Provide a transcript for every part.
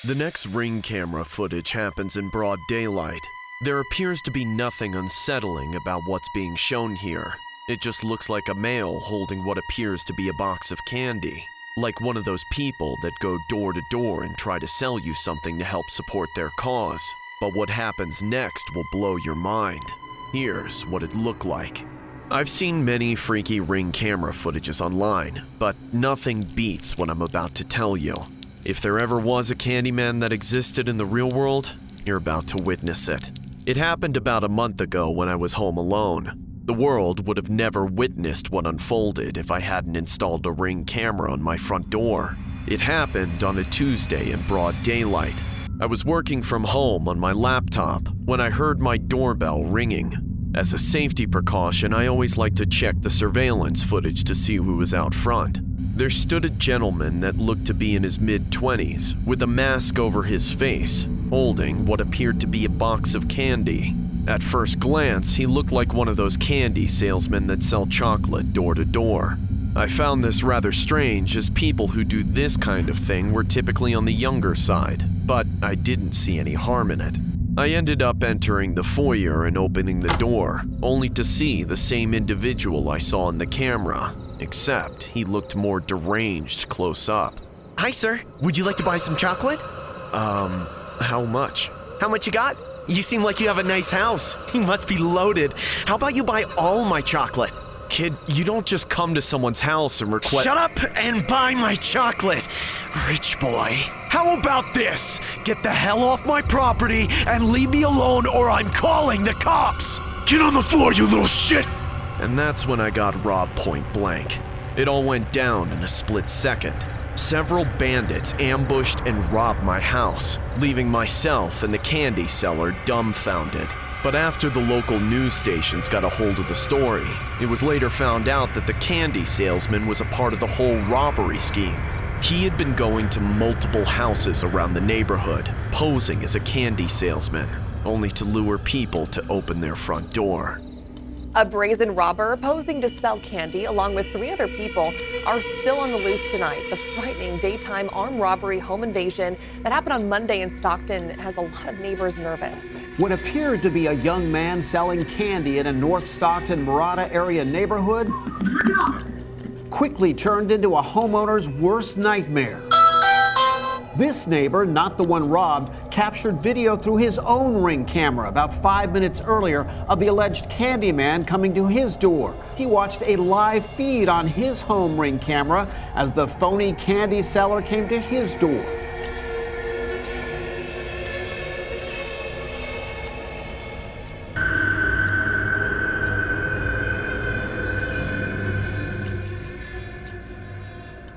The next Ring camera footage happens in broad daylight. There appears to be nothing unsettling about what's being shown here. It just looks like a male holding what appears to be a box of candy, like one of those people that go door to door and try to sell you something to help support their cause. But what happens next will blow your mind. Here's what it looked like. I've seen many freaky Ring camera footages online, but nothing beats what I'm about to tell you. If there ever was a Candyman that existed in the real world, you're about to witness it. It happened about a month ago when I was home alone. The world would have never witnessed what unfolded if I hadn't installed a Ring camera on my front door. It happened on a Tuesday in broad daylight. I was working from home on my laptop when I heard my doorbell ringing. As a safety precaution, I always like to check the surveillance footage to see who was out front. There stood a gentleman that looked to be in his mid-20s, with a mask over his face, holding what appeared to be a box of candy. At first glance, he looked like one of those candy salesmen that sell chocolate door to door. I found this rather strange, as people who do this kind of thing were typically on the younger side, but I didn't see any harm in it. I ended up entering the foyer and opening the door, only to see the same individual I saw in the camera, except he looked more deranged close up. Hi, sir. Would you like to buy some chocolate? How much? How much you got? You seem like you have a nice house. You must be loaded. How about you buy all my chocolate? Kid, you don't just come to someone's house and request— Shut up and buy my chocolate, rich boy. How about this? Get the hell off my property and leave me alone, or I'm calling the cops! Get on the floor, you little shit! And that's when I got robbed point blank. It all went down in a split second. Several bandits ambushed and robbed my house, leaving myself and the candy seller dumbfounded. But after the local news stations got a hold of the story, it was later found out that the candy salesman was a part of the whole robbery scheme. He had been going to multiple houses around the neighborhood, posing as a candy salesman, only to lure people to open their front door. A brazen robber posing to sell candy along with 3 other people are still on the loose tonight. The frightening daytime armed robbery home invasion that happened on Monday in Stockton has a lot of neighbors nervous. What appeared to be a young man selling candy in a North Stockton, Murata area neighborhood quickly turned into a homeowner's worst nightmare. This neighbor, not the one robbed, captured video through his own Ring camera about 5 minutes earlier of the alleged candy man coming to his door. He watched a live feed on his home Ring camera as the phony candy seller came to his door.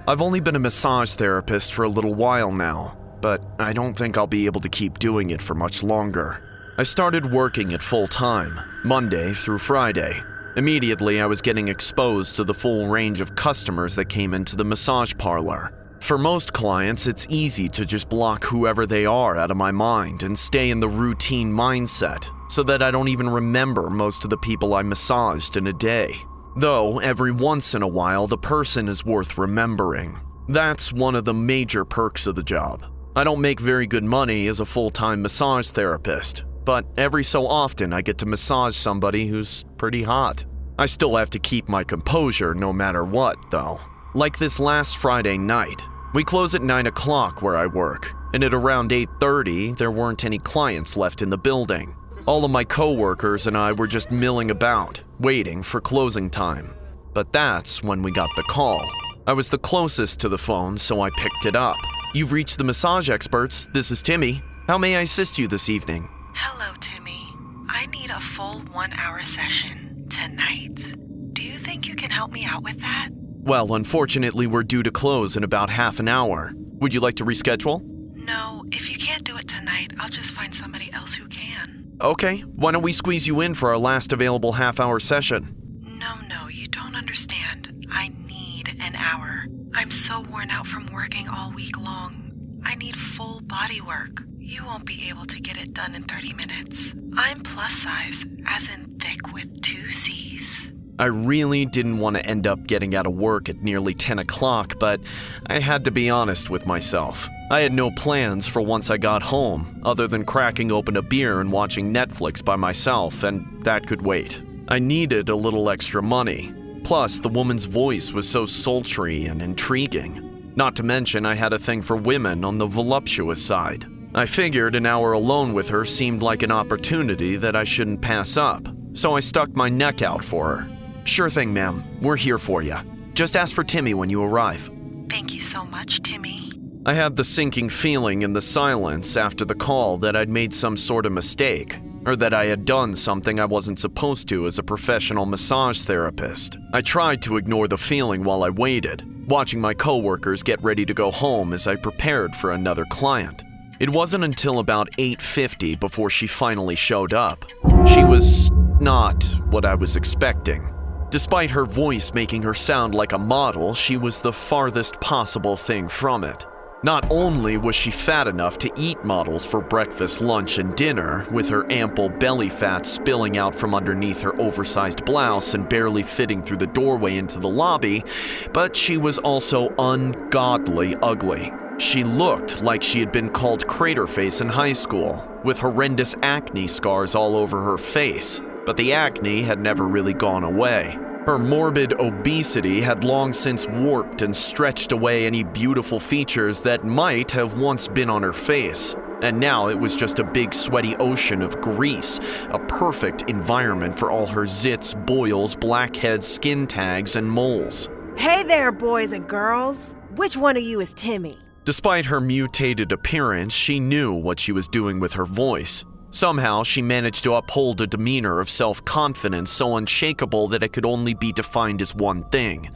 I've only been a massage therapist for a little while now, but I don't think I'll be able to keep doing it for much longer. I started working it full-time, Monday through Friday. Immediately, I was getting exposed to the full range of customers that came into the massage parlor. For most clients, it's easy to just block whoever they are out of my mind and stay in the routine mindset, so that I don't even remember most of the people I massaged in a day. Though, every once in a while, the person is worth remembering. That's one of the major perks of the job. I don't make very good money as a full-time massage therapist, but every so often I get to massage somebody who's pretty hot. I still have to keep my composure no matter what, though. Like this last Friday night. We close at 9 o'clock where I work, and at around 8:30, there weren't any clients left in the building. All of my coworkers and I were just milling about, waiting for closing time. But that's when we got the call. I was the closest to the phone, so I picked it up. You've reached the massage experts. This is Timmy. How may I assist you this evening? Hello, Timmy. I need a full 1-hour session tonight. Do you think you can help me out with that? Well, unfortunately, we're due to close in about half an hour. Would you like to reschedule? No, if you can't do it tonight, I'll just find somebody else who can. Okay, why don't we squeeze you in for our last available half-hour session? No, you don't understand. I need an hour. I'm so worn out from working all week long. I need full body work. You won't be able to get it done in 30 minutes. I'm plus size, as in thick with 2 C's. I really didn't want to end up getting out of work at nearly 10 o'clock, but I had to be honest with myself. I had no plans for once I got home, other than cracking open a beer and watching Netflix by myself, and that could wait. I needed a little extra money. Plus, the woman's voice was so sultry and intriguing. Not to mention, I had a thing for women on the voluptuous side. I figured an hour alone with her seemed like an opportunity that I shouldn't pass up, so I stuck my neck out for her. "Sure thing, ma'am. We're here for you. Just ask for Timmy when you arrive." Thank you so much, Timmy. I had the sinking feeling in the silence after the call that I'd made some sort of mistake, or that I had done something I wasn't supposed to as a professional massage therapist. I tried to ignore the feeling while I waited, watching my coworkers get ready to go home as I prepared for another client. It wasn't until about 8:50 before she finally showed up. She was not what I was expecting. Despite her voice making her sound like a model, she was the farthest possible thing from it. Not only was she fat enough to eat models for breakfast, lunch, and dinner, with her ample belly fat spilling out from underneath her oversized blouse and barely fitting through the doorway into the lobby, but she was also ungodly ugly. She looked like she had been called crater face in high school, with horrendous acne scars all over her face, but the acne had never really gone away. Her morbid obesity had long since warped and stretched away any beautiful features that might have once been on her face, and now it was just a big sweaty ocean of grease, a perfect environment for all her zits, boils, blackheads, skin tags, and moles. Hey there, boys and girls. Which one of you is Timmy? Despite her mutated appearance, she knew what she was doing with her voice. Somehow, she managed to uphold a demeanor of self-confidence so unshakable that it could only be defined as one thing: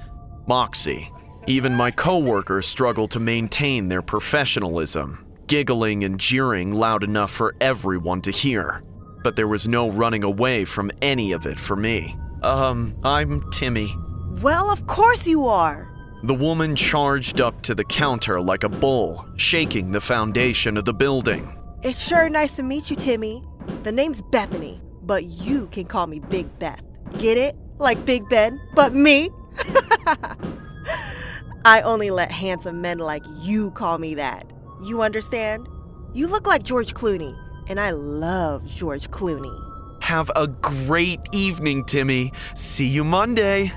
moxie. Even my coworkers struggled to maintain their professionalism, giggling and jeering loud enough for everyone to hear. But there was no running away from any of it for me. I'm Timmy. Well, of course you are. The woman charged up to the counter like a bull, shaking the foundation of the building. It's sure nice to meet you, Timmy. The name's Bethany, but you can call me Big Beth. Get it? Like Big Ben, but me? I only let handsome men like you call me that. You understand? You look like George Clooney, and I love George Clooney. Have a great evening, Timmy. See you Monday.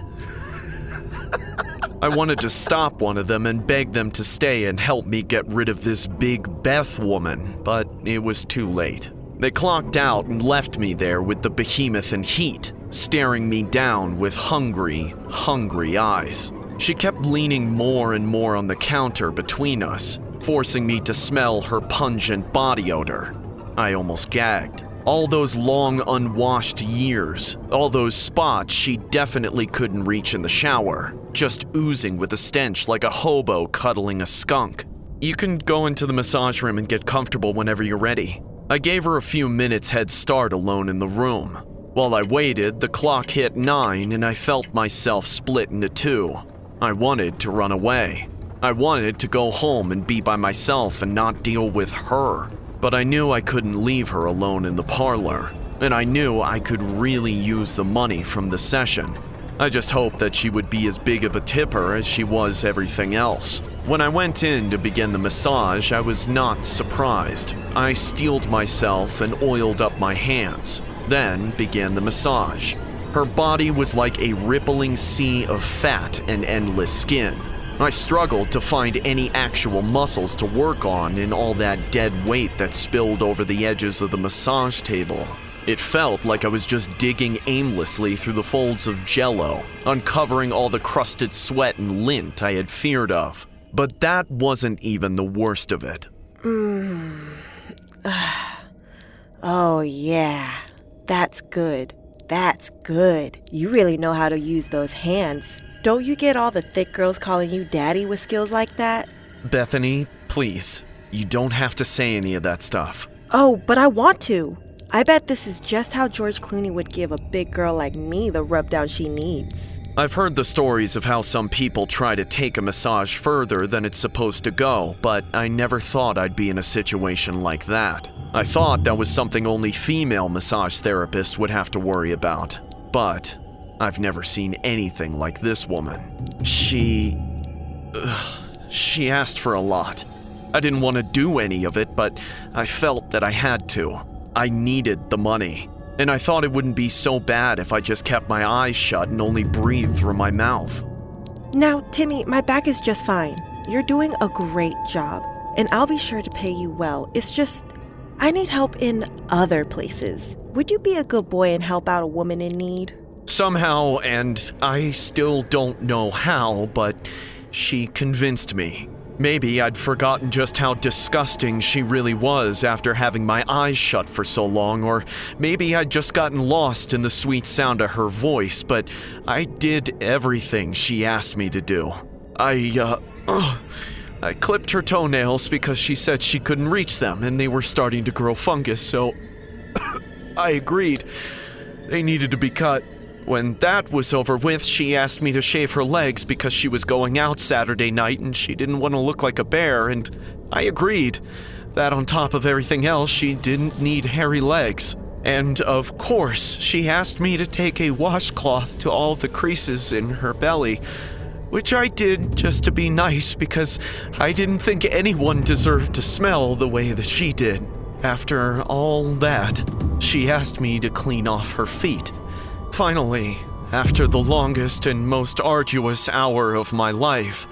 I wanted to stop one of them and beg them to stay and help me get rid of this Big Beth woman, but it was too late. They clocked out and left me there with the behemoth in heat, staring me down with hungry, hungry eyes. She kept leaning more and more on the counter between us, forcing me to smell her pungent body odor. I almost gagged. All those long unwashed years, all those spots she definitely couldn't reach in the shower, just oozing with a stench like a hobo cuddling a skunk. You can go into the massage room and get comfortable whenever you're ready. I gave her a few minutes head start alone in the room. While I waited, the clock hit 9 and I felt myself split into two. I wanted to run away. I wanted to go home and be by myself and not deal with her. But I knew I couldn't leave her alone in the parlor, and I knew I could really use the money from the session. I just hoped that she would be as big of a tipper as she was everything else. When I went in to begin the massage, I was not surprised. I steeled myself and oiled up my hands, then began the massage. Her body was like a rippling sea of fat and endless skin. I struggled to find any actual muscles to work on in all that dead weight that spilled over the edges of the massage table. It felt like I was just digging aimlessly through the folds of jello, uncovering all the crusted sweat and lint I had feared of. But that wasn't even the worst of it. Oh yeah, that's good. That's good. You really know how to use those hands. Don't you get all the thick girls calling you daddy with skills like that? Bethany, please, you don't have to say any of that stuff. Oh, but I want to. I bet this is just how George Clooney would give a big girl like me the rubdown she needs. I've heard the stories of how some people try to take a massage further than it's supposed to go, but I never thought I'd be in a situation like that. I thought that was something only female massage therapists would have to worry about, but I've never seen anything like this woman. She asked for a lot. I didn't want to do any of it, but I felt that I had to. I needed the money, and I thought it wouldn't be so bad if I just kept my eyes shut and only breathed through my mouth. Now, Timmy, my back is just fine. You're doing a great job, and I'll be sure to pay you well. It's just, I need help in other places. Would you be a good boy and help out a woman in need? Somehow, and I still don't know how, but she convinced me. Maybe I'd forgotten just how disgusting she really was after having my eyes shut for so long, or maybe I'd just gotten lost in the sweet sound of her voice, but I did everything she asked me to do. I clipped her toenails because she said she couldn't reach them and they were starting to grow fungus, so I agreed. They needed to be cut. When that was over with, she asked me to shave her legs because she was going out Saturday night and she didn't want to look like a bear, and I agreed. That on top of everything else, she didn't need hairy legs. And of course, she asked me to take a washcloth to all the creases in her belly, which I did just to be nice because I didn't think anyone deserved to smell the way that she did. After all that, she asked me to clean off her feet. Finally, after the longest and most arduous hour of my life,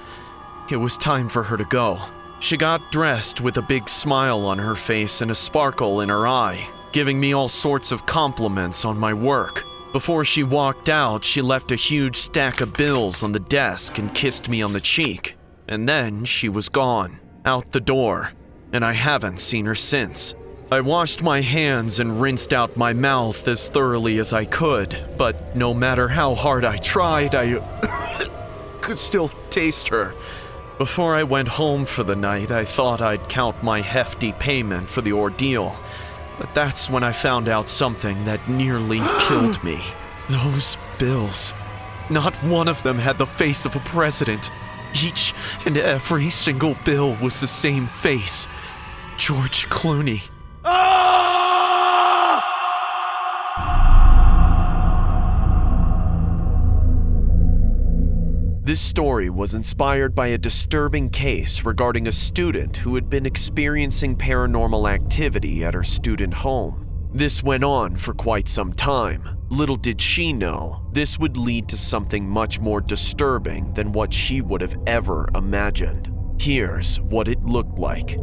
it was time for her to go. She got dressed with a big smile on her face and a sparkle in her eye, giving me all sorts of compliments on my work. Before she walked out, she left a huge stack of bills on the desk and kissed me on the cheek. And then she was gone, out the door, and I haven't seen her since. I washed my hands and rinsed out my mouth as thoroughly as I could, but no matter how hard I tried, I could still taste her. Before I went home for the night, I thought I'd count my hefty payment for the ordeal, but that's when I found out something that nearly killed me. Those bills. Not one of them had the face of a president. Each and every single bill was the same face. George Clooney. This story was inspired by a disturbing case regarding a student who had been experiencing paranormal activity at her student home. This went on for quite some time. Little did she know, this would lead to something much more disturbing than what she would have ever imagined. Here's what it looked like.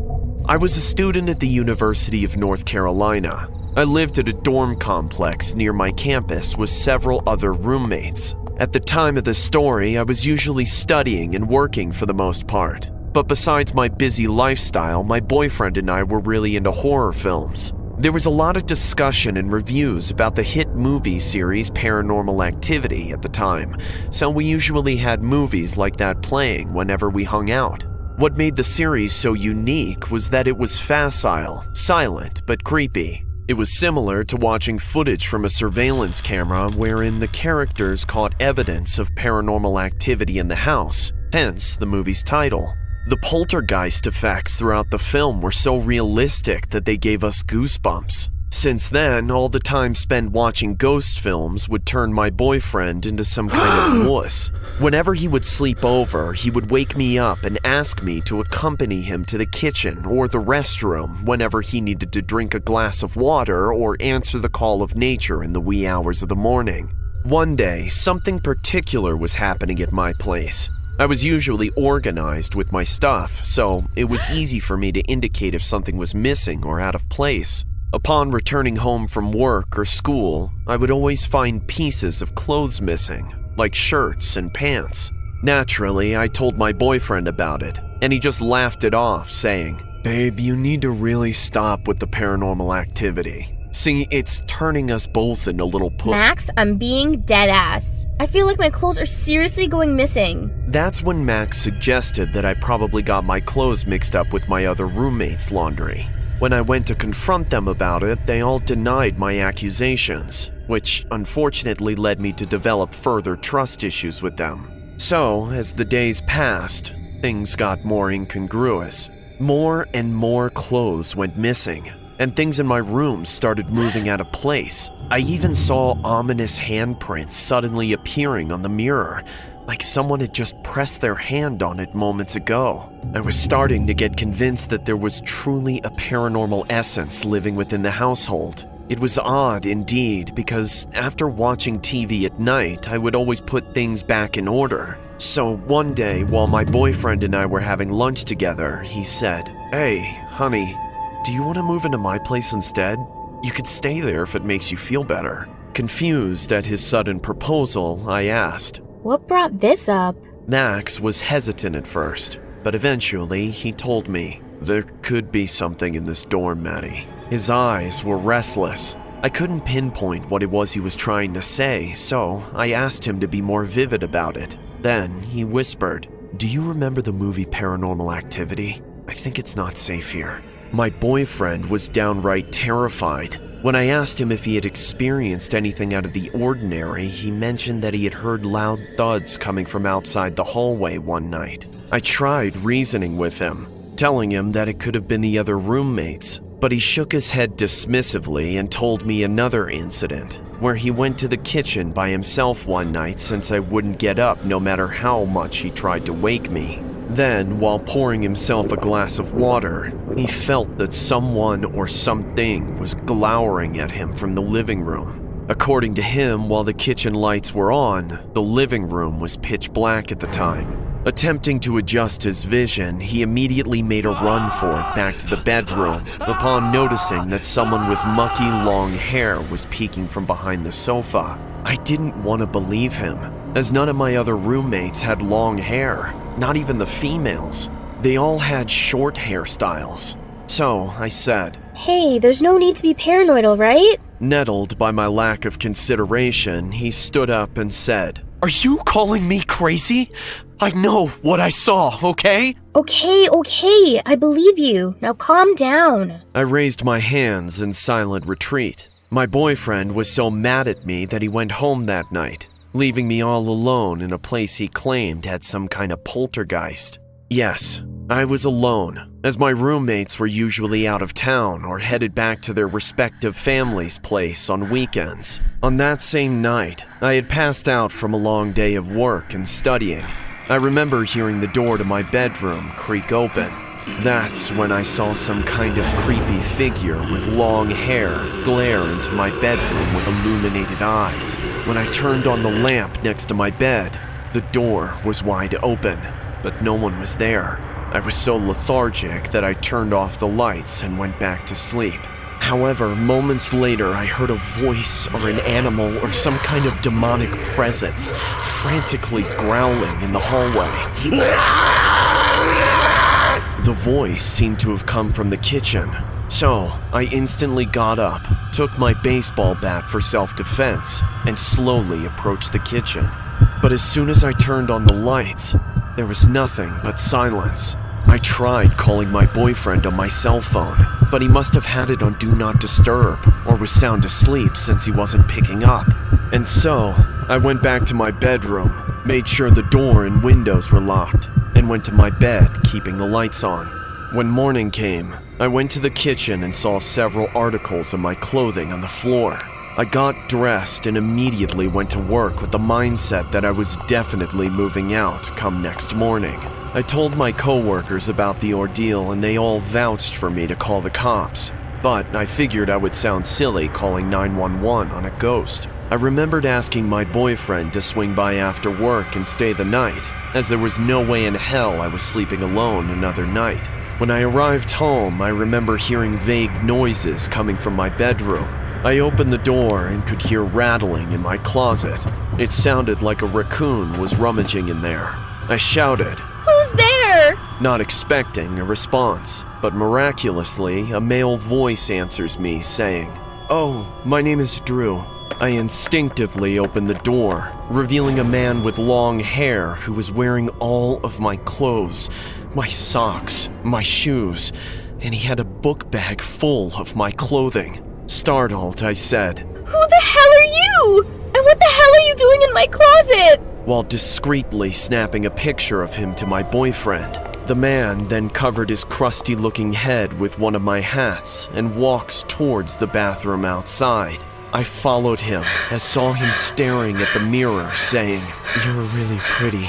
I was a student at the University of North Carolina. I lived at a dorm complex near my campus with several other roommates. At the time of the story, I was usually studying and working for the most part. But besides my busy lifestyle, my boyfriend and I were really into horror films. There was a lot of discussion and reviews about the hit movie series Paranormal Activity at the time, so we usually had movies like that playing whenever we hung out. What made the series so unique was that it was facile, silent, but creepy. It was similar to watching footage from a surveillance camera wherein the characters caught evidence of paranormal activity in the house, hence the movie's title. The poltergeist effects throughout the film were so realistic that they gave us goosebumps. Since then, all the time spent watching ghost films would turn my boyfriend into some kind of wuss. Whenever he would sleep over, he would wake me up and ask me to accompany him to the kitchen or the restroom whenever he needed to drink a glass of water or answer the call of nature in the wee hours of the morning. One day, something particular was happening at my place. I was usually organized with my stuff, so it was easy for me to indicate if something was missing or out of place. Upon returning home from work or school, I would always find pieces of clothes missing, like shirts and pants. Naturally, I told my boyfriend about it, and he just laughed it off, saying, "Babe, you need to really stop with the paranormal activity. See, it's turning us both into little Max, I'm being dead ass. I feel like my clothes are seriously going missing." That's when Max suggested that I probably got my clothes mixed up with my other roommates' laundry. When I went to confront them about it, they all denied my accusations, which unfortunately led me to develop further trust issues with them. So, as the days passed, things got more incongruous. More and more clothes went missing. and things in my room started moving out of place. I even saw ominous handprints suddenly appearing on the mirror, like someone had just pressed their hand on it moments ago. I was starting to get convinced that there was truly a paranormal essence living within the household. It was odd indeed, because after watching TV at night, I would always put things back in order. So one day, while my boyfriend and I were having lunch together, he said, "Hey, honey, do you want to move into my place instead? You could stay there if it makes you feel better." Confused at his sudden proposal, I asked. What brought this up? Max was hesitant at first, but eventually he told me. "There could be something in this dorm, Maddie." His eyes were restless. I couldn't pinpoint what it was he was trying to say, so I asked him to be more vivid about it. Then he whispered, "Do you remember the movie Paranormal Activity? I think it's not safe here." My boyfriend was downright terrified. When I asked him if he had experienced anything out of the ordinary, he mentioned that he had heard loud thuds coming from outside the hallway one night. I tried reasoning with him, telling him that it could have been the other roommates, but he shook his head dismissively and told me another incident, where he went to the kitchen by himself one night since I wouldn't get up no matter how much he tried to wake me. Then, while pouring himself a glass of water, he felt that someone or something was glowering at him from the living room. According to him, while the kitchen lights were on, the living room was pitch black at the time. Attempting to adjust his vision, he immediately made a run for it back to the bedroom, upon noticing that someone with mucky long hair was peeking from behind the sofa. I didn't want to believe him, as none of my other roommates had long hair, not even the females. They all had short hairstyles. So I said, Hey, there's no need to be paranoid, alright? Nettled by my lack of consideration, he stood up and said, "Are you calling me crazy? I know what I saw, okay?" Okay, I believe you. Now calm down. I raised my hands in silent retreat. My boyfriend was so mad at me that he went home that night, leaving me all alone in a place he claimed had some kind of poltergeist. Yes, I was alone, as my roommates were usually out of town or headed back to their respective family's place on weekends. On that same night, I had passed out from a long day of work and studying. I remember hearing the door to my bedroom creak open. That's when I saw some kind of creepy figure with long hair glare into my bedroom with illuminated eyes. When I turned on the lamp next to my bed, the door was wide open, but no one was there. I was so lethargic that I turned off the lights and went back to sleep. However, moments later, I heard a voice or an animal or some kind of demonic presence frantically growling in the hallway. The voice seemed to have come from the kitchen, so I instantly got up, took my baseball bat for self-defense, and slowly approached the kitchen. But as soon as I turned on the lights, there was nothing but silence. I tried calling my boyfriend on my cell phone, but he must have had it on Do Not Disturb or was sound asleep since he wasn't picking up. And so, I went back to my bedroom, made sure the door and windows were locked, and went to my bed, keeping the lights on. When morning came, I went to the kitchen and saw several articles of my clothing on the floor. I got dressed and immediately went to work with the mindset that I was definitely moving out come next morning. I told my coworkers about the ordeal and they all vouched for me to call the cops, but I figured I would sound silly calling 911 on a ghost. I remembered asking my boyfriend to swing by after work and stay the night, as there was no way in hell I was sleeping alone another night. When I arrived home, I remember hearing vague noises coming from my bedroom. I opened the door and could hear rattling in my closet. It sounded like a raccoon was rummaging in there. I shouted, Who's there? Not expecting a response, but miraculously, a male voice answers me saying, "Oh, my name is Drew." I instinctively opened the door, revealing a man with long hair who was wearing all of my clothes, my socks, my shoes, and he had a book bag full of my clothing. Startled, I said, Who the hell are you? And what the hell are you doing in my closet? While discreetly snapping a picture of him to my boyfriend. The man then covered his crusty-looking head with one of my hats and walks towards the bathroom outside. I followed him and saw him staring at the mirror, saying, "You're really pretty.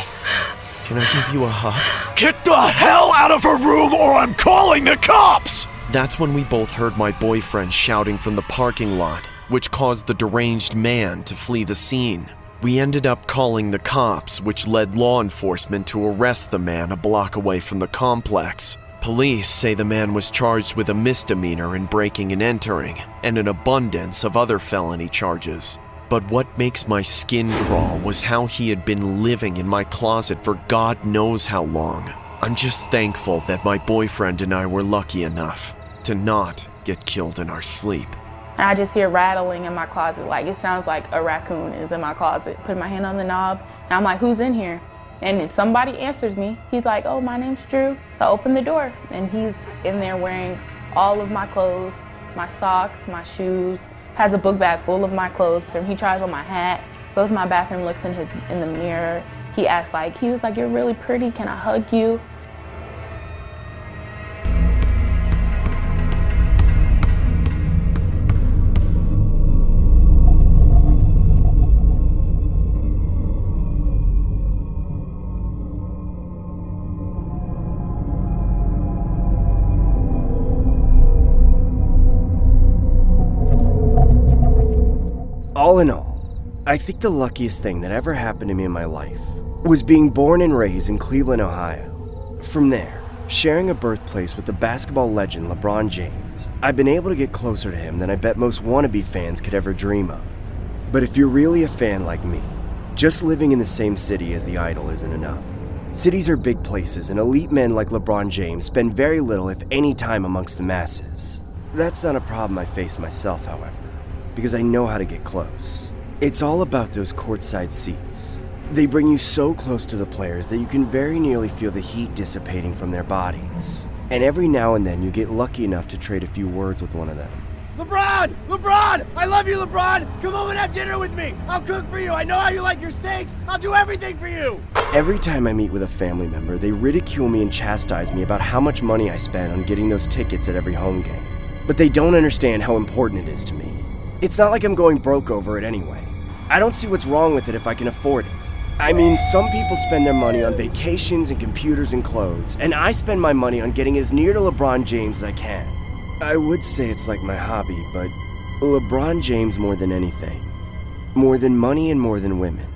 Can I give you a hug?" Get the hell out of her room or I'm calling the cops! That's when we both heard my boyfriend shouting from the parking lot, which caused the deranged man to flee the scene. We ended up calling the cops, which led law enforcement to arrest the man a block away from the complex. Police say the man was charged with a misdemeanor in breaking and entering, and an abundance of other felony charges. But what makes my skin crawl was how he had been living in my closet for God knows how long. I'm just thankful that my boyfriend and I were lucky enough to not get killed in our sleep. And I just hear rattling in my closet, like it sounds like a raccoon is in my closet. Put my hand on the knob, and I'm like, who's in here? And if somebody answers me, he's like, oh, my name's Drew. So I open the door, and he's in there wearing all of my clothes, my socks, my shoes, has a book bag full of my clothes. And he tries on my hat, goes to my bathroom, looks in the mirror. He asks, he was like, you're really pretty, can I hug you? All in all, I think the luckiest thing that ever happened to me in my life was being born and raised in Cleveland, Ohio. From there, sharing a birthplace with the basketball legend LeBron James, I've been able to get closer to him than I bet most wannabe fans could ever dream of. But if you're really a fan like me, just living in the same city as the idol isn't enough. Cities are big places, and elite men like LeBron James spend very little, if any, time amongst the masses. That's not a problem I face myself, however, because I know how to get close. It's all about those courtside seats. They bring you so close to the players that you can very nearly feel the heat dissipating from their bodies. And every now and then you get lucky enough to trade a few words with one of them. LeBron! LeBron! I love you, LeBron! Come home and have dinner with me! I'll cook for you! I know how you like your steaks! I'll do everything for you! Every time I meet with a family member, they ridicule me and chastise me about how much money I spend on getting those tickets at every home game. But they don't understand how important it is to me. It's not like I'm going broke over it anyway. I don't see what's wrong with it if I can afford it. I mean, some people spend their money on vacations and computers and clothes, and I spend my money on getting as near to LeBron James as I can. I would say it's like my hobby, but LeBron James more than anything, more than money and more than women,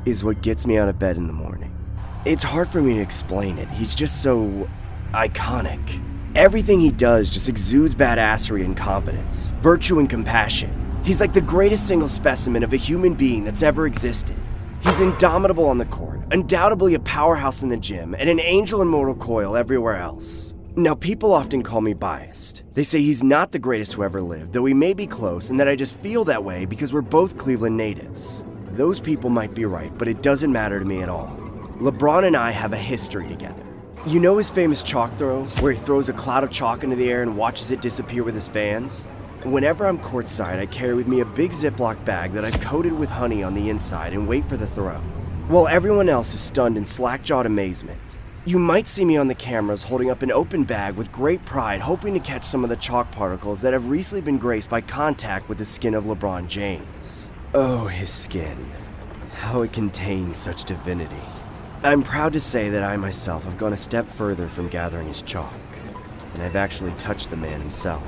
is what gets me out of bed in the morning. It's hard for me to explain it. He's just so iconic. Everything he does just exudes badassery and confidence, virtue and compassion. He's like the greatest single specimen of a human being that's ever existed. He's indomitable on the court, undoubtedly a powerhouse in the gym, and an angel in mortal coil everywhere else. Now, people often call me biased. They say he's not the greatest who ever lived, though he may be close, and that I just feel that way because we're both Cleveland natives. Those people might be right, but it doesn't matter to me at all. LeBron and I have a history together. You know his famous chalk throw, where he throws a cloud of chalk into the air and watches it disappear with his fans? Whenever I'm courtside, I carry with me a big Ziploc bag that I've coated with honey on the inside and wait for the throw, while everyone else is stunned in slack-jawed amazement. You might see me on the cameras holding up an open bag with great pride, hoping to catch some of the chalk particles that have recently been graced by contact with the skin of LeBron James. Oh, his skin. How it contains such divinity. I'm proud to say that I myself have gone a step further from gathering his chalk, and I've actually touched the man himself.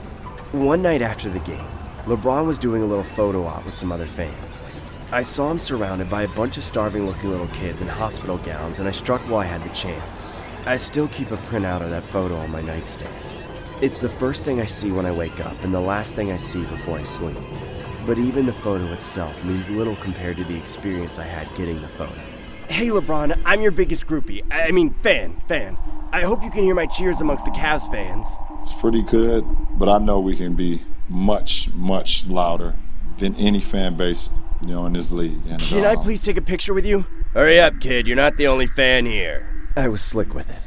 One night after the game, LeBron was doing a little photo op with some other fans. I saw him surrounded by a bunch of starving-looking little kids in hospital gowns, and I struck while I had the chance. I still keep a printout of that photo on my nightstand. It's the first thing I see when I wake up, and the last thing I see before I sleep. But even the photo itself means little compared to the experience I had getting the photo. Hey LeBron, I'm your biggest groupie. Fan. I hope you can hear my cheers amongst the Cavs fans. It's pretty good, but I know we can be much, much louder than any fan base, in this league. And, can I please take a picture with you? Hurry up, kid. You're not the only fan here. I was slick with it.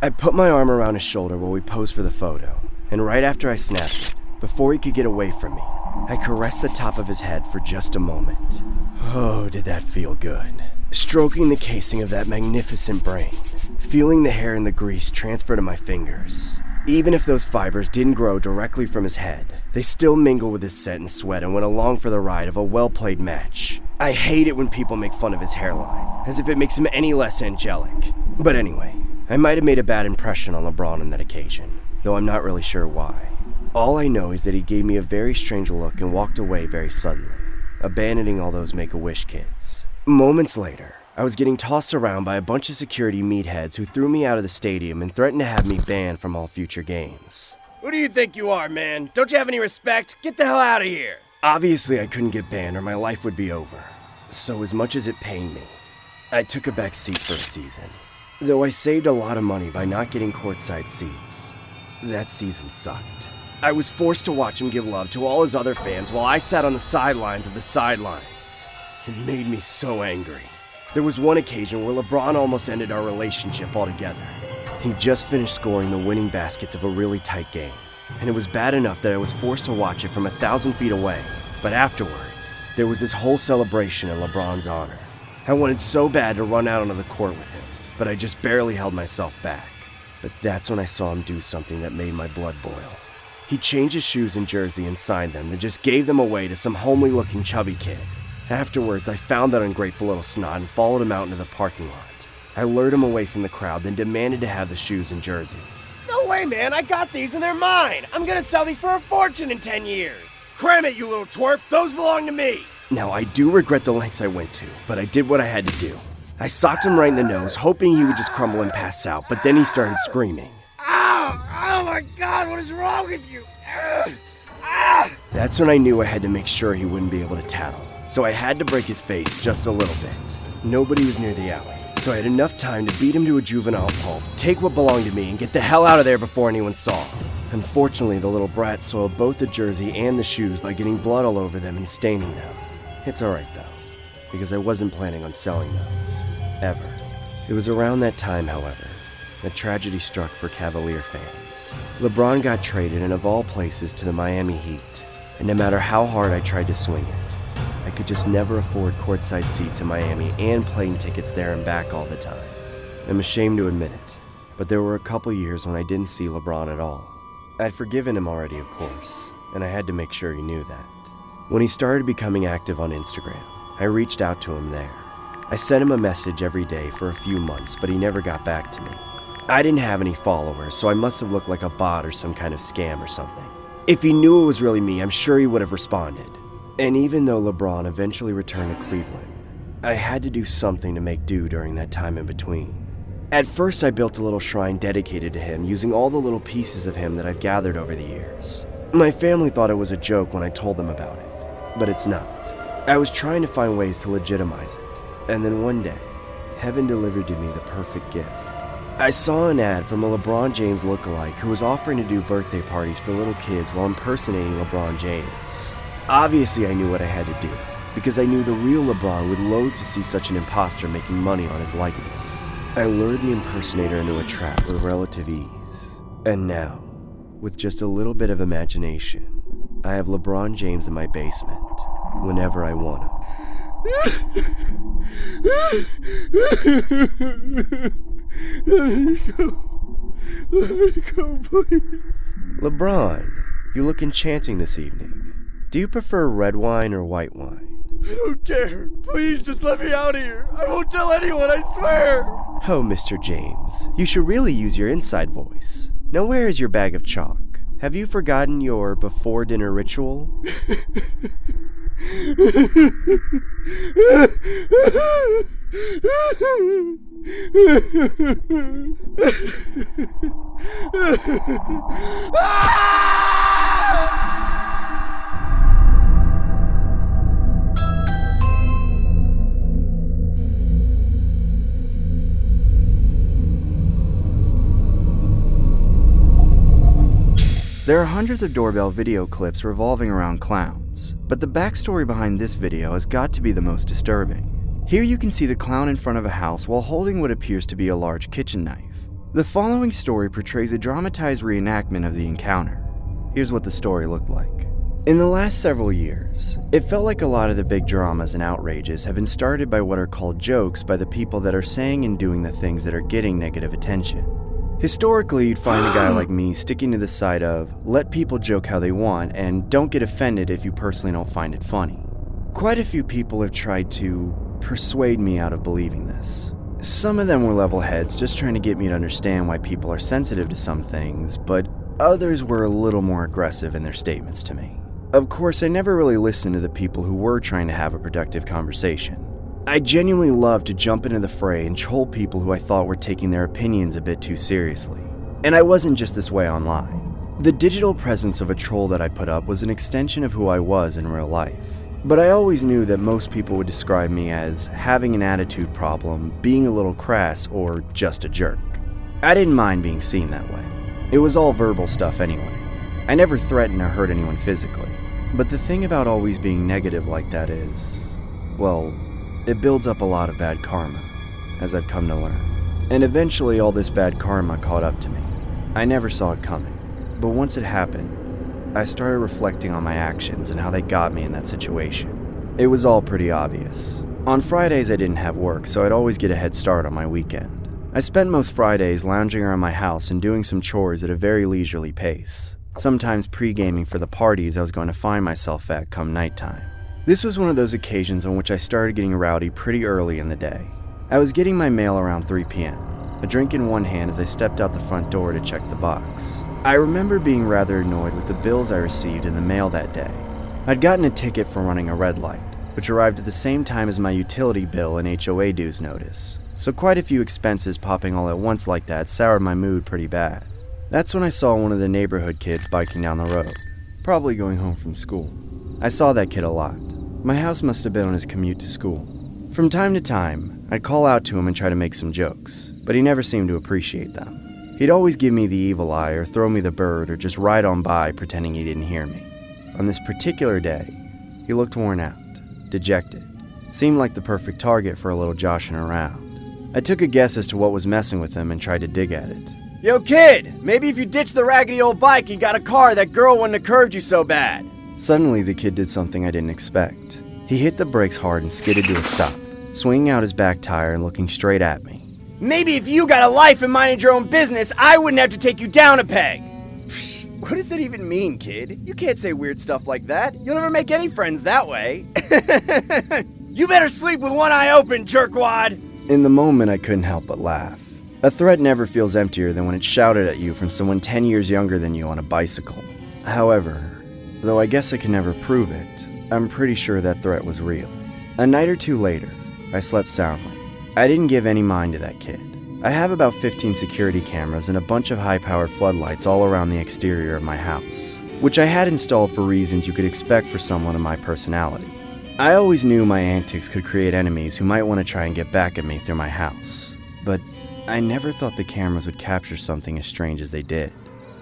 I put my arm around his shoulder while we posed for the photo, and right after I snapped it, before he could get away from me, I caressed the top of his head for just a moment. Oh, did that feel good. stroking the casing of that magnificent brain, feeling the hair and the grease transfer to my fingers. Even if those fibers didn't grow directly from his head, they still mingle with his sweat and sweat and went along for the ride of a well-played match. I hate it when people make fun of his hairline, as if it makes him any less angelic. But anyway, I might have made a bad impression on LeBron on that occasion, though I'm not really sure why. All I know is that he gave me a very strange look and walked away very suddenly, abandoning all those Make-A-Wish kids. Moments later, I was getting tossed around by a bunch of security meatheads who threw me out of the stadium and threatened to have me banned from all future games. Who do you think you are, man? Don't you have any respect? Get the hell out of here! Obviously, I couldn't get banned or my life would be over. So as much as it pained me, I took a back seat for a season. Though I saved a lot of money by not getting courtside seats, that season sucked. I was forced to watch him give love to all his other fans while I sat on the sidelines of the sidelines. It made me so angry. There was one occasion where LeBron almost ended our relationship altogether. He just finished scoring the winning baskets of a really tight game, and it was bad enough that I was forced to watch it from 1,000 feet away. But afterwards, there was this whole celebration in LeBron's honor. I wanted so bad to run out onto the court with him, but I just barely held myself back. But that's when I saw him do something that made my blood boil. He changed his shoes and jersey and signed them, then just gave them away to some homely-looking chubby kid. Afterwards, I found that ungrateful little snot and followed him out into the parking lot. I lured him away from the crowd, then demanded to have the shoes and jersey. No way, man, I got these and they're mine! I'm gonna sell these for a fortune in 10 years! Cram it, you little twerp! Those belong to me! Now, I do regret the lengths I went to, but I did what I had to do. I socked him right in the nose, hoping he would just crumble and pass out, but then he started screaming. Ow! Oh my god, what is wrong with you? Ah! That's when I knew I had to make sure he wouldn't be able to tattle. So I had to break his face just a little bit. Nobody was near the alley, so I had enough time to beat him to a juvenile pulp, take what belonged to me, and get the hell out of there before anyone saw. Unfortunately, the little brat soiled both the jersey and the shoes by getting blood all over them and staining them. It's alright though, because I wasn't planning on selling those. Ever. It was around that time, however, that tragedy struck for Cavalier fans. LeBron got traded, and of all places, to the Miami Heat, and no matter how hard I tried to swing it, I could just never afford courtside seats in Miami and plane tickets there and back all the time. I'm ashamed to admit it, but there were a couple years when I didn't see LeBron at all. I'd forgiven him already, of course, and I had to make sure he knew that. When he started becoming active on Instagram, I reached out to him there. I sent him a message every day for a few months, but he never got back to me. I didn't have any followers, so I must have looked like a bot or some kind of scam or something. If he knew it was really me, I'm sure he would have responded. And even though LeBron eventually returned to Cleveland, I had to do something to make do during that time in between. At first, I built a little shrine dedicated to him using all the little pieces of him that I've gathered over the years. My family thought it was a joke when I told them about it, but it's not. I was trying to find ways to legitimize it, and then one day, heaven delivered to me the perfect gift. I saw an ad from a LeBron James lookalike who was offering to do birthday parties for little kids while impersonating LeBron James. Obviously, I knew what I had to do, because I knew the real LeBron would loathe to see such an imposter making money on his likeness. I lured the impersonator into a trap with relative ease. And now, with just a little bit of imagination, I have LeBron James in my basement, whenever I want him. Let me go, please. LeBron, you look enchanting this evening. Do you prefer red wine or white wine? I don't care. Please just let me out of here. I won't tell anyone, I swear. Oh, Mr. James, you should really use your inside voice. Now where is your bag of chalk? Have you forgotten your before-dinner ritual? There are hundreds of doorbell video clips revolving around clowns, but the backstory behind this video has got to be the most disturbing. Here you can see the clown in front of a house while holding what appears to be a large kitchen knife. The following story portrays a dramatized reenactment of the encounter. Here's what the story looked like. In the last several years, it felt like a lot of the big dramas and outrages have been started by what are called jokes by the people that are saying and doing the things that are getting negative attention. Historically, you'd find a guy like me sticking to the side of, let people joke how they want and don't get offended if you personally don't find it funny. Quite a few people have tried to persuade me out of believing this. Some of them were level heads just trying to get me to understand why people are sensitive to some things, but others were a little more aggressive in their statements to me. Of course, I never really listened to the people who were trying to have a productive conversation. I genuinely loved to jump into the fray and troll people who I thought were taking their opinions a bit too seriously. And I wasn't just this way online. The digital presence of a troll that I put up was an extension of who I was in real life. But I always knew that most people would describe me as having an attitude problem, being a little crass, or just a jerk. I didn't mind being seen that way. It was all verbal stuff anyway. I never threatened or hurt anyone physically. But the thing about always being negative like that is, well, it builds up a lot of bad karma, as I've come to learn. And eventually all this bad karma caught up to me. I never saw it coming, but once it happened, I started reflecting on my actions and how they got me in that situation. It was all pretty obvious. On Fridays I didn't have work, so I'd always get a head start on my weekend. I spent most Fridays lounging around my house and doing some chores at a very leisurely pace, sometimes pre-gaming for the parties I was going to find myself at come nighttime. This was one of those occasions on which I started getting rowdy pretty early in the day. I was getting my mail around 3 p.m., a drink in one hand as I stepped out the front door to check the box. I remember being rather annoyed with the bills I received in the mail that day. I'd gotten a ticket for running a red light, which arrived at the same time as my utility bill and HOA dues notice, so quite a few expenses popping all at once like that soured my mood pretty bad. That's when I saw one of the neighborhood kids biking down the road, probably going home from school. I saw that kid a lot. My house must have been on his commute to school. From time to time, I'd call out to him and try to make some jokes, but he never seemed to appreciate them. He'd always give me the evil eye or throw me the bird or just ride on by pretending he didn't hear me. On this particular day, he looked worn out, dejected, seemed like the perfect target for a little joshing around. I took a guess as to what was messing with him and tried to dig at it. Yo kid, maybe if you ditched the raggedy old bike and got a car, that girl wouldn't have curved you so bad. Suddenly, the kid did something I didn't expect. He hit the brakes hard and skidded to a stop, swinging out his back tire and looking straight at me. Maybe if you got a life and minded your own business, I wouldn't have to take you down a peg. What does that even mean, kid? You can't say weird stuff like that. You'll never make any friends that way. You better sleep with one eye open, jerkwad. In the moment, I couldn't help but laugh. A threat never feels emptier than when it's shouted at you from someone 10 years younger than you on a bicycle. However, though I guess I can never prove it, I'm pretty sure that threat was real. A night or two later, I slept soundly. I didn't give any mind to that kid. I have about 15 security cameras and a bunch of high-powered floodlights all around the exterior of my house, which I had installed for reasons you could expect for someone of my personality. I always knew my antics could create enemies who might want to try and get back at me through my house, but I never thought the cameras would capture something as strange as they did.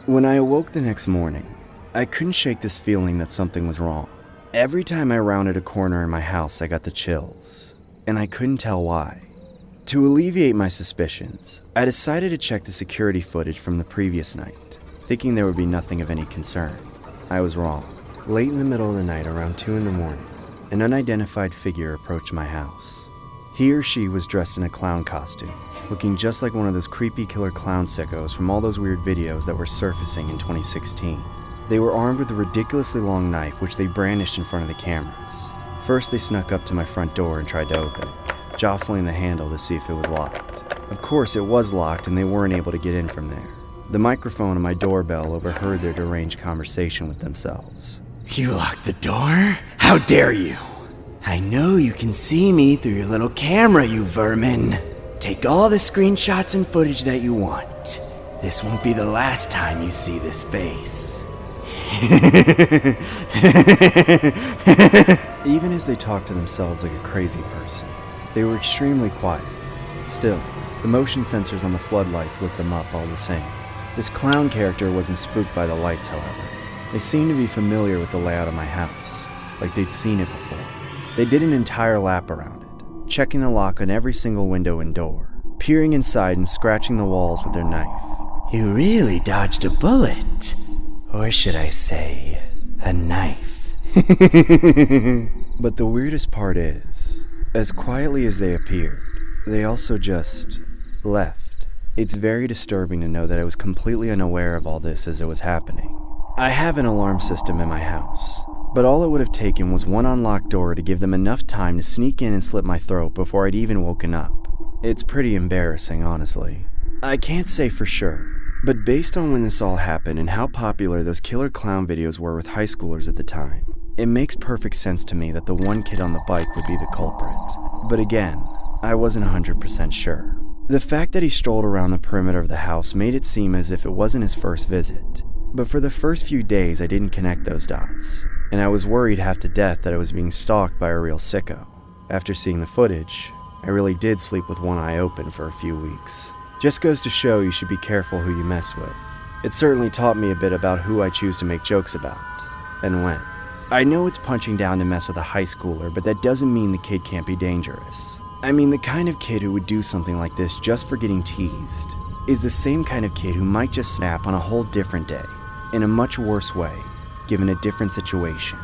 When I awoke the next morning, I couldn't shake this feeling that something was wrong. Every time I rounded a corner in my house, I got the chills, and I couldn't tell why. To alleviate my suspicions, I decided to check the security footage from the previous night, thinking there would be nothing of any concern. I was wrong. Late in the middle of the night, around 2 a.m, an unidentified figure approached my house. He or she was dressed in a clown costume, looking just like one of those creepy killer clown sickos from all those weird videos that were surfacing in 2016. They were armed with a ridiculously long knife which they brandished in front of the cameras. First, they snuck up to my front door and tried to open it, jostling the handle to see if it was locked. Of course, it was locked and they weren't able to get in from there. The microphone on my doorbell overheard their deranged conversation with themselves. You locked the door? How dare you? I know you can see me through your little camera, you vermin. Take all the screenshots and footage that you want. This won't be the last time you see this face. Even as they talked to themselves like a crazy person, they were extremely quiet. Still, the motion sensors on the floodlights lit them up all the same. This clown character wasn't spooked by the lights, however. They seemed to be familiar with the layout of my house, like they'd seen it before. They did an entire lap around it, checking the lock on every single window and door, peering inside and scratching the walls with their knife. You really dodged a bullet. Or should I say, a knife. But the weirdest part is, as quietly as they appeared, they also just left. It's very disturbing to know that I was completely unaware of all this as it was happening. I have an alarm system in my house, but all it would have taken was one unlocked door to give them enough time to sneak in and slit my throat before I'd even woken up. It's pretty embarrassing, honestly. I can't say for sure, but based on when this all happened and how popular those killer clown videos were with high schoolers at the time, it makes perfect sense to me that the one kid on the bike would be the culprit. But again, I wasn't 100% sure. The fact that he strolled around the perimeter of the house made it seem as if it wasn't his first visit. But for the first few days, I didn't connect those dots, and I was worried half to death that I was being stalked by a real sicko. After seeing the footage, I really did sleep with one eye open for a few weeks. Just goes to show you should be careful who you mess with. It certainly taught me a bit about who I choose to make jokes about, and when. I know it's punching down to mess with a high schooler, but that doesn't mean the kid can't be dangerous. I mean, the kind of kid who would do something like this just for getting teased is the same kind of kid who might just snap on a whole different day, in a much worse way, given a different situation.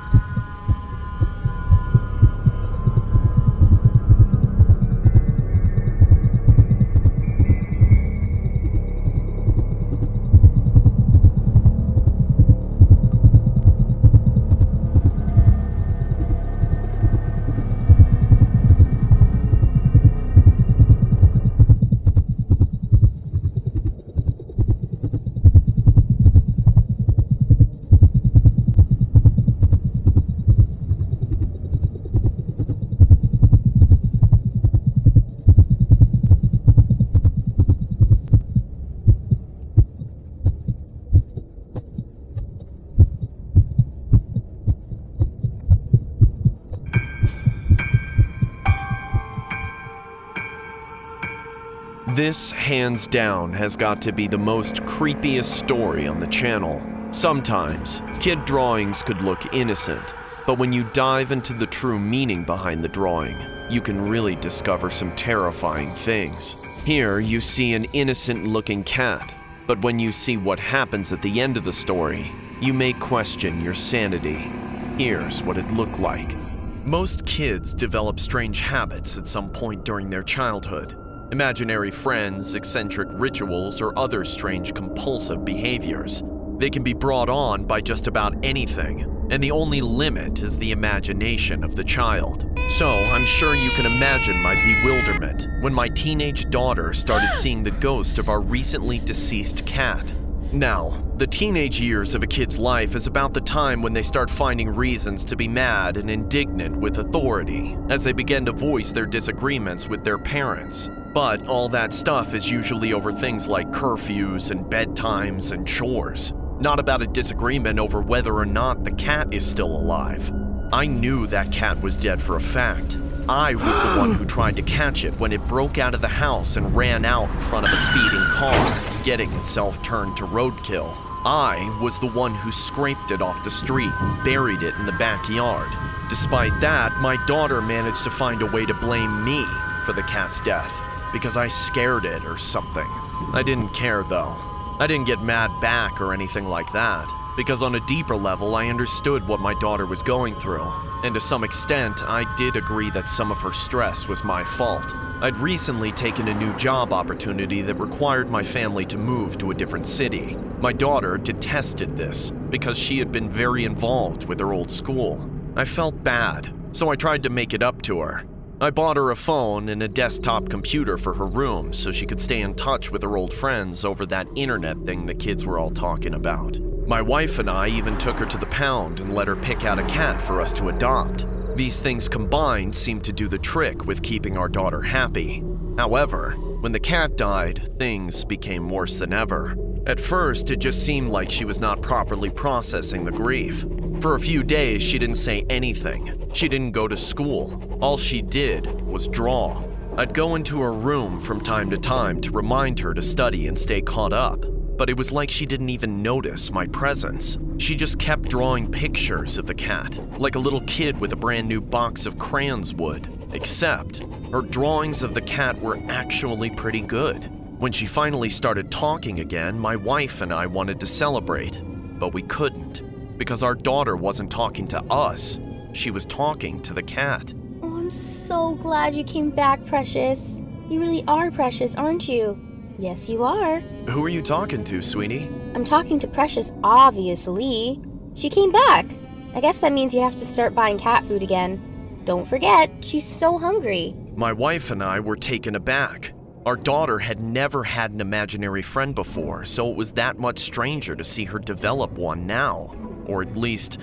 This, hands down, has got to be the most creepiest story on the channel. Sometimes, kid drawings could look innocent, but when you dive into the true meaning behind the drawing, you can really discover some terrifying things. Here, you see an innocent-looking cat, but when you see what happens at the end of the story, you may question your sanity. Here's what it looked like. Most kids develop strange habits at some point during their childhood. Imaginary friends, eccentric rituals, or other strange compulsive behaviors. They can be brought on by just about anything, and the only limit is the imagination of the child. So, I'm sure you can imagine my bewilderment when my teenage daughter started seeing the ghost of our recently deceased cat. Now, the teenage years of a kid's life is about the time when they start finding reasons to be mad and indignant with authority, as they begin to voice their disagreements with their parents. But all that stuff is usually over things like curfews and bedtimes and chores, not about a disagreement over whether or not the cat is still alive. I knew that cat was dead for a fact. I was the one who tried to catch it when it broke out of the house and ran out in front of a speeding car, getting itself turned to roadkill. I was the one who scraped it off the street and buried it in the backyard. Despite that, my daughter managed to find a way to blame me for the cat's death, because I scared it or something. I didn't care though. I didn't get mad back or anything like that, because on a deeper level I understood what my daughter was going through, and to some extent I did agree that some of her stress was my fault. I'd recently taken a new job opportunity that required my family to move to a different city. My daughter detested this because she had been very involved with her old school. I felt bad, so I tried to make it up to her. I bought her a phone and a desktop computer for her room so she could stay in touch with her old friends over that internet thing the kids were all talking about. My wife and I even took her to the pound and let her pick out a cat for us to adopt. These things combined seemed to do the trick with keeping our daughter happy. However, when the cat died, things became worse than ever. At first, it just seemed like she was not properly processing the grief. For a few days, she didn't say anything. She didn't go to school. All she did was draw. I'd go into her room from time to time to remind her to study and stay caught up, but it was like she didn't even notice my presence. She just kept drawing pictures of the cat, like a little kid with a brand new box of crayons would, except her drawings of the cat were actually pretty good. When she finally started talking again, my wife and I wanted to celebrate, but we couldn't. because our daughter wasn't talking to us. She was talking to the cat. Oh, I'm so glad you came back, Precious. You really are precious, aren't you? Yes, you are. Who are you talking to, sweetie? I'm talking to Precious, obviously. She came back. I guess that means you have to start buying cat food again. Don't forget, she's so hungry. My wife and I were taken aback. Our daughter had never had an imaginary friend before, so it was that much stranger to see her develop one now. Or at least,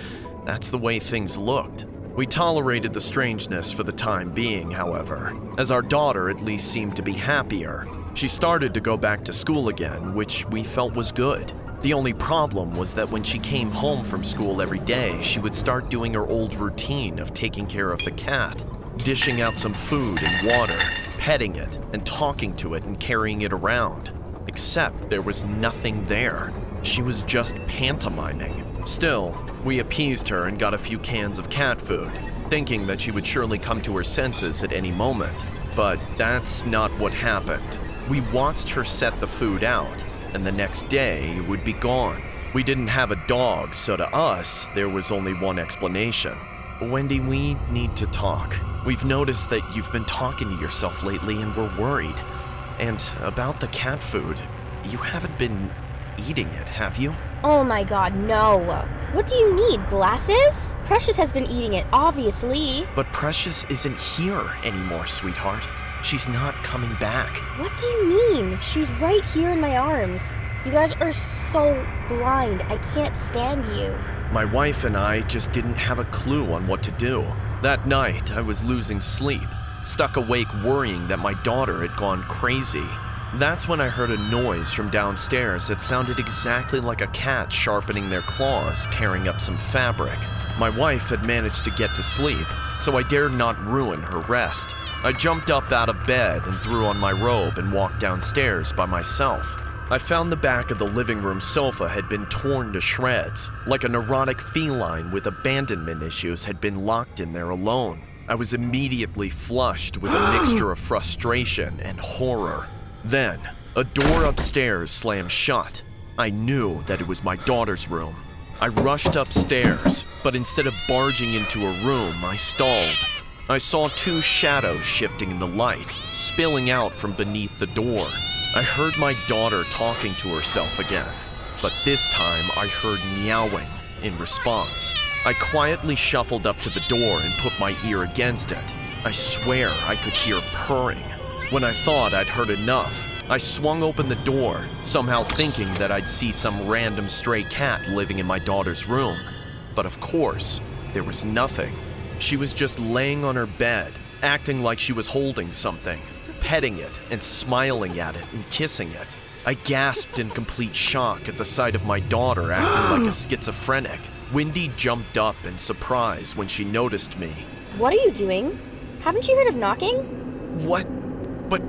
that's the way things looked. We tolerated the strangeness for the time being, however, as our daughter at least seemed to be happier. She started to go back to school again, which we felt was good. The only problem was that when she came home from school every day, she would start doing her old routine of taking care of the cat, dishing out some food and water, petting it, and talking to it and carrying it around. Except there was nothing there. She was just pantomiming. Still, we appeased her and got a few cans of cat food, thinking that she would surely come to her senses at any moment. But that's not what happened. We watched her set the food out, and the next day it would be gone. We didn't have a dog, so to us, there was only one explanation. Wendy, we need to talk. We've noticed that you've been talking to yourself lately and we're worried. And about the cat food, you haven't been eating it, have you? Oh my god, no. What do you need, glasses? Precious has been eating it, obviously. But Precious isn't here anymore, sweetheart. She's not coming back. What do you mean? She's right here in my arms. You guys are so blind. I can't stand you. My wife and I just didn't have a clue on what to do. That night, I was losing sleep, stuck awake worrying that my daughter had gone crazy. That's when I heard a noise from downstairs that sounded exactly like a cat sharpening their claws, tearing up some fabric. My wife had managed to get to sleep, so I dared not ruin her rest. I jumped up out of bed and threw on my robe and walked downstairs by myself. I found the back of the living room sofa had been torn to shreds, like a neurotic feline with abandonment issues had been locked in there alone. I was immediately flushed with a mixture of frustration and horror. Then, a door upstairs slammed shut. I knew that it was my daughter's room. I rushed upstairs, but instead of barging into her room, I stalled. I saw two shadows shifting in the light, spilling out from beneath the door. I heard my daughter talking to herself again, but this time I heard meowing in response. I quietly shuffled up to the door and put my ear against it. I swear I could hear purring. When I thought I'd heard enough, I swung open the door, somehow thinking that I'd see some random stray cat living in my daughter's room. But of course, there was nothing. She was just laying on her bed, acting like she was holding something, petting it and smiling at it and kissing it. I gasped in complete shock at the sight of my daughter acting like a schizophrenic. Wendy jumped up in surprise when she noticed me. What are you doing? Haven't you heard of knocking? What? But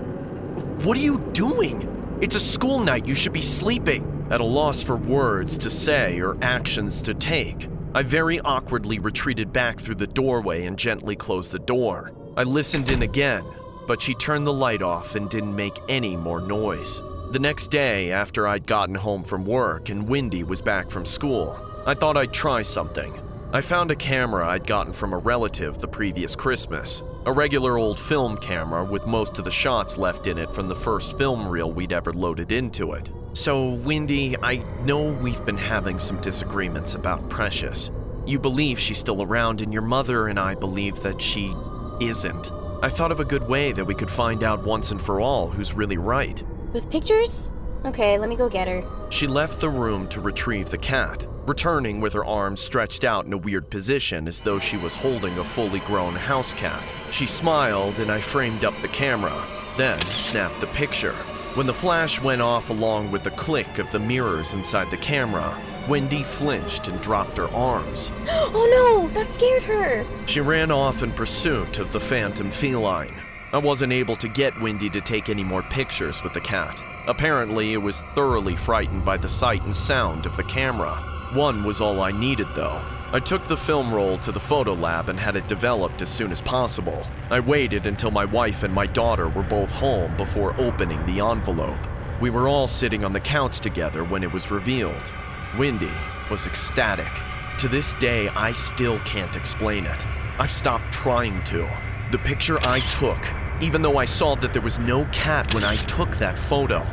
what are you doing? It's a school night, you should be sleeping. At a loss for words to say or actions to take, I very awkwardly retreated back through the doorway and gently closed the door. I listened in again, but she turned the light off and didn't make any more noise. The next day, after I'd gotten home from work and Wendy was back from school, I thought I'd try something. I found a camera I'd gotten from a relative the previous Christmas, a regular old film camera with most of the shots left in it from the first film reel we'd ever loaded into it. So, Wendy, I know we've been having some disagreements about Precious. You believe she's still around, and your mother and I believe that she isn't. I thought of a good way that we could find out once and for all who's really right. With pictures? Okay, let me go get her. She left the room to retrieve the cat, returning with her arms stretched out in a weird position as though she was holding a fully grown house cat. She smiled and I framed up the camera, then snapped the picture. When the flash went off along with the click of the mirrors inside the camera, Wendy flinched and dropped her arms. Oh no, that scared her. She ran off in pursuit of the phantom feline. I wasn't able to get Wendy to take any more pictures with the cat. Apparently, it was thoroughly frightened by the sight and sound of the camera. One was all I needed, though. I took the film roll to the photo lab and had it developed as soon as possible. I waited until my wife and my daughter were both home before opening the envelope. We were all sitting on the couch together when it was revealed. Wendy was ecstatic. To this day, I still can't explain it. I've stopped trying to. The picture I took, even though I saw that there was no cat when I took that photo,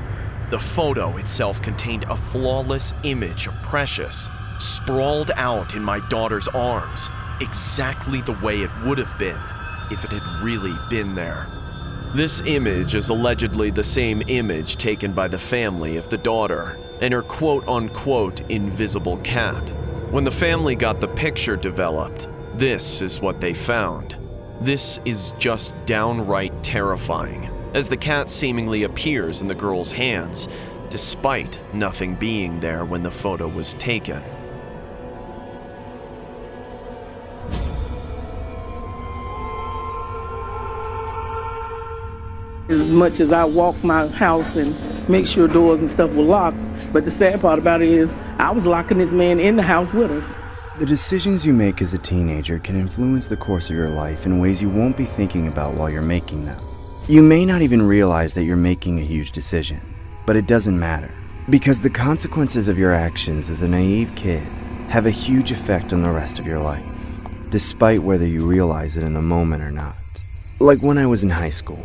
the photo itself contained a flawless image of Precious, sprawled out in my daughter's arms, exactly the way it would have been if it had really been there. This image is allegedly the same image taken by the family of the daughter and her quote-unquote invisible cat. When the family got the picture developed, this is what they found. This is just downright terrifying, as the cat seemingly appears in the girl's hands, despite nothing being there when the photo was taken. As much as I walk my house and make sure doors and stuff were locked, but the sad part about it is I was locking this man in the house with us. The decisions you make as a teenager can influence the course of your life in ways you won't be thinking about while you're making them. You may not even realize that you're making a huge decision, but it doesn't matter, because the consequences of your actions as a naive kid have a huge effect on the rest of your life, despite whether you realize it in the moment or not. Like when I was in high school,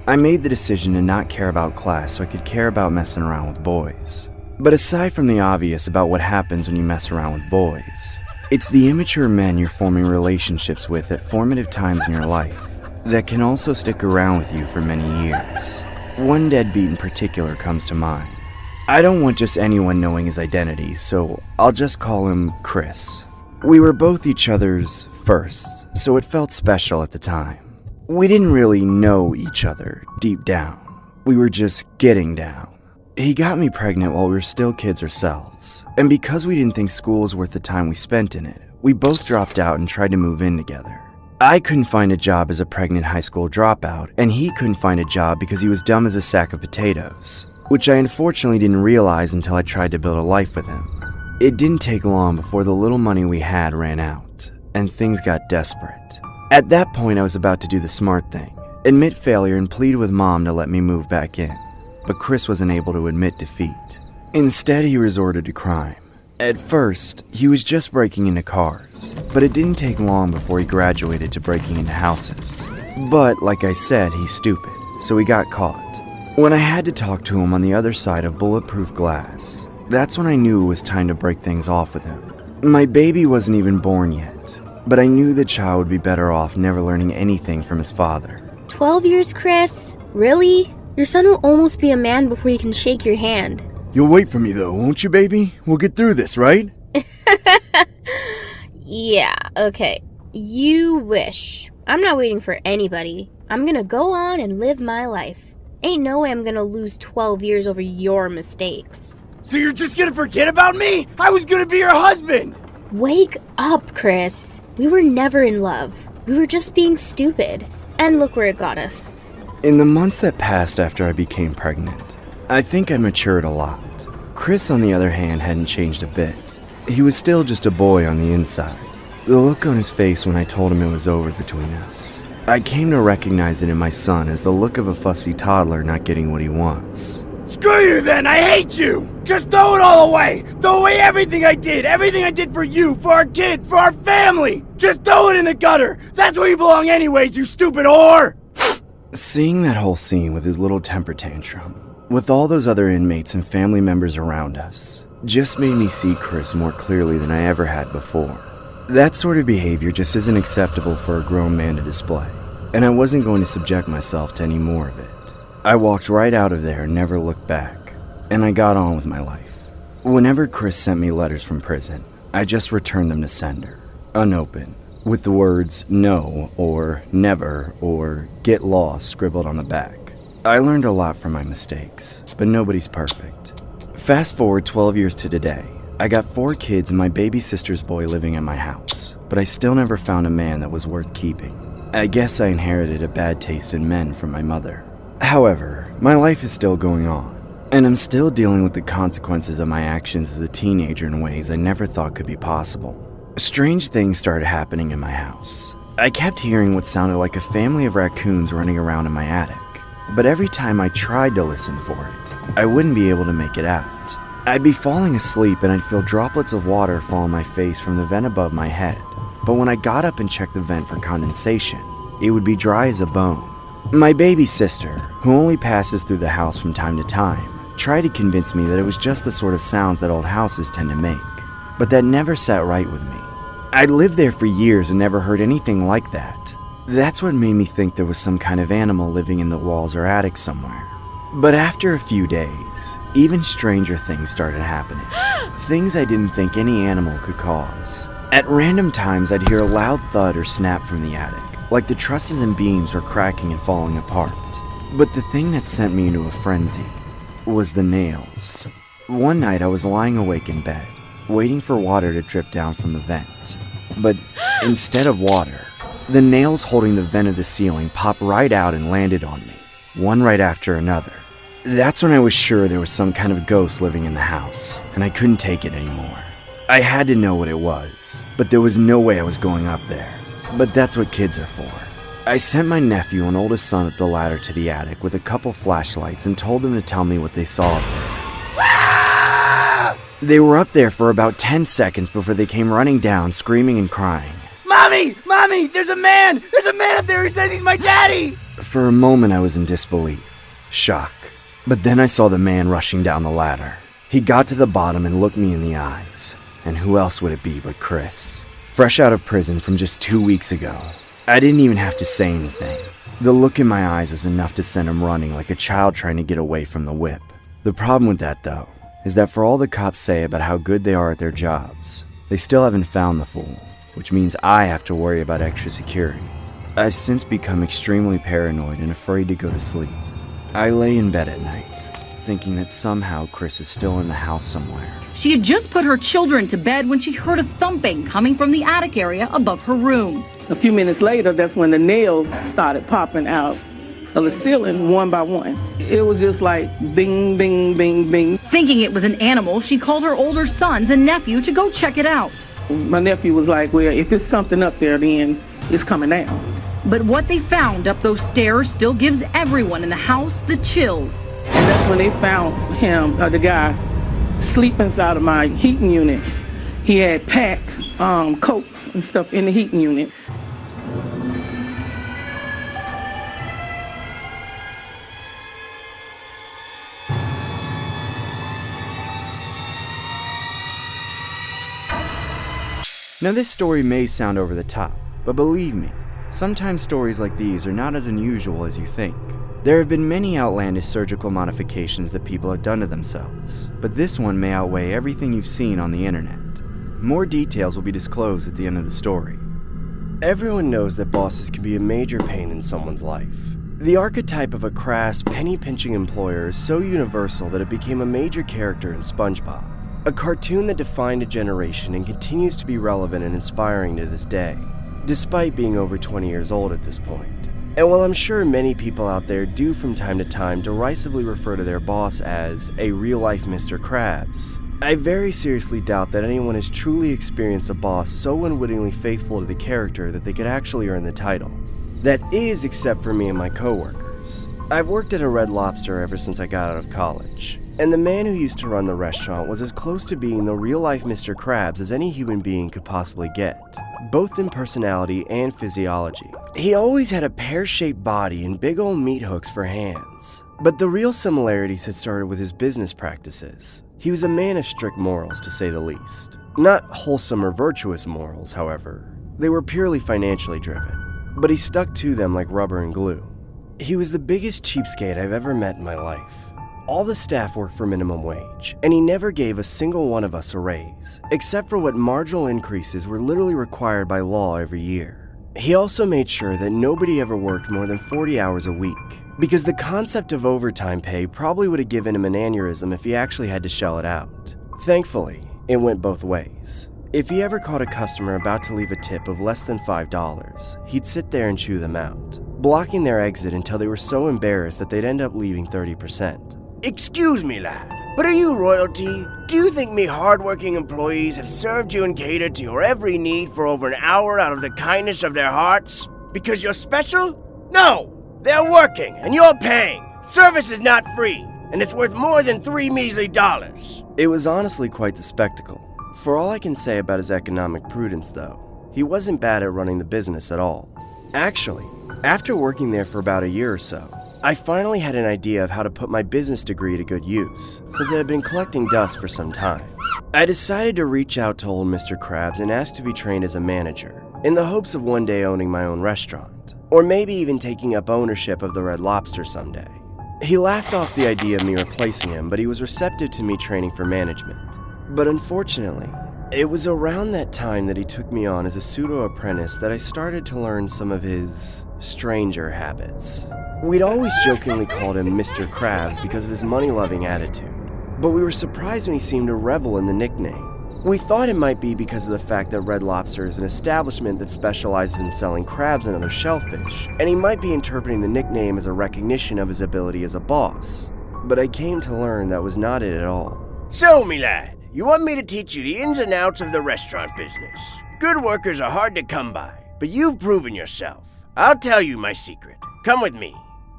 I made the decision to not care about class so I could care about messing around with boys. But aside from the obvious about what happens when you mess around with boys, it's the immature men you're forming relationships with at formative times in your life that can also stick around with you for many years. One deadbeat in particular comes to mind. I don't want just anyone knowing his identity, so I'll just call him Chris. We were both each other's firsts, so it felt special at the time. We didn't really know each other deep down. We were just getting down. He got me pregnant while we were still kids ourselves, and because we didn't think school was worth the time we spent in it, we both dropped out and tried to move in together. I couldn't find a job as a pregnant high school dropout, and he couldn't find a job because he was dumb as a sack of potatoes, which I unfortunately didn't realize until I tried to build a life with him. It didn't take long before the little money we had ran out, and things got desperate. At that point, I was about to do the smart thing, admit failure and plead with Mom to let me move back in. But Chris wasn't able to admit defeat. Instead, he resorted to crime. At first, he was just breaking into cars, but it didn't take long before he graduated to breaking into houses. But, like I said, he's stupid, so he got caught. When I had to talk to him on the other side of bulletproof glass, that's when I knew it was time to break things off with him. My baby wasn't even born yet, but I knew the child would be better off never learning anything from his father. 12 years, Chris? Really? Your son will almost be a man before he can shake your hand. You'll wait for me though, won't you, baby? We'll get through this, right? Yeah, okay. You wish. I'm not waiting for anybody. I'm gonna go on and live my life. Ain't no way I'm gonna lose 12 years over your mistakes. So you're just gonna forget about me? I was gonna be your husband! Wake up, Chris. We were never in love. We were just being stupid. And look where it got us. In the months that passed after I became pregnant, I think I matured a lot. Chris, on the other hand, hadn't changed a bit. He was still just a boy on the inside. The look on his face when I told him it was over between us, I came to recognize it in my son as the look of a fussy toddler not getting what he wants. Screw you then, I hate you! Just throw it all away! Throw away everything I did for you, for our kid, for our family! Just throw it in the gutter! That's where you belong anyways, you stupid whore! Seeing that whole scene with his little temper tantrum, with all those other inmates and family members around us, just made me see Chris more clearly than I ever had before. That sort of behavior just isn't acceptable for a grown man to display, and I wasn't going to subject myself to any more of it. I walked right out of there and never looked back, and I got on with my life. Whenever Chris sent me letters from prison, I just returned them to sender, unopened, with the words no or never or get lost scribbled on the back. I learned a lot from my mistakes, but nobody's perfect. Fast forward 12 years to today, I got 4 kids and my baby sister's boy living at my house, but I still never found a man that was worth keeping. I guess I inherited a bad taste in men from my mother. However, my life is still going on, and I'm still dealing with the consequences of my actions as a teenager in ways I never thought could be possible. Strange things started happening in my house. I kept hearing what sounded like a family of raccoons running around in my attic, but every time I tried to listen for it, I wouldn't be able to make it out. I'd be falling asleep and I'd feel droplets of water fall on my face from the vent above my head. But when I got up and checked the vent for condensation, it would be dry as a bone. My baby sister, who only passes through the house from time to time, tried to convince me that it was just the sort of sounds that old houses tend to make. But that never sat right with me. I'd lived there for years and never heard anything like that. That's what made me think there was some kind of animal living in the walls or attic somewhere. But after a few days, even stranger things started happening. Things I didn't think any animal could cause. At random times, I'd hear a loud thud or snap from the attic, like the trusses and beams were cracking and falling apart. But the thing that sent me into a frenzy was the nails. One night, I was lying awake in bed, waiting for water to drip down from the vent. But instead of water, the nails holding the vent of the ceiling popped right out and landed on me, one right after another. That's when I was sure there was some kind of ghost living in the house, and I couldn't take it anymore. I had to know what it was, but there was no way I was going up there. But that's what kids are for. I sent my nephew and oldest son up the ladder to the attic with a couple flashlights and told them to tell me what they saw up there. They were up there for about 10 seconds before they came running down, screaming and crying. Mommy! Mommy! There's a man! There's a man up there! He says he's my daddy! For a moment, I was in disbelief, shock. But then I saw the man rushing down the ladder. He got to the bottom and looked me in the eyes. And who else would it be but Chris? Fresh out of prison from just 2 weeks ago. I didn't even have to say anything. The look in my eyes was enough to send him running like a child trying to get away from the whip. The problem with that, though, is that for all the cops say about how good they are at their jobs, they still haven't found the fool, which means I have to worry about extra security. I've since become extremely paranoid and afraid to go to sleep. I lay in bed at night, thinking that somehow Chris is still in the house somewhere. She had just put her children to bed when she heard a thumping coming from the attic area above her room. A few minutes later, that's when the nails started popping out of the ceiling one by one. It was just like bing, bing, bing, bing. Thinking it was an animal, she called her older sons and nephew to go check it out. My nephew was like, well, if it's something up there, then it's coming down. But what they found up those stairs still gives everyone in the house the chills. And that's when they found him, the guy, sleep inside of my heating unit. He had packed coats and stuff in the heating unit. Now this story may sound over the top, but believe me, sometimes stories like these are not as unusual as you think. There have been many outlandish surgical modifications that people have done to themselves, but this one may outweigh everything you've seen on the internet. More details will be disclosed at the end of the story. Everyone knows that bosses can be a major pain in someone's life. The archetype of a crass, penny-pinching employer is so universal that it became a major character in SpongeBob, a cartoon that defined a generation and continues to be relevant and inspiring to this day, despite being over 20 years old at this point. And while I'm sure many people out there do from time to time derisively refer to their boss as a real-life Mr. Krabs, I very seriously doubt that anyone has truly experienced a boss so unwittingly faithful to the character that they could actually earn the title. That is, except for me and my coworkers. I've worked at a Red Lobster ever since I got out of college, and the man who used to run the restaurant was as close to being the real-life Mr. Krabs as any human being could possibly get, both in personality and physiology. He always had a pear-shaped body and big old meat hooks for hands. But the real similarities had started with his business practices. He was a man of strict morals, to say the least. Not wholesome or virtuous morals, however. They were purely financially driven, but he stuck to them like rubber and glue. He was the biggest cheapskate I've ever met in my life. All the staff worked for minimum wage, and he never gave a single one of us a raise, except for what marginal increases were literally required by law every year. He also made sure that nobody ever worked more than 40 hours a week, because the concept of overtime pay probably would have given him an aneurysm if he actually had to shell it out. Thankfully, it went both ways. If he ever caught a customer about to leave a tip of less than $5, he'd sit there and chew them out, blocking their exit until they were so embarrassed that they'd end up leaving 30%. Excuse me, lad, but are you royalty? Do you think me hardworking employees have served you and catered to your every need for over an hour out of the kindness of their hearts? Because you're special? No! They're working, and you're paying. Service is not free. and it's worth more than $3 measly. It was honestly quite the spectacle. For all I can say about his economic prudence, though, he wasn't bad at running the business at all. Actually, after working there for about a year or so, I finally had an idea of how to put my business degree to good use, since it had been collecting dust for some time. I decided to reach out to old Mr. Krabs and ask to be trained as a manager, in the hopes of one day owning my own restaurant, or maybe even taking up ownership of the Red Lobster someday. He laughed off the idea of me replacing him, but he was receptive to me training for management. But unfortunately, it was around that time that he took me on as a pseudo-apprentice that I started to learn some of his stranger habits. We'd always jokingly called him Mr. Krabs because of his money-loving attitude, but we were surprised when he seemed to revel in the nickname. We thought it might be because of the fact that Red Lobster is an establishment that specializes in selling crabs and other shellfish, and he might be interpreting the nickname as a recognition of his ability as a boss. But I came to learn that was not it at all. So, me lad, you want me to teach you the ins and outs of the restaurant business. Good workers are hard to come by, but you've proven yourself. I'll tell you my secret. Come with me.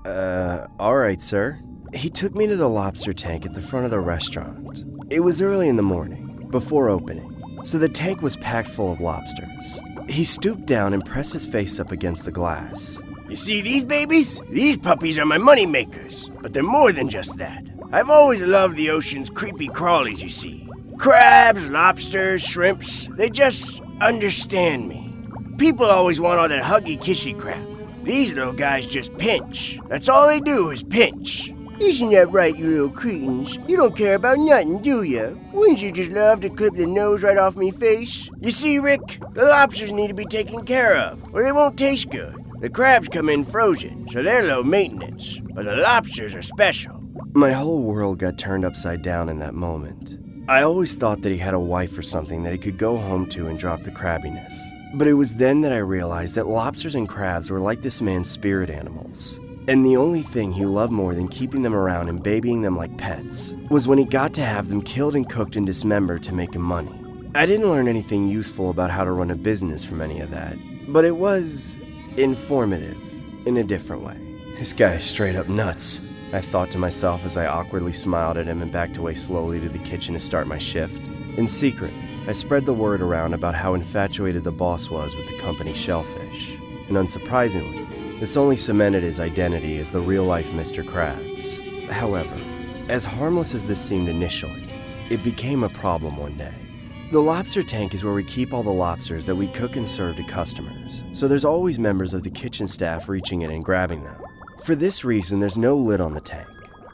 Alright, sir. He took me to the lobster tank at the front of the restaurant. It was early in the morning, before opening, so the tank was packed full of lobsters. He stooped down and pressed his face up against the glass. You see these babies? These puppies are my money makers, but they're more than just that. I've always loved the ocean's creepy crawlies, you see. Crabs, lobsters, shrimps, they just understand me. People always want all that huggy kissy crap. These little guys just pinch. That's all they do is pinch. Isn't that right, you little cretins? You don't care about nothing, do ya? Wouldn't you just love to clip the nose right off me face? You see, Rick, the lobsters need to be taken care of, or they won't taste good. The crabs come in frozen, so they're low maintenance, but the lobsters are special. My whole world got turned upside down in that moment. I always thought that he had a wife or something that he could go home to and drop the crabbiness. But it was then that I realized that lobsters and crabs were like this man's spirit animals. And the only thing he loved more than keeping them around and babying them like pets was when he got to have them killed and cooked and dismembered to make him money. I didn't learn anything useful about how to run a business from any of that, but it was informative in a different way. This guy is straight up nuts, I thought to myself as I awkwardly smiled at him and backed away slowly to the kitchen to start my shift. In secret, I spread the word around about how infatuated the boss was with the company's shellfish, and unsurprisingly, this only cemented his identity as the real-life Mr. Krabs. However, as harmless as this seemed initially, it became a problem one day. The lobster tank is where we keep all the lobsters that we cook and serve to customers, so there's always members of the kitchen staff reaching in and grabbing them. For this reason, there's no lid on the tank.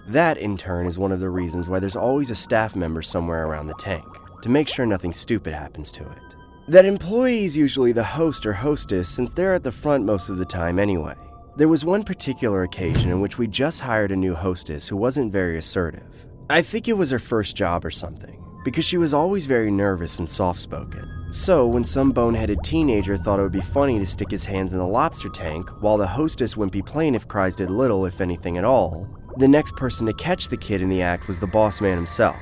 That, in turn, is one of the reasons why there's always a staff member somewhere around the tank, to make sure nothing stupid happens to it. That employee is usually the host or hostess since they're at the front most of the time anyway. There was one particular occasion in which we just hired a new hostess who wasn't very assertive. I think it was her first job or something, because she was always very nervous and soft-spoken. So when some boneheaded teenager thought it would be funny to stick his hands in the lobster tank while the hostess wimpy plaintiff cries did little, if anything at all, the next person to catch the kid in the act was the boss man himself.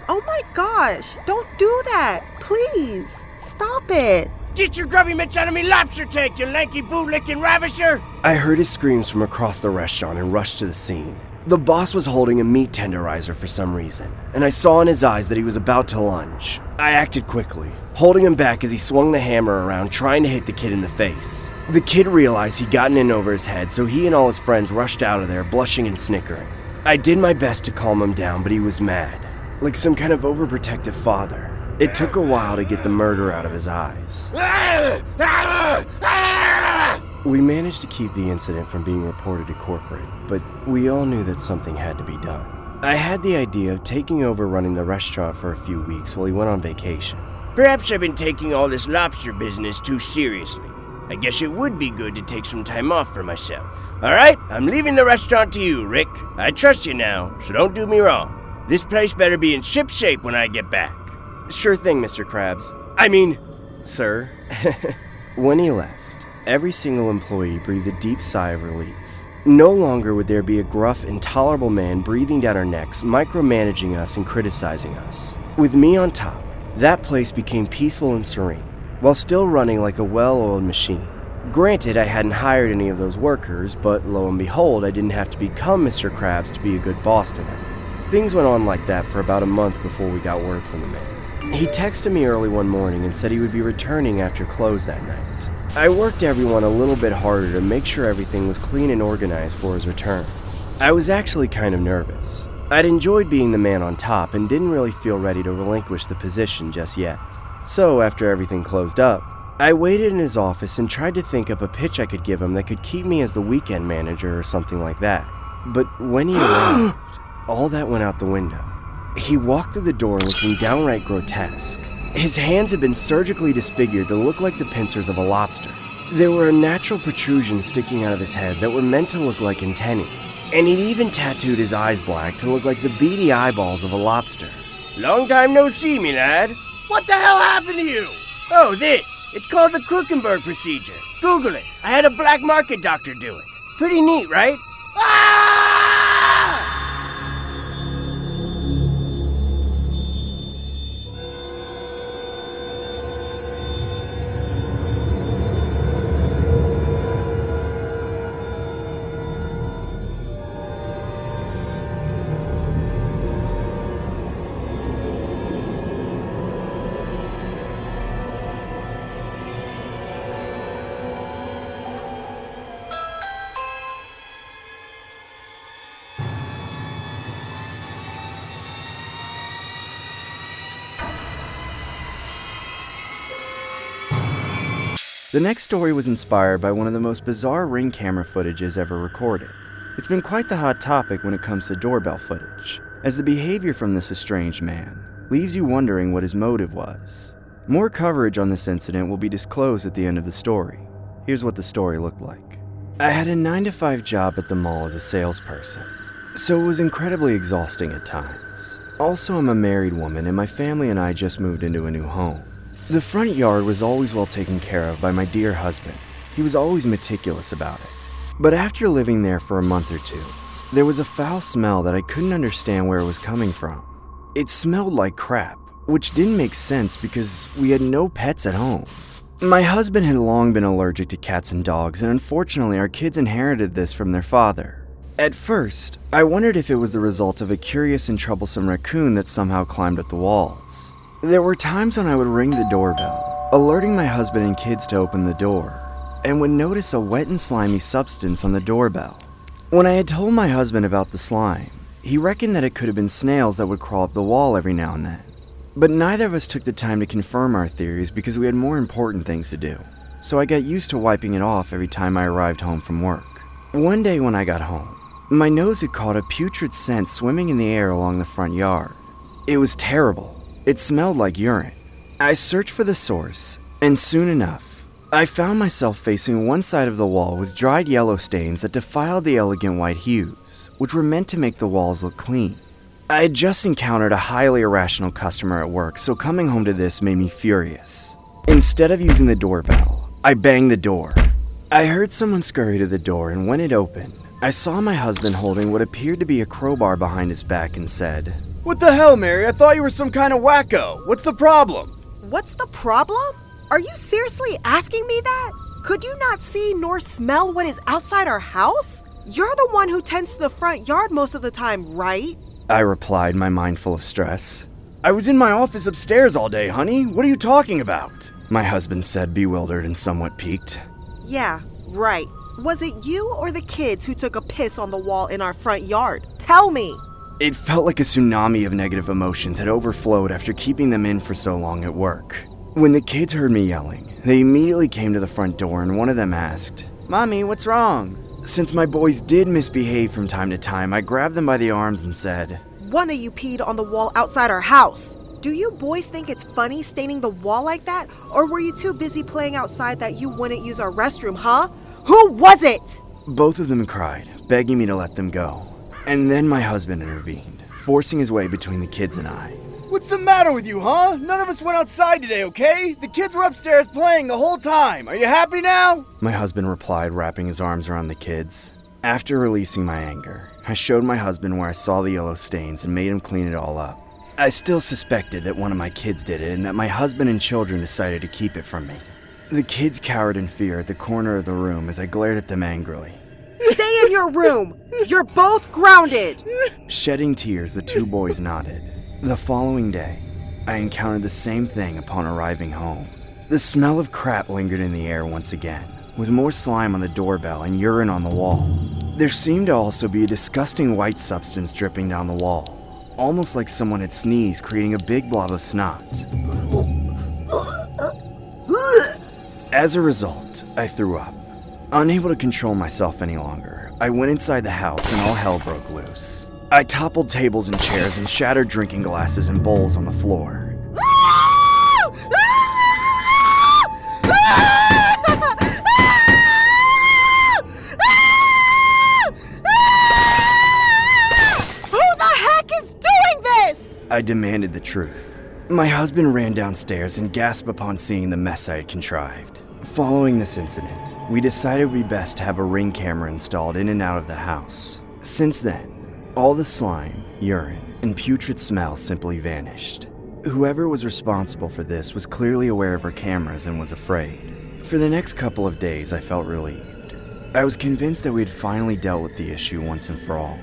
Oh my gosh, don't do that, please. Stop it! Get your grubby mitts out of me lobster tank, you lanky bootlicking ravisher! I heard his screams from across the restaurant and rushed to the scene. The boss was holding a meat tenderizer for some reason, and I saw in his eyes that he was about to lunge. I acted quickly, holding him back as he swung the hammer around, trying to hit the kid in the face. The kid realized he'd gotten in over his head, so he and all his friends rushed out of there, blushing and snickering. I did my best to calm him down, but he was mad, like some kind of overprotective father. It took a while to get the murder out of his eyes. We managed to keep the incident from being reported to corporate, but we all knew that something had to be done. I had the idea of taking over running the restaurant for a few weeks while he went on vacation. Perhaps I've been taking all this lobster business too seriously. I guess it would be good to take some time off for myself. Alright, I'm leaving the restaurant to you, Rick. I trust you now, so don't do me wrong. This place better be in ship shape when I get back. Sure thing, Mr. Krabs. Sir. When he left, every single employee breathed a deep sigh of relief. No longer would there be a gruff, intolerable man breathing down our necks, micromanaging us and criticizing us. With me on top, that place became peaceful and serene, while still running like a well-oiled machine. Granted, I hadn't hired any of those workers, but lo and behold, I didn't have to become Mr. Krabs to be a good boss to them. Things went on like that for about a month before we got word from the man. He texted me early one morning and said he would be returning after close that night. I worked everyone a little bit harder to make sure everything was clean and organized for his return. I was actually kind of nervous. I'd enjoyed being the man on top and didn't really feel ready to relinquish the position just yet. So after everything closed up, I waited in his office and tried to think up a pitch I could give him that could keep me as the weekend manager or something like that. But when he arrived, all that went out the window. He walked through the door looking downright grotesque. His hands had been surgically disfigured to look like the pincers of a lobster. There were unnatural protrusions sticking out of his head that were meant to look like antennae. And he'd even tattooed his eyes black to look like the beady eyeballs of a lobster. Long time no see, me lad. What the hell happened to you? Oh, this. It's called the Krukenberg procedure. Google it. I had a black market doctor do it. Pretty neat, right? Ah! The next story was inspired by one of the most bizarre Ring camera footages ever recorded. It's been quite the hot topic when it comes to doorbell footage, as the behavior from this estranged man leaves you wondering what his motive was. More coverage on this incident will be disclosed at the end of the story. Here's what the story looked like. I had a 9-to-5 job at the mall as a salesperson, so it was incredibly exhausting at times. Also, I'm a married woman and my family and I just moved into a new home. The front yard was always well taken care of by my dear husband. He was always meticulous about it. But after living there for a month or two, there was a foul smell that I couldn't understand where it was coming from. It smelled like crap, which didn't make sense because we had no pets at home. My husband had long been allergic to cats and dogs, and unfortunately our kids inherited this from their father. At first, I wondered if it was the result of a curious and troublesome raccoon that somehow climbed up the walls. There were times when I would ring the doorbell, alerting my husband and kids to open the door, and would notice a wet and slimy substance on the doorbell. When I had told my husband about the slime, he reckoned that it could have been snails that would crawl up the wall every now and then. But neither of us took the time to confirm our theories because we had more important things to do, so I got used to wiping it off every time I arrived home from work. One day when I got home, my nose had caught a putrid scent swimming in the air along the front yard. It was terrible. It smelled like urine. I searched for the source, and soon enough, I found myself facing one side of the wall with dried yellow stains that defiled the elegant white hues, which were meant to make the walls look clean. I had just encountered a highly irrational customer at work, so coming home to this made me furious. Instead of using the doorbell, I banged the door. I heard someone scurry to the door, and when it opened, I saw my husband holding what appeared to be a crowbar behind his back and said, What the hell, Mary? I thought you were some kind of wacko. What's the problem? What's the problem? Are you seriously asking me that? Could you not see nor smell what is outside our house? You're the one who tends to the front yard most of the time, right? I replied, my mind full of stress. I was in my office upstairs all day, honey. What are you talking about? My husband said, bewildered and somewhat piqued. Yeah, right. Was it you or the kids who took a piss on the wall in our front yard? Tell me. It felt like a tsunami of negative emotions had overflowed after keeping them in for so long at work. When the kids heard me yelling, they immediately came to the front door and one of them asked, "Mommy, what's wrong?" Since my boys did misbehave from time to time, I grabbed them by the arms and said, One of you peed on the wall outside our house. Do you boys think it's funny staining the wall like that? Or were you too busy playing outside that you wouldn't use our restroom, huh? Who was it? Both of them cried, begging me to let them go. And then my husband intervened, forcing his way between the kids and I. What's the matter with you, huh? None of us went outside today, okay? The kids were upstairs playing the whole time. Are you happy now? My husband replied, wrapping his arms around the kids. After releasing my anger, I showed my husband where I saw the yellow stains and made him clean it all up. I still suspected that one of my kids did it and that my husband and children decided to keep it from me. The kids cowered in fear at the corner of the room as I glared at them angrily. Stay in your room! You're both grounded! Shedding tears, the two boys nodded. The following day, I encountered the same thing upon arriving home. The smell of crap lingered in the air once again, with more slime on the doorbell and urine on the wall. There seemed to also be a disgusting white substance dripping down the wall, almost like someone had sneezed, creating a big blob of snot. As a result, I threw up. Unable to control myself any longer, I went inside the house and all hell broke loose. I toppled tables and chairs and shattered drinking glasses and bowls on the floor. I demanded the truth. My husband ran downstairs and gasped upon seeing the mess I had contrived. Following this incident, we decided it would be best to have a Ring camera installed in and out of the house. Since then, all the slime, urine, and putrid smell simply vanished. Whoever was responsible for this was clearly aware of our cameras and was afraid. For the next couple of days, I felt relieved. I was convinced that we had finally dealt with the issue once and for all.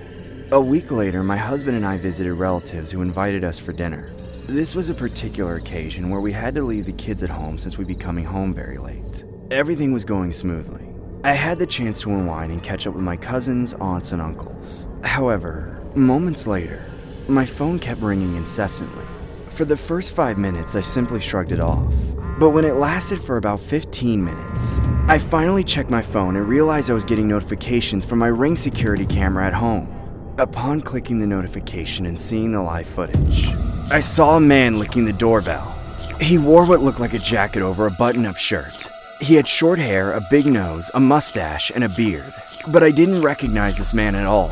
A week later, my husband and I visited relatives who invited us for dinner. This was a particular occasion where we had to leave the kids at home since we'd be coming home very late. Everything was going smoothly. I had the chance to unwind and catch up with my cousins, aunts, and uncles. However, moments later, my phone kept ringing incessantly. For the first 5 minutes, I simply shrugged it off. But when it lasted for about 15 minutes, I finally checked my phone and realized I was getting notifications from my Ring security camera at home. Upon clicking the notification and seeing the live footage, I saw a man licking the doorbell. He wore what looked like a jacket over a button-up shirt. He had short hair, a big nose, a mustache, and a beard. But I didn't recognize this man at all.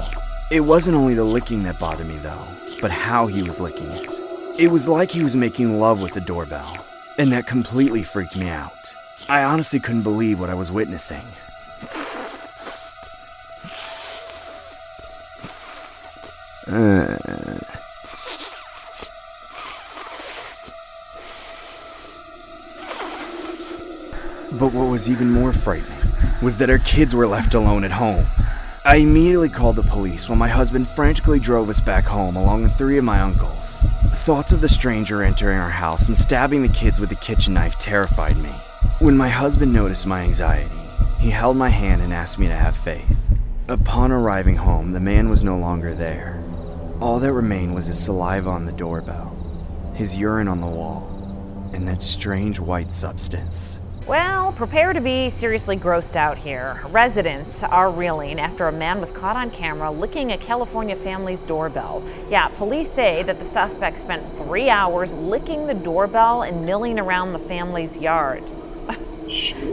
It wasn't only the licking that bothered me though, but how he was licking it. It was like he was making love with the doorbell, and that completely freaked me out. I honestly couldn't believe what I was witnessing. But what was even more frightening was that our kids were left alone at home. I immediately called the police while my husband frantically drove us back home along with 3 of my uncles. Thoughts of the stranger entering our house and stabbing the kids with a kitchen knife terrified me. When my husband noticed my anxiety, he held my hand and asked me to have faith. Upon arriving home, the man was no longer there. All that remained was his saliva on the doorbell, his urine on the wall, and that strange white substance. Well, prepare to be seriously grossed out here. Residents are reeling after a man was caught on camera licking a California family's doorbell. Yeah, police say that the suspect spent 3 hours licking the doorbell and milling around the family's yard.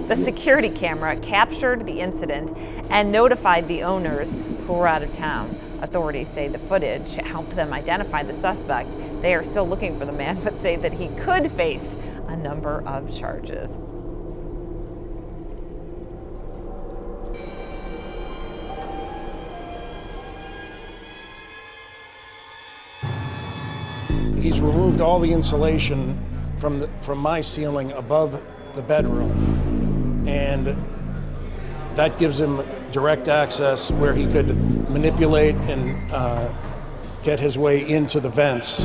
The security camera captured the incident and notified the owners who were out of town. Authorities say the footage helped them identify the suspect. They are still looking for the man, but say that he could face a number of charges. He's removed all the insulation from my ceiling above the bedroom, and that gives him direct access where he could manipulate and get his way into the vents.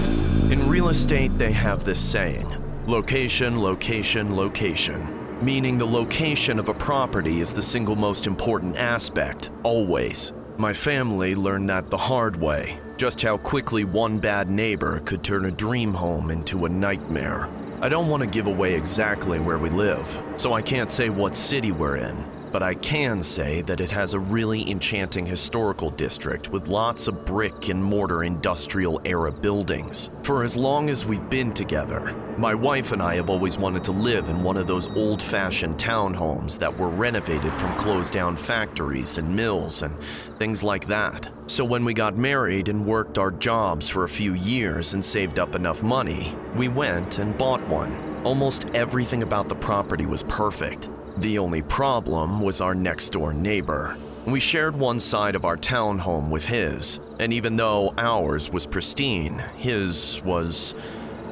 In real estate, they have this saying, location, location, location, meaning the location of a property is the single most important aspect, always. My family learned that the hard way, just how quickly one bad neighbor could turn a dream home into a nightmare. I don't want to give away exactly where we live, so I can't say what city we're in, but I can say that it has a really enchanting historical district with lots of brick and mortar industrial era buildings. For as long as we've been together, my wife and I have always wanted to live in one of those old-fashioned townhomes that were renovated from closed-down factories and mills and things like that. So when we got married and worked our jobs for a few years and saved up enough money, we went and bought one. Almost everything about the property was perfect. The only problem was our next-door neighbor. We shared one side of our townhome with his, and even though ours was pristine, his was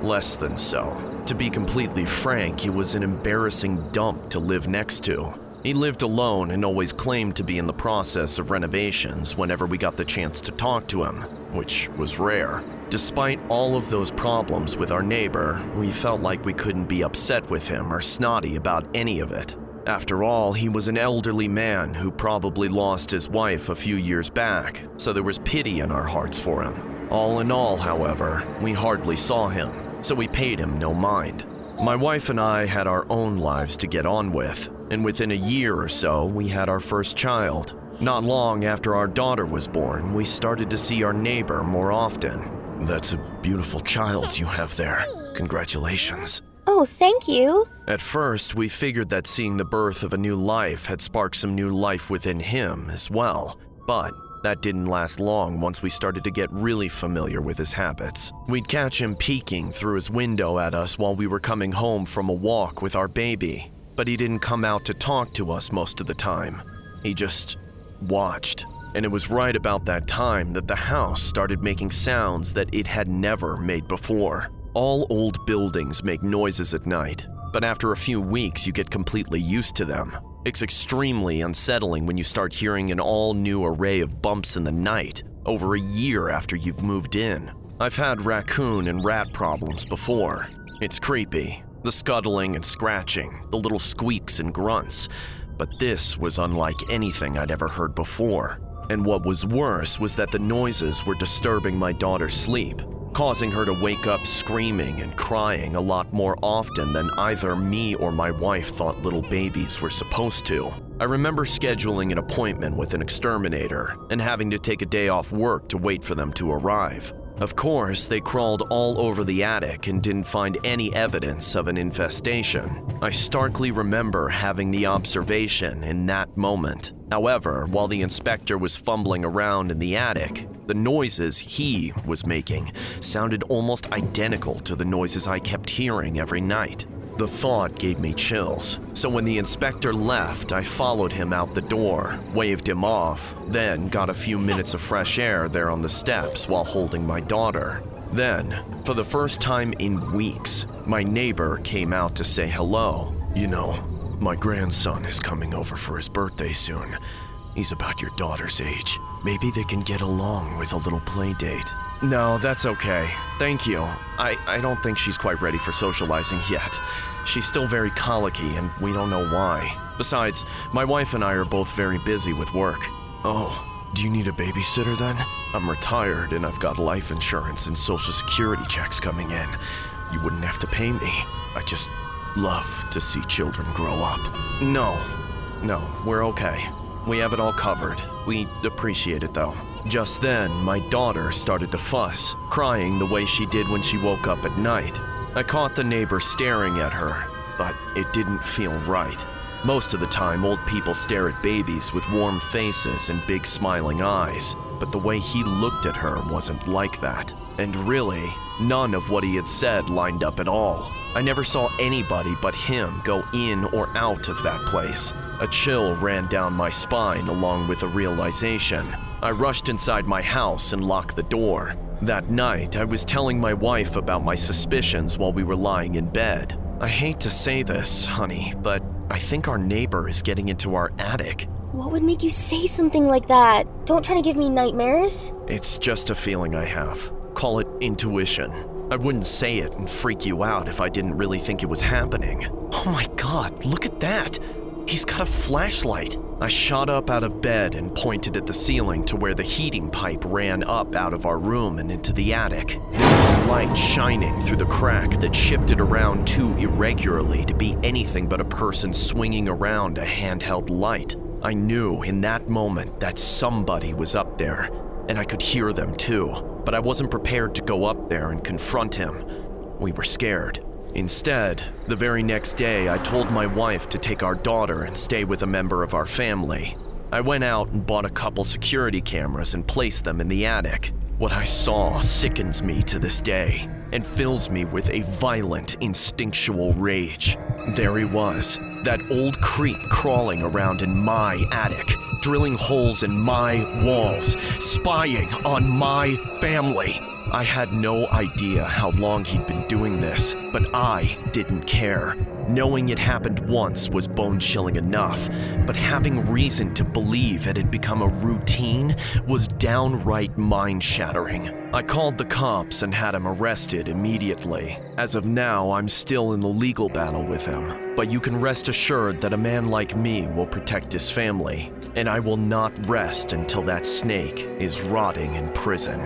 less than so. To be completely frank, it was an embarrassing dump to live next to. He lived alone and always claimed to be in the process of renovations whenever we got the chance to talk to him, which was rare. Despite all of those problems with our neighbor, we felt like we couldn't be upset with him or snotty about any of it. After all, he was an elderly man who probably lost his wife a few years back, so there was pity in our hearts for him. All in all, however, we hardly saw him, so we paid him no mind. My wife and I had our own lives to get on with, and within a year or so, we had our first child. Not long after our daughter was born, we started to see our neighbor more often. That's a beautiful child you have there. Congratulations. Oh, thank you. At first, we figured that seeing the birth of a new life had sparked some new life within him as well, but that didn't last long once we started to get really familiar with his habits. We'd catch him peeking through his window at us while we were coming home from a walk with our baby, but he didn't come out to talk to us most of the time. He just watched. And it was right about that time that the house started making sounds that it had never made before. All old buildings make noises at night, but after a few weeks you get completely used to them. It's extremely unsettling when you start hearing an all-new array of bumps in the night over a year after you've moved in. I've had raccoon and rat problems before. It's creepy, the scuttling and scratching, the little squeaks and grunts, but this was unlike anything I'd ever heard before. And what was worse was that the noises were disturbing my daughter's sleep, causing her to wake up screaming and crying a lot more often than either me or my wife thought little babies were supposed to. I remember scheduling an appointment with an exterminator and having to take a day off work to wait for them to arrive. Of course, they crawled all over the attic and didn't find any evidence of an infestation. I starkly remember having the observation in that moment. However, while the inspector was fumbling around in the attic, the noises he was making sounded almost identical to the noises I kept hearing every night. The thought gave me chills, so when the inspector left, I followed him out the door, waved him off, then got a few minutes of fresh air there on the steps while holding my daughter. Then, for the first time in weeks, my neighbor came out to say hello. You know, my grandson is coming over for his birthday soon. He's about your daughter's age. Maybe they can get along with a little play date. No, that's okay. Thank you. I don't think she's quite ready for socializing yet. She's still very colicky and we don't know why. Besides, my wife and I are both very busy with work. Oh, do you need a babysitter then? I'm retired and I've got life insurance and social security checks coming in. You wouldn't have to pay me. I just love to see children grow up. No, we're okay. We have it all covered. We appreciate it though. Just then, my daughter started to fuss, crying the way she did when she woke up at night. I caught the neighbor staring at her, but it didn't feel right. Most of the time, old people stare at babies with warm faces and big smiling eyes, but the way he looked at her wasn't like that. And really, none of what he had said lined up at all. I never saw anybody but him go in or out of that place. A chill ran down my spine along with a realization. I rushed inside my house and locked the door. That night, I was telling my wife about my suspicions while we were lying in bed. I hate to say this, honey, but I think our neighbor is getting into our attic. What would make you say something like that? Don't try to give me nightmares. It's just a feeling I have. Call it intuition. I wouldn't say it and freak you out if I didn't really think it was happening. Oh my God, look at that! He's got a flashlight. I shot up out of bed and pointed at the ceiling to where the heating pipe ran up out of our room and into the attic. There was a light shining through the crack that shifted around too irregularly to be anything but a person swinging around a handheld light. I knew in that moment that somebody was up there, and I could hear them too, but I wasn't prepared to go up there and confront him. We were scared. Instead, the very next day, I told my wife to take our daughter and stay with a member of our family. I went out and bought a couple security cameras and placed them in the attic. What I saw sickens me to this day and fills me with a violent, instinctual rage. There he was, that old creep crawling around in my attic, drilling holes in my walls, spying on my family. I had no idea how long he'd been doing this, but I didn't care. Knowing it happened once was bone-chilling enough, but having reason to believe it had become a routine was downright mind-shattering. I called the cops and had him arrested immediately. As of now, I'm still in the legal battle with him, but you can rest assured that a man like me will protect his family, and I will not rest until that snake is rotting in prison.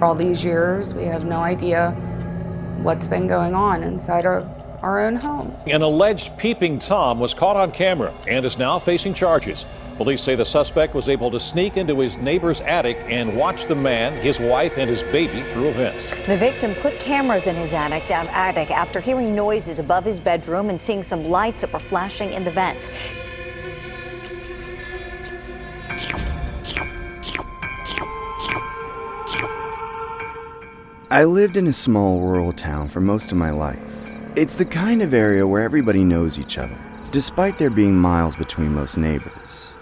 All these years, we have no idea what's been going on inside our own home. An alleged peeping Tom was caught on camera and is now facing charges. Police say the suspect was able to sneak into his neighbor's attic and watch the man, his wife, and his baby through events. The victim put cameras in his attic after hearing noises above his bedroom and seeing some lights that were flashing in the vents. I lived in a small rural town for most of my life. It's the kind of area where everybody knows each other, despite there being miles between most neighbors.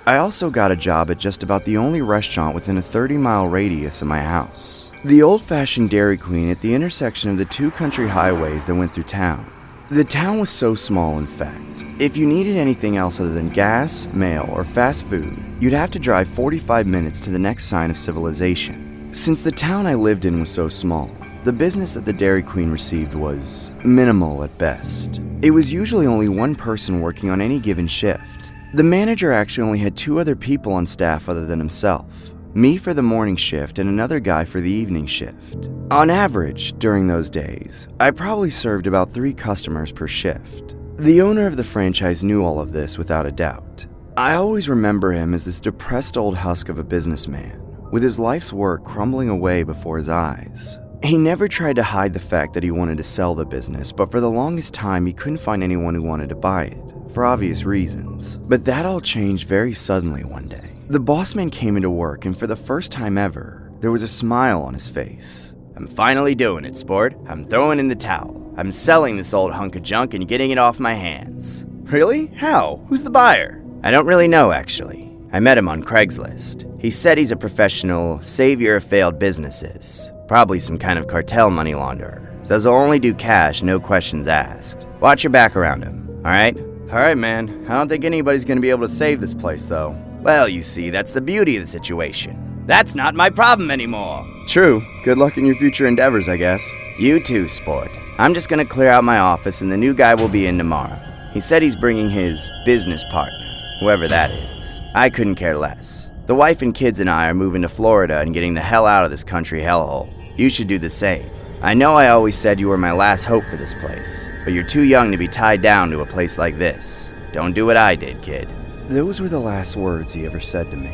I also got a job at just about the only restaurant within a 30-mile radius of my house. The old-fashioned Dairy Queen at the intersection of the two country highways that went through town. The town was so small, in fact, if you needed anything else other than gas, mail, or fast food, you'd have to drive 45 minutes to the next sign of civilization. Since the town I lived in was so small, the business that the Dairy Queen received was minimal at best. It was usually only one person working on any given shift. The manager actually only had 2 other people on staff other than himself, me for the morning shift and another guy for the evening shift. On average, during those days, I probably served about 3 customers per shift. The owner of the franchise knew all of this without a doubt. I always remember him as this depressed old husk of a businessman, with his life's work crumbling away before his eyes. He never tried to hide the fact that he wanted to sell the business, but for the longest time he couldn't find anyone who wanted to buy it, for obvious reasons. But that all changed very suddenly one day. The boss man came into work, and for the first time ever, there was a smile on his face. "I'm finally doing it, sport. I'm throwing in the towel. I'm selling this old hunk of junk and getting it off my hands." "Really? How? Who's the buyer?" "I don't really know, actually. I met him on Craigslist. He said he's a professional savior of failed businesses. Probably some kind of cartel money launderer. Says he'll only do cash, no questions asked. Watch your back around him, alright?" "Alright, man. I don't think anybody's gonna be able to save this place, though." "Well, you see, that's the beauty of the situation. That's not my problem anymore." "True. Good luck in your future endeavors, I guess." "You too, sport. I'm just gonna clear out my office and the new guy will be in tomorrow. He said he's bringing his business partner, whoever that is. I couldn't care less. The wife and kids and I are moving to Florida and getting the hell out of this country hellhole. You should do the same. I know I always said you were my last hope for this place, but you're too young to be tied down to a place like this. Don't do what I did, kid." Those were the last words he ever said to me.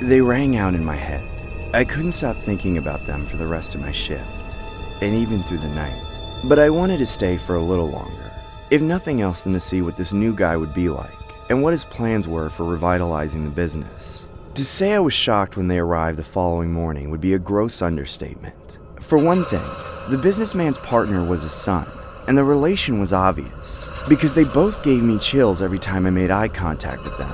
They rang out in my head. I couldn't stop thinking about them for the rest of my shift, and even through the night. But I wanted to stay for a little longer, if nothing else than to see what this new guy would be like, and what his plans were for revitalizing the business. To say I was shocked when they arrived the following morning would be a gross understatement. For one thing, the businessman's partner was his son, and the relation was obvious, because they both gave me chills every time I made eye contact with them.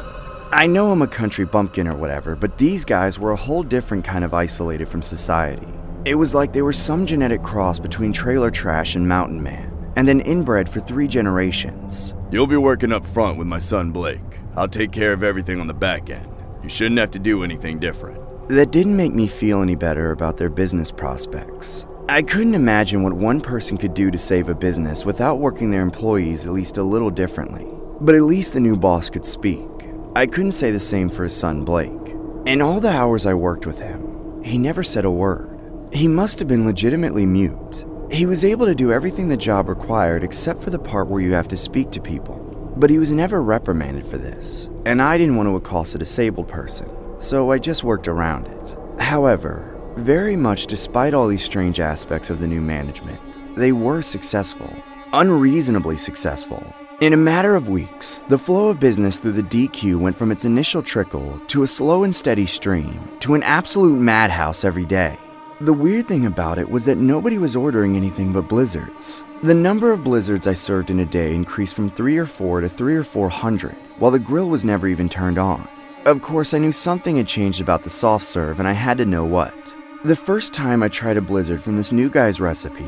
I know I'm a country bumpkin or whatever, but these guys were a whole different kind of isolated from society. It was like they were some genetic cross between trailer trash and mountain man, and then inbred for 3 generations. "You'll be working up front with my son Blake. I'll take care of everything on the back end. You shouldn't have to do anything different." That didn't make me feel any better about their business prospects. I couldn't imagine what one person could do to save a business without working their employees at least a little differently. But at least the new boss could speak. I couldn't say the same for his son Blake. In all the hours I worked with him, he never said a word. He must have been legitimately mute. He was able to do everything the job required except for the part where you have to speak to people. But he was never reprimanded for this, and I didn't want to accost a disabled person, so I just worked around it. However, very much despite all these strange aspects of the new management, they were successful. Unreasonably successful. In a matter of weeks, the flow of business through the DQ went from its initial trickle to a slow and steady stream to an absolute madhouse every day. The weird thing about it was that nobody was ordering anything but blizzards. The number of blizzards I served in a day increased from 3 or 4 to 300 or 400, while the grill was never even turned on. Of course, I knew something had changed about the soft serve, and I had to know what. The first time I tried a blizzard from this new guy's recipe,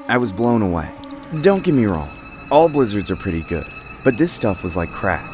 I was blown away. Don't get me wrong, All blizzards are pretty good, but this stuff was like crack.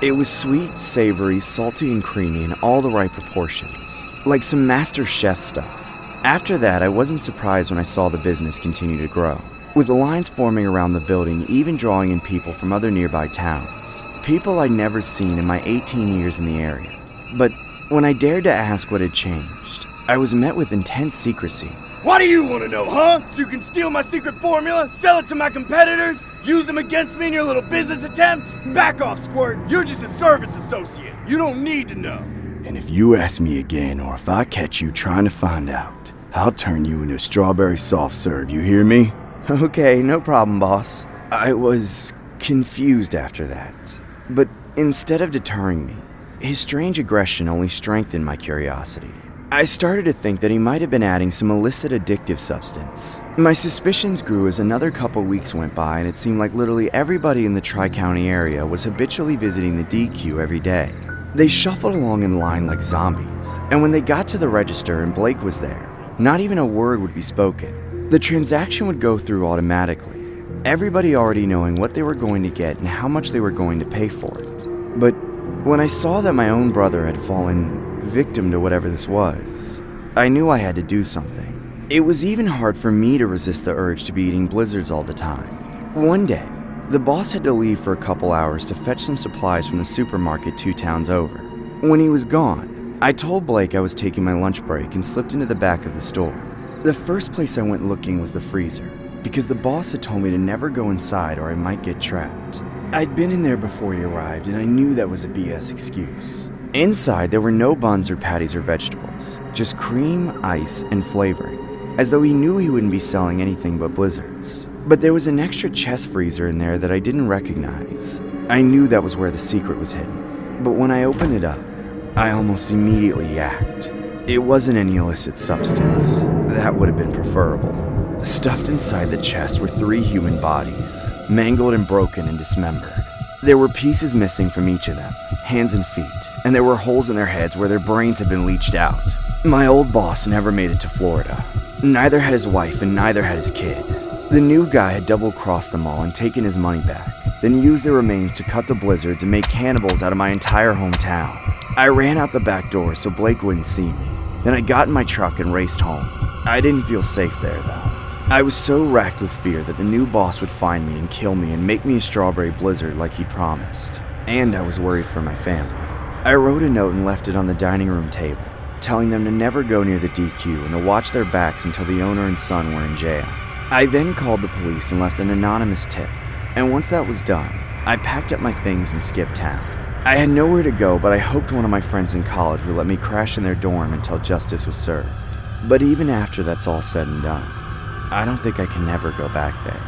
It was sweet, savory, salty, and creamy in all the right proportions, like some master chef stuff. After that, I wasn't surprised when I saw the business continue to grow, with the lines forming around the building even drawing in people from other nearby towns. People I'd never seen in my 18 years in the area. But when I dared to ask what had changed, I was met with intense secrecy. Why do you want to know, huh? So you can steal my secret formula, sell it to my competitors, use them against me in your little business attempt? Back off, Squirt. You're just a service associate. You don't need to know. And if you ask me again, or if I catch you trying to find out, I'll turn you into a strawberry soft serve, you hear me? Okay, no problem, boss. I was confused after that. But instead of deterring me, his strange aggression only strengthened my curiosity. I started to think that he might have been adding some illicit addictive substance. My suspicions grew as another couple weeks went by, and it seemed like literally everybody in the Tri-County area was habitually visiting the DQ every day. They shuffled along in line like zombies, and when they got to the register and Blake was there, not even a word would be spoken. The transaction would go through automatically, everybody already knowing what they were going to get and how much they were going to pay for it. But when I saw that my own brother had fallen victim to whatever this was, I knew I had to do something. It was even hard for me to resist the urge to be eating blizzards all the time. One day, the boss had to leave for a couple hours to fetch some supplies from the supermarket 2 towns over. When he was gone, I told Blake I was taking my lunch break and slipped into the back of the store. The first place I went looking was the freezer, because the boss had told me to never go inside or I might get trapped. I'd been in there before he arrived, and I knew that was a BS excuse. Inside, there were no buns or patties or vegetables, just cream, ice, and flavoring, as though he knew he wouldn't be selling anything but blizzards. But there was an extra chest freezer in there that I didn't recognize. I knew that was where the secret was hidden. But when I opened it up, I almost immediately yacked. It wasn't any illicit substance. That would have been preferable. Stuffed inside the chest were 3 human bodies, mangled and broken and dismembered. There were pieces missing from each of them, hands and feet, and there were holes in their heads where their brains had been leached out. My old boss never made it to Florida. Neither had his wife and neither had his kid. The new guy had double-crossed them all and taken his money back, then used their remains to cut the blizzards and make cannibals out of my entire hometown. I ran out the back door so Blake wouldn't see me. Then I got in my truck and raced home. I didn't feel safe there, though. I was so racked with fear that the new boss would find me and kill me and make me a strawberry blizzard like he promised. And I was worried for my family. I wrote a note and left it on the dining room table, telling them to never go near the DQ and to watch their backs until the owner and son were in jail. I then called the police and left an anonymous tip. And once that was done, I packed up my things and skipped town. I had nowhere to go, but I hoped one of my friends in college would let me crash in their dorm until justice was served. But even after that's all said and done, I don't think I can ever go back there.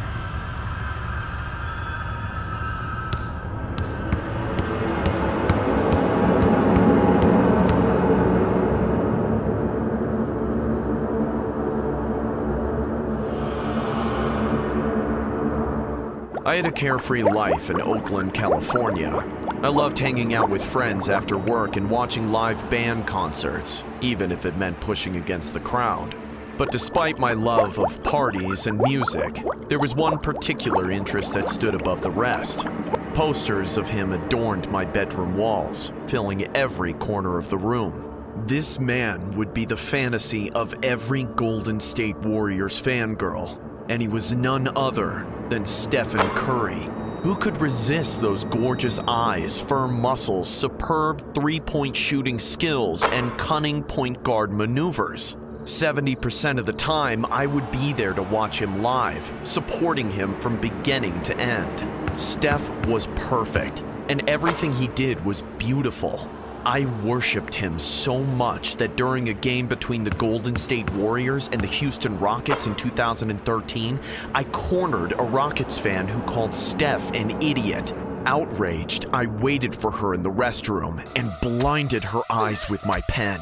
I had a carefree life in Oakland, California. I loved hanging out with friends after work and watching live band concerts, even if it meant pushing against the crowd. But despite my love of parties and music, there was one particular interest that stood above the rest. Posters of him adorned my bedroom walls, filling every corner of the room. This man would be the fantasy of every Golden State Warriors fangirl, and he was none other than Stephen Curry. Who could resist those gorgeous eyes, firm muscles, superb three-point shooting skills, and cunning point guard maneuvers? 70% of the time, I would be there to watch him live, supporting him from beginning to end. Steph was perfect, and everything he did was beautiful. I worshipped him so much that during a game between the Golden State Warriors and the Houston Rockets in 2013, I cornered a Rockets fan who called Steph an idiot. Outraged, I waited for her in the restroom and blinded her eyes with my pen.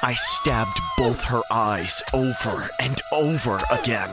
I stabbed both her eyes over and over again.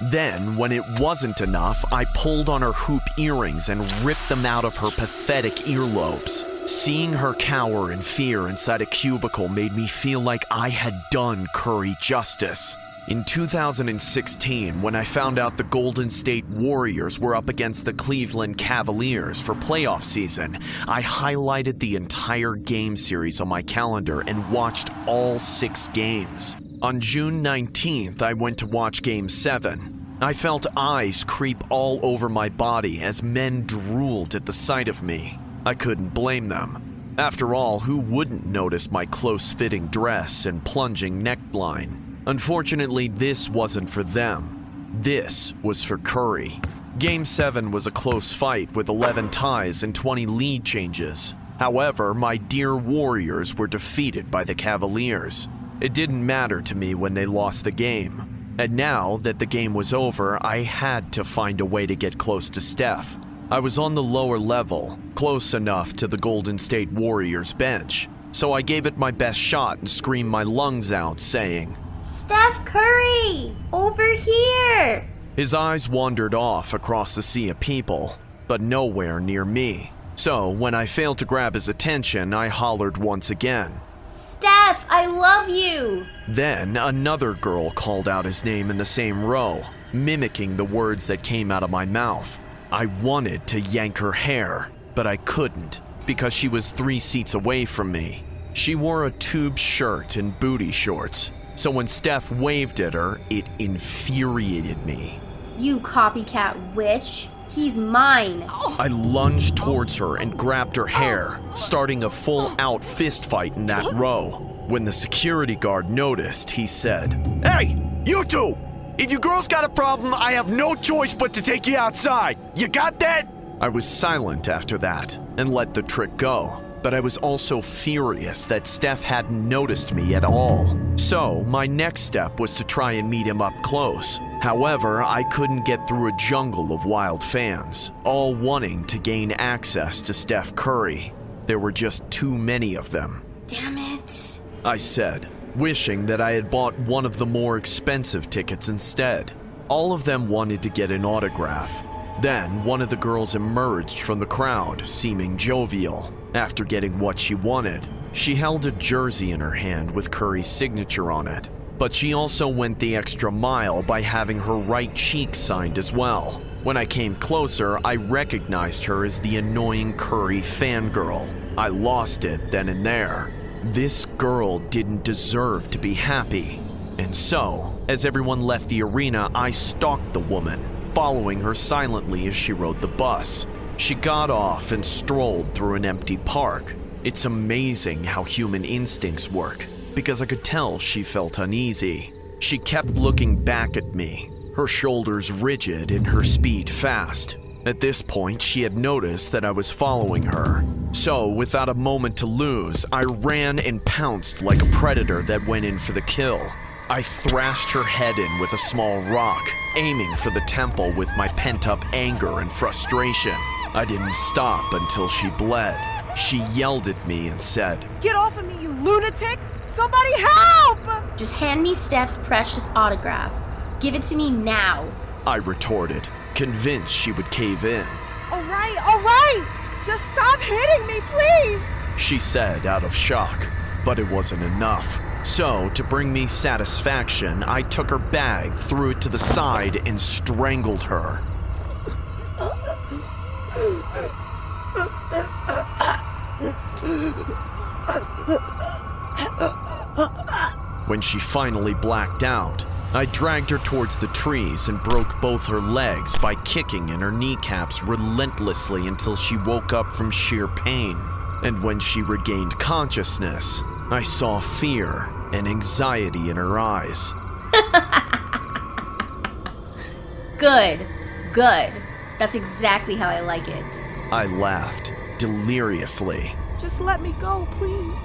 Then, when it wasn't enough, I pulled on her hoop earrings and ripped them out of her pathetic earlobes. Seeing her cower in fear inside a cubicle made me feel like I had done Curry justice. In 2016, when I found out the Golden State Warriors were up against the Cleveland Cavaliers for playoff season, I highlighted the entire game series on my calendar and watched all 6 games. On June 19th, I went to watch Game 7. I felt eyes creep all over my body as men drooled at the sight of me. I couldn't blame them. After all, who wouldn't notice my close-fitting dress and plunging neckline? Unfortunately, this wasn't for them. This was for Curry. Game 7 was a close fight with 11 ties and 20 lead changes. However, my dear Warriors were defeated by the Cavaliers. It didn't matter to me when they lost the game. And now that the game was over, I had to find a way to get close to Steph. I was on the lower level, close enough to the Golden State Warriors bench. So I gave it my best shot and screamed my lungs out, saying, Steph Curry! Over here! His eyes wandered off across the sea of people, but nowhere near me. So when I failed to grab his attention, I hollered once again. Steph, I love you! Then another girl called out his name in the same row, mimicking the words that came out of my mouth. I wanted to yank her hair, but I couldn't because she was 3 seats away from me. She wore a tube shirt and booty shorts. So when Steph waved at her, it infuriated me. You copycat witch. He's mine. I lunged towards her and grabbed her hair, starting a full-out fistfight in that row. When the security guard noticed, he said, Hey, you two! If you girls got a problem, I have no choice but to take you outside. You got that? I was silent after that and let the trick go. But I was also furious that Steph hadn't noticed me at all. So my next step was to try and meet him up close. However, I couldn't get through a jungle of wild fans, all wanting to gain access to Steph Curry. There were just too many of them. Damn it, I said, wishing that I had bought one of the more expensive tickets instead. All of them wanted to get an autograph. Then one of the girls emerged from the crowd, seeming jovial. After getting what she wanted, she held a jersey in her hand with Curry's signature on it. But she also went the extra mile by having her right cheek signed as well. When I came closer, I recognized her as the annoying Curry fangirl. I lost it then and there. This girl didn't deserve to be happy. And so, as everyone left the arena, I stalked the woman, following her silently as she rode the bus. She got off and strolled through an empty park. It's amazing how human instincts work, because I could tell she felt uneasy. She kept looking back at me, her shoulders rigid and her speed fast. At this point, she had noticed that I was following her. So, without a moment to lose, I ran and pounced like a predator that went in for the kill. I thrashed her head in with a small rock, aiming for the temple with my pent-up anger and frustration. I didn't stop until she bled. She yelled at me and said, Get off of me, you lunatic! Somebody help! Just hand me Steph's precious autograph. Give it to me now. I retorted, convinced she would cave in. All right. Just stop hitting me, please! She said out of shock, but it wasn't enough. So, to bring me satisfaction, I took her bag, threw it to the side, and strangled her. When she finally blacked out, I dragged her towards the trees and broke both her legs by kicking in her kneecaps relentlessly until she woke up from sheer pain. And when she regained consciousness, I saw fear and anxiety in her eyes. Good. That's exactly how I like it. I laughed, deliriously. Just let me go, please.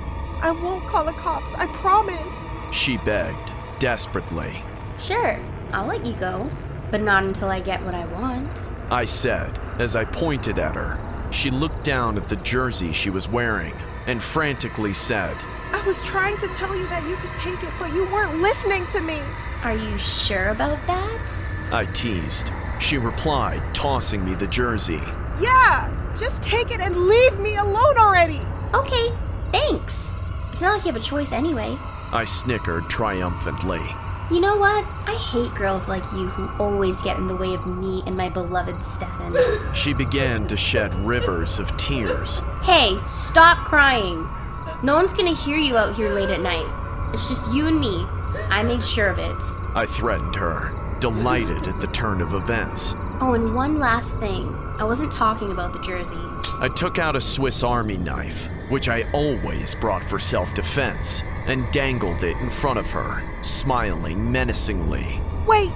I won't call the cops, I promise. She begged, desperately. Sure, I'll let you go, but not until I get what I want. I said, as I pointed at her. She looked down at the jersey she was wearing and frantically said, I was trying to tell you that you could take it, but you weren't listening to me. Are you sure about that? I teased. She replied, tossing me the jersey. Yeah, just take it and leave me alone already. Okay, thanks. It's not like you have a choice anyway. I snickered triumphantly. You know what? I hate girls like you who always get in the way of me and my beloved Stefan. She began to shed rivers of tears. Hey, stop crying. No one's gonna hear you out here late at night. It's just you and me. I made sure of it. I threatened her, delighted at the turn of events. Oh, and one last thing. I wasn't talking about the jersey. I took out a Swiss Army knife, which I always brought for self-defense, and dangled it in front of her, smiling menacingly. Wait,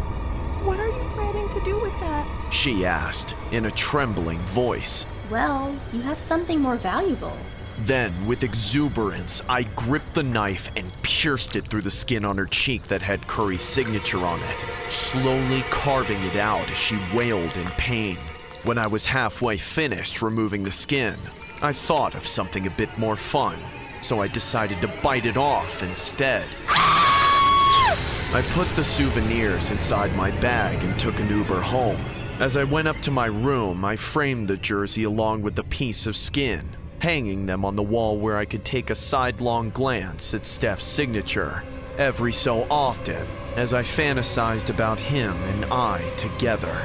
what are you planning to do with that? She asked, in a trembling voice. Well, you have something more valuable. Then, with exuberance, I gripped the knife and pierced it through the skin on her cheek that had Curry's signature on it, slowly carving it out as she wailed in pain. When I was halfway finished removing the skin, I thought of something a bit more fun, so I decided to bite it off instead. I put the souvenirs inside my bag and took an Uber home. As I went up to my room, I framed the jersey along with the piece of skin, hanging them on the wall where I could take a sidelong glance at Steph's signature every so often as I fantasized about him and I together.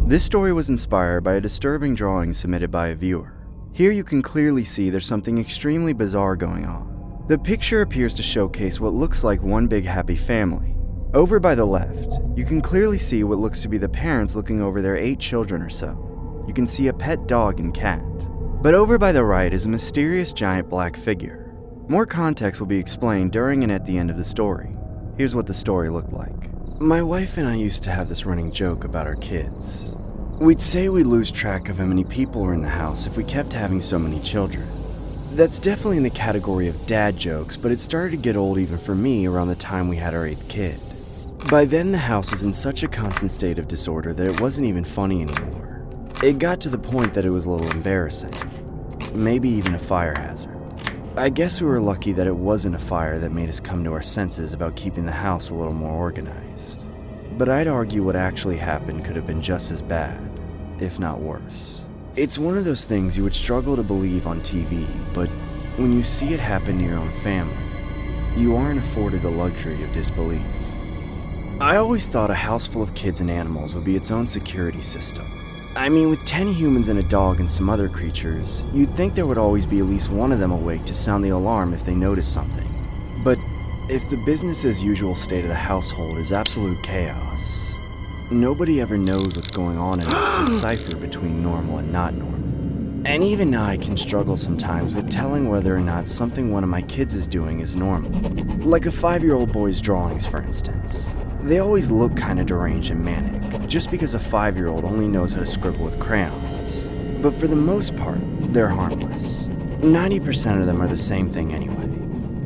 This story was inspired by a disturbing drawing submitted by a viewer. Here you can clearly see there's something extremely bizarre going on. The picture appears to showcase what looks like one big happy family. Over by the left, you can clearly see what looks to be the parents looking over their 8 children or so. You can see a pet dog and cat. But over by the right is a mysterious giant black figure. More context will be explained during and at the end of the story. Here's what the story looked like. My wife and I used to have this running joke about our kids. We'd say we'd lose track of how many people were in the house if we kept having so many children. That's definitely in the category of dad jokes, but it started to get old even for me around the time we had our 8th kid. By then, the house was in such a constant state of disorder that it wasn't even funny anymore. It got to the point that it was a little embarrassing. Maybe even a fire hazard. I guess we were lucky that it wasn't a fire that made us come to our senses about keeping the house a little more organized. But I'd argue what actually happened could have been just as bad, if not worse. It's one of those things you would struggle to believe on TV, but when you see it happen to your own family, you aren't afforded the luxury of disbelief. I always thought a house full of kids and animals would be its own security system. I mean, with 10 humans and a dog and some other creatures, you'd think there would always be at least one of them awake to sound the alarm if they noticed something. But if the business as usual state of the household is absolute chaos, nobody ever knows what's going on and can decipher between normal and not normal. And even I can struggle sometimes with telling whether or not something one of my kids is doing is normal. Like a 5-year-old boy's drawings, for instance. They always look kind of deranged and manic, just because a 5-year-old only knows how to scribble with crayons. But for the most part, they're harmless. 90% of them are the same thing anyway.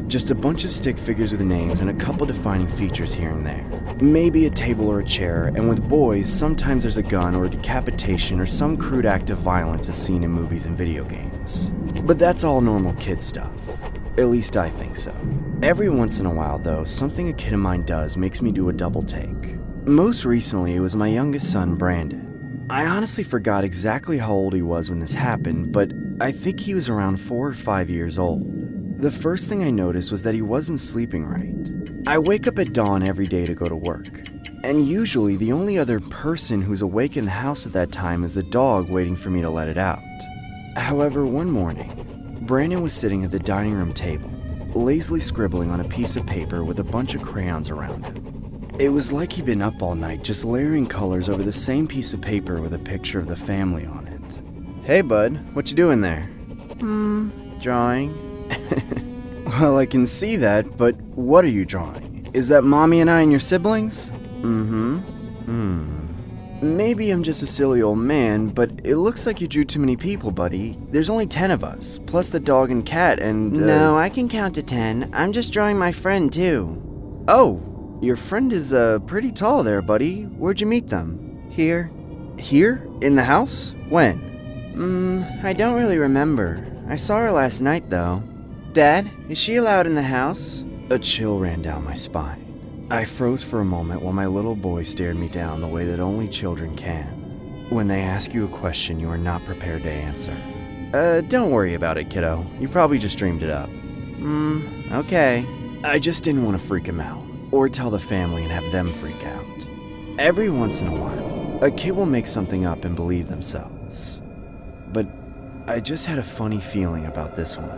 Just a bunch of stick figures with names and a couple defining features here and there. Maybe a table or a chair, and with boys, sometimes there's a gun or a decapitation or some crude act of violence as seen in movies and video games. But that's all normal kid stuff. At least I think so. Every once in a while, though, something a kid of mine does makes me do a double take. Most recently, it was my youngest son, Brandon. I honestly forgot exactly how old he was when this happened, but I think he was around 4 or 5 years old. The first thing I noticed was that he wasn't sleeping right. I wake up at dawn every day to go to work, and usually the only other person who's awake in the house at that time is the dog waiting for me to let it out. However, one morning, Brandon was sitting at the dining room table, lazily scribbling on a piece of paper with a bunch of crayons around him. It was like he'd been up all night just layering colors over the same piece of paper with a picture of the family on it. Hey bud, what you doing there? Drawing. Well, I can see that, but what are you drawing? Is that mommy and I and your siblings? Maybe I'm just a silly old man, but it looks like you drew too many people, buddy. There's only 10 of us, plus the dog and cat and, No, I can count to 10. I'm just drawing my friend, too. Oh, your friend is, pretty tall there, buddy. Where'd you meet them? Here. Here? In the house? When? I don't really remember. I saw her last night, though. Dad, is she allowed in the house? A chill ran down my spine. I froze for a moment while my little boy stared me down the way that only children can. When they ask you a question you are not prepared to answer. Don't worry about it, kiddo. You probably just dreamed it up. Okay. I just didn't want to freak him out, or tell the family and have them freak out. Every once in a while, a kid will make something up and believe themselves. But I just had a funny feeling about this one.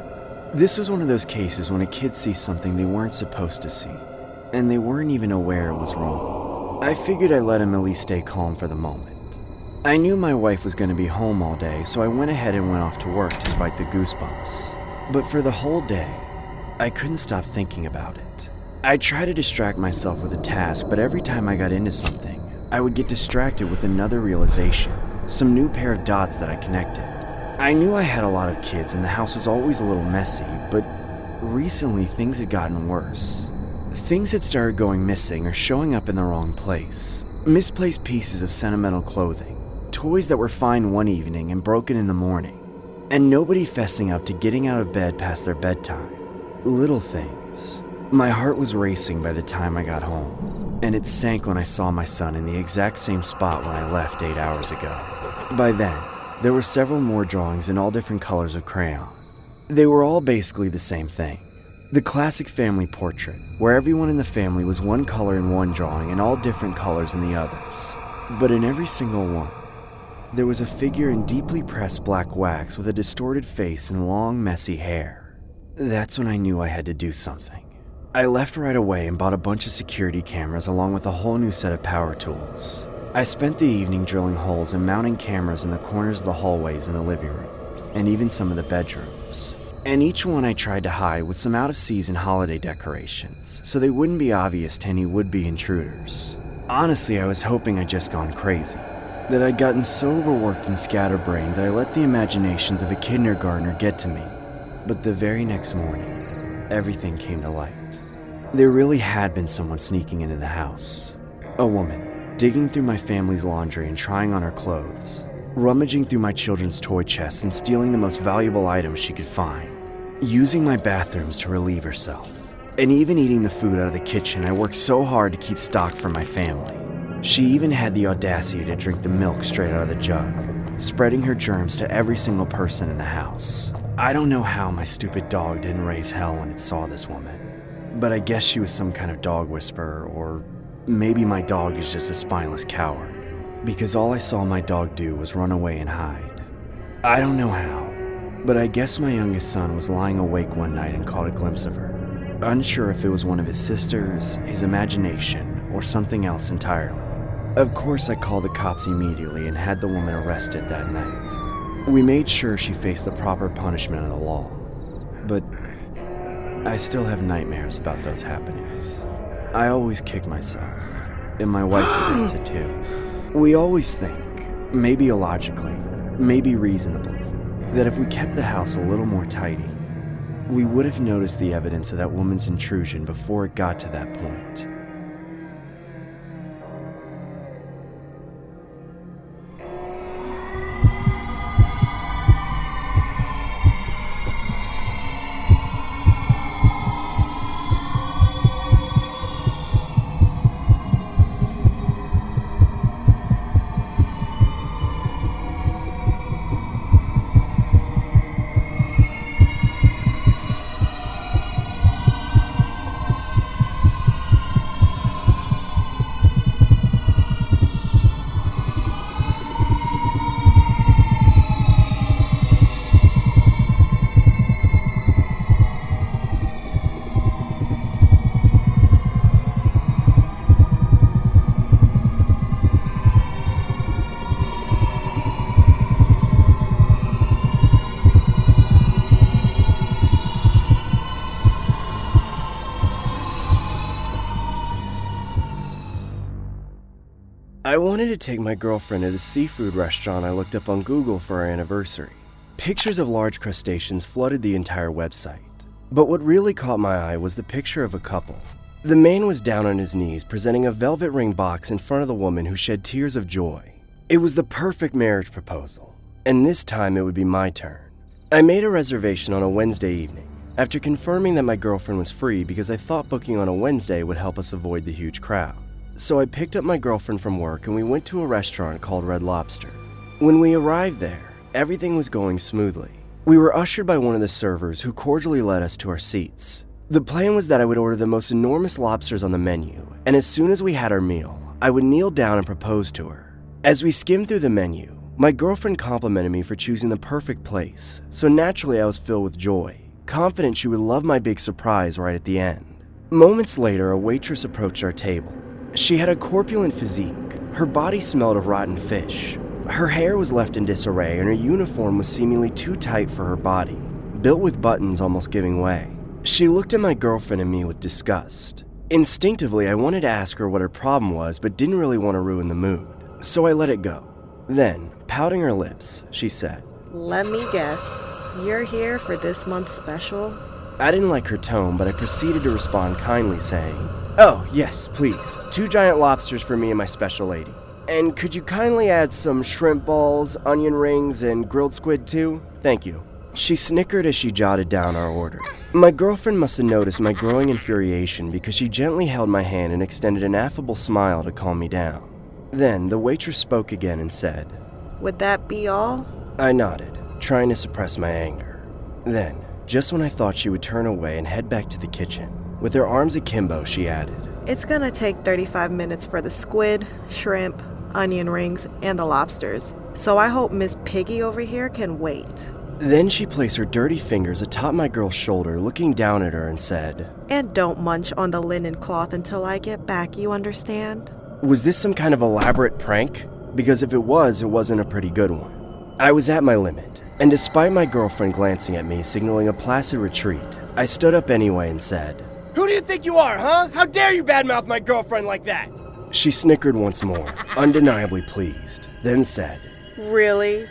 This was one of those cases when a kid sees something they weren't supposed to see, and they weren't even aware it was wrong. I figured I'd let him at least stay calm for the moment. I knew my wife was going to be home all day, so I went ahead and went off to work despite the goosebumps. But for the whole day, I couldn't stop thinking about it. I tried to distract myself with a task, but every time I got into something, I would get distracted with another realization, some new pair of dots that I connected. I knew I had a lot of kids and the house was always a little messy, but recently things had gotten worse. Things had started going missing or showing up in the wrong place. Misplaced pieces of sentimental clothing, toys that were fine one evening and broken in the morning, and nobody fessing up to getting out of bed past their bedtime. Little things. My heart was racing by the time I got home, and it sank when I saw my son in the exact same spot when I left 8 hours ago. By then, there were several more drawings in all different colors of crayon. They were all basically the same thing. The classic family portrait, where everyone in the family was one color in one drawing and all different colors in the others. But in every single one, there was a figure in deeply pressed black wax with a distorted face and long, messy hair. That's when I knew I had to do something. I left right away and bought a bunch of security cameras along with a whole new set of power tools. I spent the evening drilling holes and mounting cameras in the corners of the hallways in the living room, and even some of the bedrooms. And each one I tried to hide with some out-of-season holiday decorations, so they wouldn't be obvious to any would-be intruders. Honestly, I was hoping I'd just gone crazy. That I'd gotten so overworked and scatterbrained that I let the imaginations of a kindergartner get to me. But the very next morning, everything came to light. There really had been someone sneaking into the house. A woman, digging through my family's laundry and trying on her clothes. Rummaging through my children's toy chests and stealing the most valuable items she could find. Using my bathrooms to relieve herself. And even eating the food out of the kitchen I worked so hard to keep stocked for my family. She even had the audacity to drink the milk straight out of the jug, spreading her germs to every single person in the house. I don't know how my stupid dog didn't raise hell when it saw this woman. But I guess she was some kind of dog whisperer, or maybe my dog is just a spineless coward. Because all I saw my dog do was run away and hide. I don't know how, but I guess my youngest son was lying awake one night and caught a glimpse of her. Unsure if it was one of his sisters, his imagination, or something else entirely. Of course, I called the cops immediately and had the woman arrested that night. We made sure she faced the proper punishment of the law. But I still have nightmares about those happenings. I always kick myself, and my wife admits it too. We always think, maybe illogically, maybe reasonably, that if we kept the house a little more tidy, we would have noticed the evidence of that woman's intrusion before it got to that point. I wanted to take my girlfriend to the seafood restaurant I looked up on Google for our anniversary. Pictures of large crustaceans flooded the entire website. But what really caught my eye was the picture of a couple. The man was down on his knees presenting a velvet ring box in front of the woman who shed tears of joy. It was the perfect marriage proposal, and this time it would be my turn. I made a reservation on a Wednesday evening, after confirming that my girlfriend was free because I thought booking on a Wednesday would help us avoid the huge crowd. so I picked up my girlfriend from work and we went to a restaurant called Red Lobster. When we arrived there, everything was going smoothly. We were ushered by one of the servers who cordially led us to our seats. The plan was that I would order the most enormous lobsters on the menu, and as soon as we had our meal, I would kneel down and propose to her. As we skimmed through the menu, my girlfriend complimented me for choosing the perfect place, so naturally I was filled with joy, confident she would love my big surprise right at the end. Moments later, a waitress approached our table. She had a corpulent physique, her body smelled of rotten fish. Her hair was left in disarray and her uniform was seemingly too tight for her body, built with buttons almost giving way. She looked at my girlfriend and me with disgust. Instinctively, I wanted to ask her what her problem was, but didn't really want to ruin the mood, so I let it go. Then, pouting her lips, she said, Let me guess. You're here for this month's special? I didn't like her tone, but I proceeded to respond kindly, saying, Oh, yes, please. 2 giant lobsters for me and my special lady. And could you kindly add some shrimp balls, onion rings, and grilled squid too? Thank you. She snickered as she jotted down our order. My girlfriend must have noticed my growing infuriation because she gently held my hand and extended an affable smile to calm me down. Then the waitress spoke again and said, Would that be all? I nodded, trying to suppress my anger. Then, just when I thought she would turn away and head back to the kitchen, with her arms akimbo, she added, It's gonna take 35 minutes for the squid, shrimp, onion rings, and the lobsters. So I hope Miss Piggy over here can wait. Then she placed her dirty fingers atop my girl's shoulder, looking down at her and said, And don't munch on the linen cloth until I get back, you understand? Was this some kind of elaborate prank? Because if it wasn't a pretty good one. I was at my limit, and despite my girlfriend glancing at me, signaling a placid retreat, I stood up anyway and said, Who do you think you are, huh? How dare you badmouth my girlfriend like that? She snickered once more, undeniably pleased, then said, Really?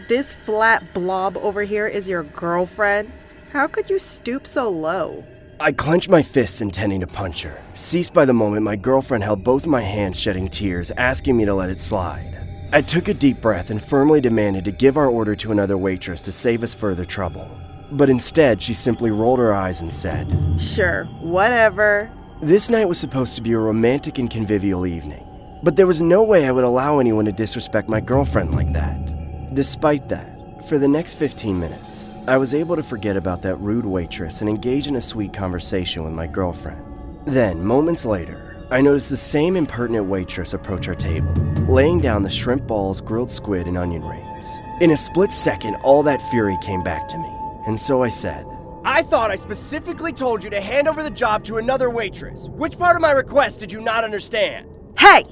This flat blob over here is your girlfriend? How could you stoop so low? I clenched my fists intending to punch her, ceased by the moment my girlfriend held both my hands shedding tears, asking me to let it slide. I took a deep breath and firmly demanded to give our order to another waitress to save us further trouble. But instead, she simply rolled her eyes and said, Sure, whatever. This night was supposed to be a romantic and convivial evening, but there was no way I would allow anyone to disrespect my girlfriend like that. Despite that, for the next 15 minutes, I was able to forget about that rude waitress and engage in a sweet conversation with my girlfriend. Then, moments later, I noticed the same impertinent waitress approach our table, laying down the shrimp balls, grilled squid, and onion rings. In a split second, all that fury came back to me, and so I said, I thought I specifically told you to hand over the job to another waitress. Which part of my request did you not understand? Hey!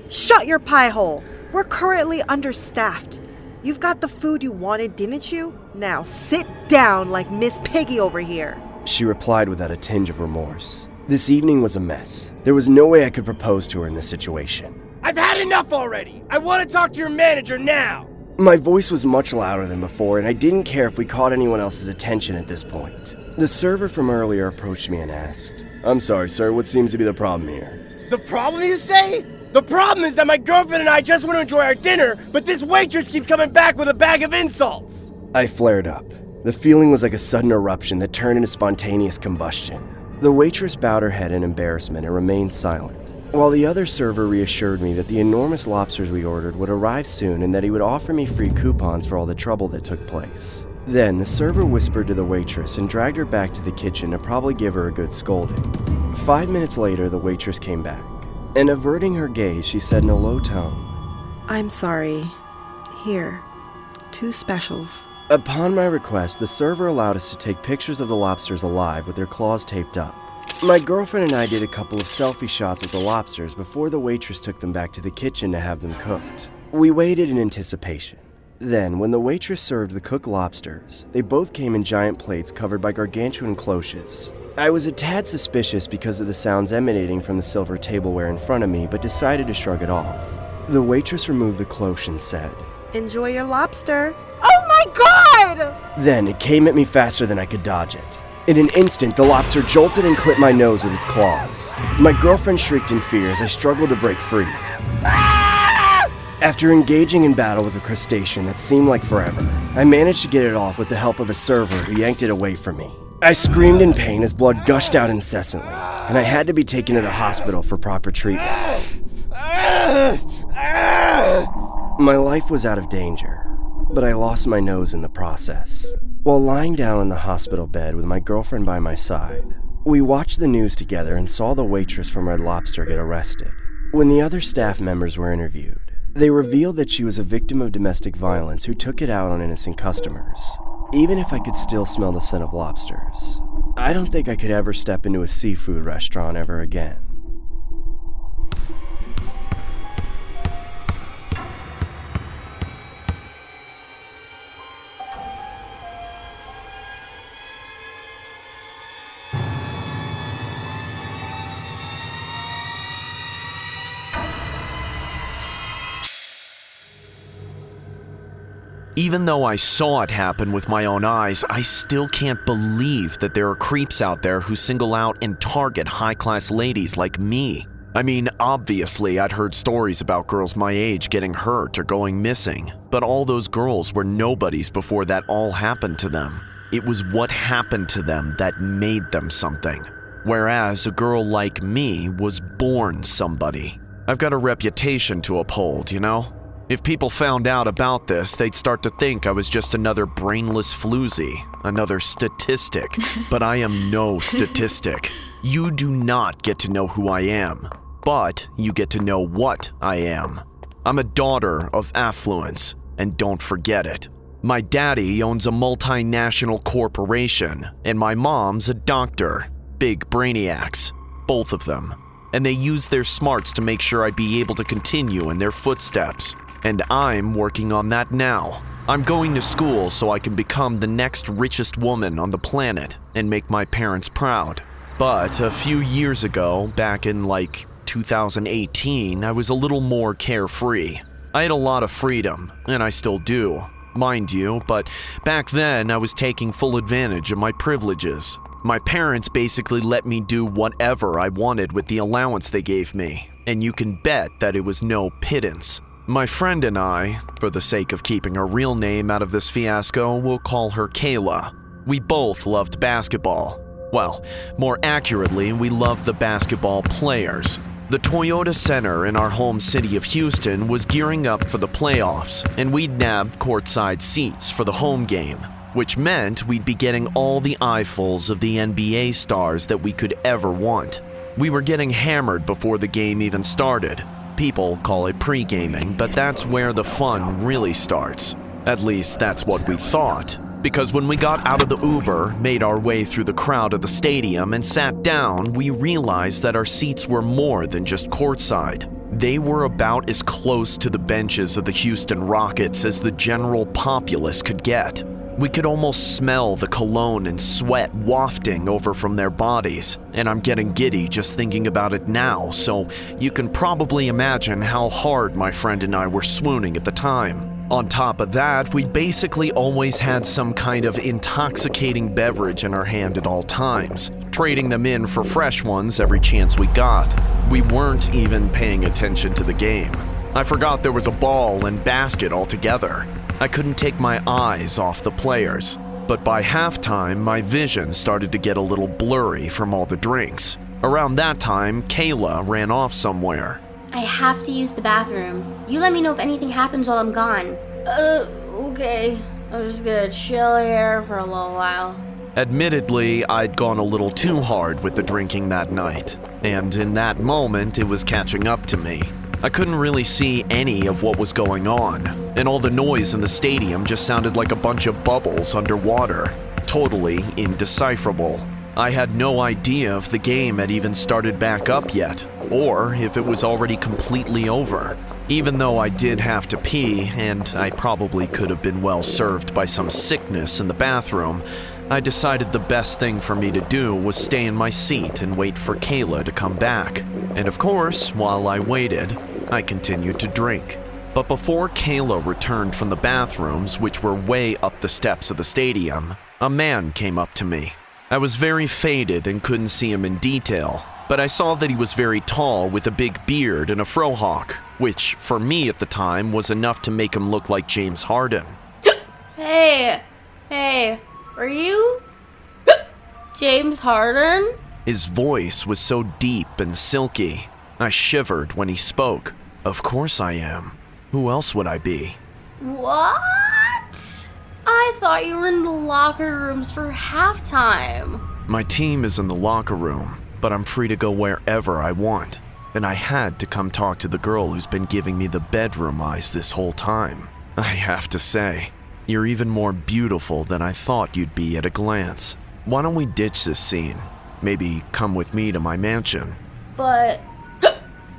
Shut your pie hole! We're currently understaffed. You've got the food you wanted, didn't you? Now sit down like Miss Piggy over here. She replied without a tinge of remorse. This evening was a mess. There was no way I could propose to her in this situation. I've had enough already! I want to talk to your manager now! My voice was much louder than before, and I didn't care if we caught anyone else's attention at this point. The server from earlier approached me and asked, I'm sorry, sir, what seems to be the problem here? The problem, you say? The problem is that my girlfriend and I just want to enjoy our dinner, but this waitress keeps coming back with a bag of insults! I flared up. The feeling was like a sudden eruption that turned into spontaneous combustion. The waitress bowed her head in embarrassment and remained silent, while the other server reassured me that the enormous lobsters we ordered would arrive soon and that he would offer me free coupons for all the trouble that took place. Then the server whispered to the waitress and dragged her back to the kitchen to probably give her a good scolding. 5 minutes later, the waitress came back, and averting her gaze, she said in a low tone, I'm sorry. Here, 2 specials. Upon my request, the server allowed us to take pictures of the lobsters alive with their claws taped up. My girlfriend and I did a couple of selfie shots with the lobsters before the waitress took them back to the kitchen to have them cooked. We waited in anticipation. Then, when the waitress served the cooked lobsters, they both came in giant plates covered by gargantuan cloches. I was a tad suspicious because of the sounds emanating from the silver tableware in front of me, but decided to shrug it off. The waitress removed the cloche and said, Enjoy your lobster. Oh my god! Then it came at me faster than I could dodge it. In an instant, the lobster jolted and clipped my nose with its claws. My girlfriend shrieked in fear as I struggled to break free. After engaging in battle with a crustacean that seemed like forever, I managed to get it off with the help of a server who yanked it away from me. I screamed in pain as blood gushed out incessantly, and I had to be taken to the hospital for proper treatment. My life was out of danger, but I lost my nose in the process. While lying down in the hospital bed with my girlfriend by my side, we watched the news together and saw the waitress from Red Lobster get arrested. When the other staff members were interviewed, they revealed that she was a victim of domestic violence who took it out on innocent customers. Even if I could still smell the scent of lobsters, I don't think I could ever step into a seafood restaurant ever again. Even though I saw it happen with my own eyes, I still can't believe that there are creeps out there who single out and target high-class ladies like me. I mean, obviously I'd heard stories about girls my age getting hurt or going missing, but all those girls were nobodies before that all happened to them. It was what happened to them that made them something. Whereas a girl like me was born somebody. I've got a reputation to uphold, you know? If people found out about this, they'd start to think I was just another brainless floozy, another statistic. But I am no statistic. You do not get to know who I am, but you get to know what I am. I'm a daughter of affluence, and don't forget it. My daddy owns a multinational corporation, and my mom's a doctor. Big brainiacs, both of them. And they use their smarts to make sure I'd be able to continue in their footsteps. And I'm working on that now. I'm going to school so I can become the next richest woman on the planet and make my parents proud. But a few years ago, back in like 2018, I was a little more carefree. I had a lot of freedom, and I still do, mind you, but back then I was taking full advantage of my privileges. My parents basically let me do whatever I wanted with the allowance they gave me, and you can bet that it was no pittance. My friend and I, for the sake of keeping her real name out of this fiasco, will call her Kayla. We both loved basketball. Well, more accurately, we loved the basketball players. The Toyota Center in our home city of Houston was gearing up for the playoffs, and we'd nabbed courtside seats for the home game, which meant we'd be getting all the eyefuls of the NBA stars that we could ever want. We were getting hammered before the game even started. People call it pre-gaming, but that's where the fun really starts. At least that's what we thought. Because when we got out of the Uber, made our way through the crowd of the stadium, and sat down, we realized that our seats were more than just courtside. They were about as close to the benches of the Houston Rockets as the general populace could get. We could almost smell the cologne and sweat wafting over from their bodies, and I'm getting giddy just thinking about it now, so you can probably imagine how hard my friend and I were swooning at the time. On top of that, we basically always had some kind of intoxicating beverage in our hand at all times, trading them in for fresh ones every chance we got. We weren't even paying attention to the game. I forgot there was a ball and basket altogether. I couldn't take my eyes off the players, but by halftime, my vision started to get a little blurry from all the drinks. Around that time, Kayla ran off somewhere. I have to use the bathroom. You let me know if anything happens while I'm gone. Okay. I'm just gonna chill here for a little while. Admittedly, I'd gone a little too hard with the drinking that night, and in that moment, it was catching up to me. I couldn't really see any of what was going on, and all the noise in the stadium just sounded like a bunch of bubbles underwater, totally indecipherable. I had no idea if the game had even started back up yet, or if it was already completely over. Even though I did have to pee, and I probably could have been well served by some sickness in the bathroom, I decided the best thing for me to do was stay in my seat and wait for Kayla to come back. And of course, while I waited, I continued to drink. But before Kayla returned from the bathrooms, which were way up the steps of the stadium, a man came up to me. I was very faded and couldn't see him in detail, but I saw that he was very tall with a big beard and a frohawk, which, for me at the time, was enough to make him look like James Harden. Hey, are you James Harden? His voice was so deep and silky. I shivered when he spoke. Of course I am. Who else would I be? What? I thought you were in the locker rooms for halftime. My team is in the locker room, but I'm free to go wherever I want. And I had to come talk to the girl who's been giving me the bedroom eyes this whole time. I have to say, you're even more beautiful than I thought you'd be at a glance. Why don't we ditch this scene? Maybe come with me to my mansion. But,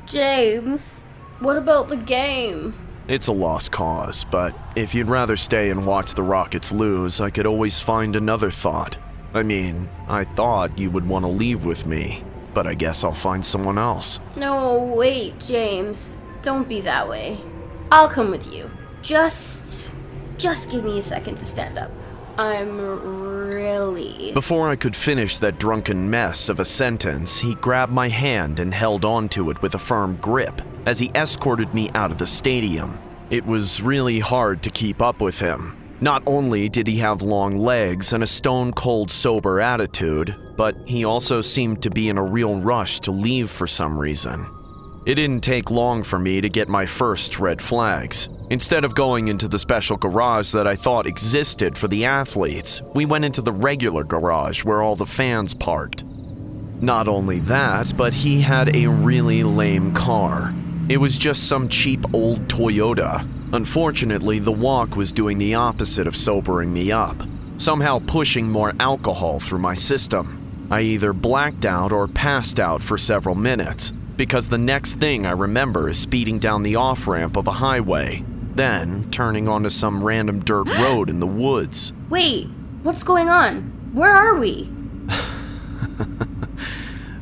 James, what about the game? It's a lost cause, but if you'd rather stay and watch the Rockets lose, I could always find another thought. I mean, I thought you would want to leave with me, but I guess I'll find someone else. No, wait, James. Don't be that way. I'll come with you. Just give me a second to stand up. I'm really... Before I could finish that drunken mess of a sentence, he grabbed my hand and held onto it with a firm grip as he escorted me out of the stadium. It was really hard to keep up with him. Not only did he have long legs and a stone-cold sober attitude, but he also seemed to be in a real rush to leave for some reason. It didn't take long for me to get my first red flags. Instead of going into the special garage that I thought existed for the athletes, we went into the regular garage where all the fans parked. Not only that, but he had a really lame car. It was just some cheap old Toyota. Unfortunately, the walk was doing the opposite of sobering me up, somehow pushing more alcohol through my system. I either blacked out or passed out for several minutes, because the next thing I remember is speeding down the off-ramp of a highway, then turning onto some random dirt road in the woods. Wait, what's going on? Where are we?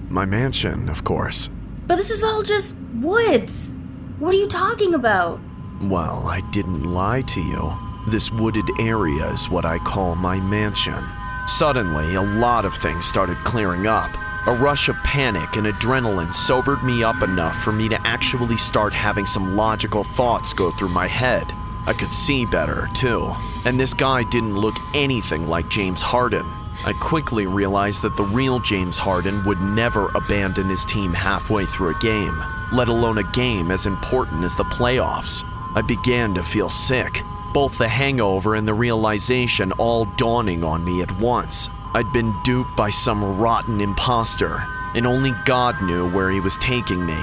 My mansion, of course. But this is all just woods. What are you talking about? Well, I didn't lie to you. This wooded area is what I call my mansion. Suddenly, a lot of things started clearing up. A rush of panic and adrenaline sobered me up enough for me to actually start having some logical thoughts go through my head. I could see better, too. And this guy didn't look anything like James Harden. I quickly realized that the real James Harden would never abandon his team halfway through a game, let alone a game as important as the playoffs. I began to feel sick, both the hangover and the realization all dawning on me at once. I'd been duped by some rotten imposter, and only God knew where he was taking me.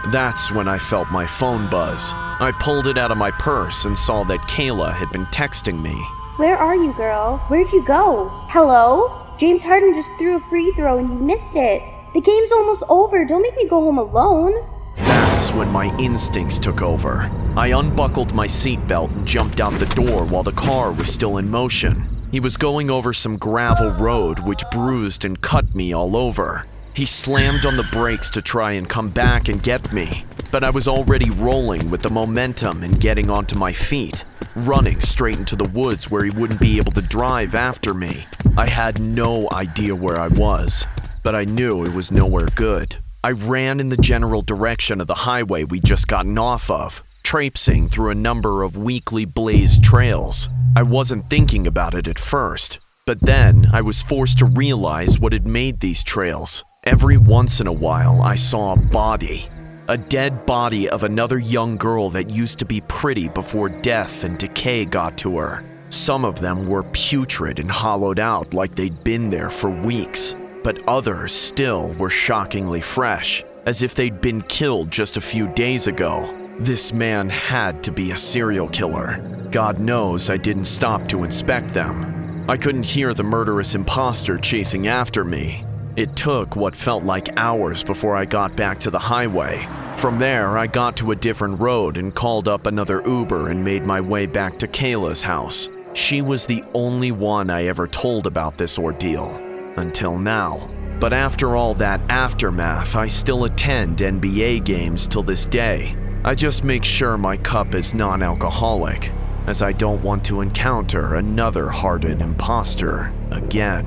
That's when I felt my phone buzz. I pulled it out of my purse and saw that Kayla had been texting me. Where are you, girl? Where'd you go? Hello? James Harden just threw a free throw and you missed it. The game's almost over. Don't make me go home alone. That's when my instincts took over. I unbuckled my seatbelt and jumped out the door while the car was still in motion. He was going over some gravel road which bruised and cut me all over. He slammed on the brakes to try and come back and get me, but I was already rolling with the momentum and getting onto my feet, running straight into the woods where he wouldn't be able to drive after me. I had no idea where I was, but I knew it was nowhere good. I ran in the general direction of the highway we'd just gotten off of, traipsing through a number of weakly blazed trails. I wasn't thinking about it at first, but then I was forced to realize what had made these trails. Every once in a while, I saw a body. A dead body of another young girl that used to be pretty before death and decay got to her. Some of them were putrid and hollowed out like they'd been there for weeks, but others still were shockingly fresh, as if they'd been killed just a few days ago. This man had to be a serial killer. God knows I didn't stop to inspect them. I couldn't hear the murderous imposter chasing after me. It took what felt like hours before I got back to the highway. From there, I got to a different road and called up another Uber and made my way back to Kayla's house. She was the only one I ever told about this ordeal, until now. But after all that aftermath, I still attend NBA games till this day. I just make sure my cup is non-alcoholic, as I don't want to encounter another hardened imposter again.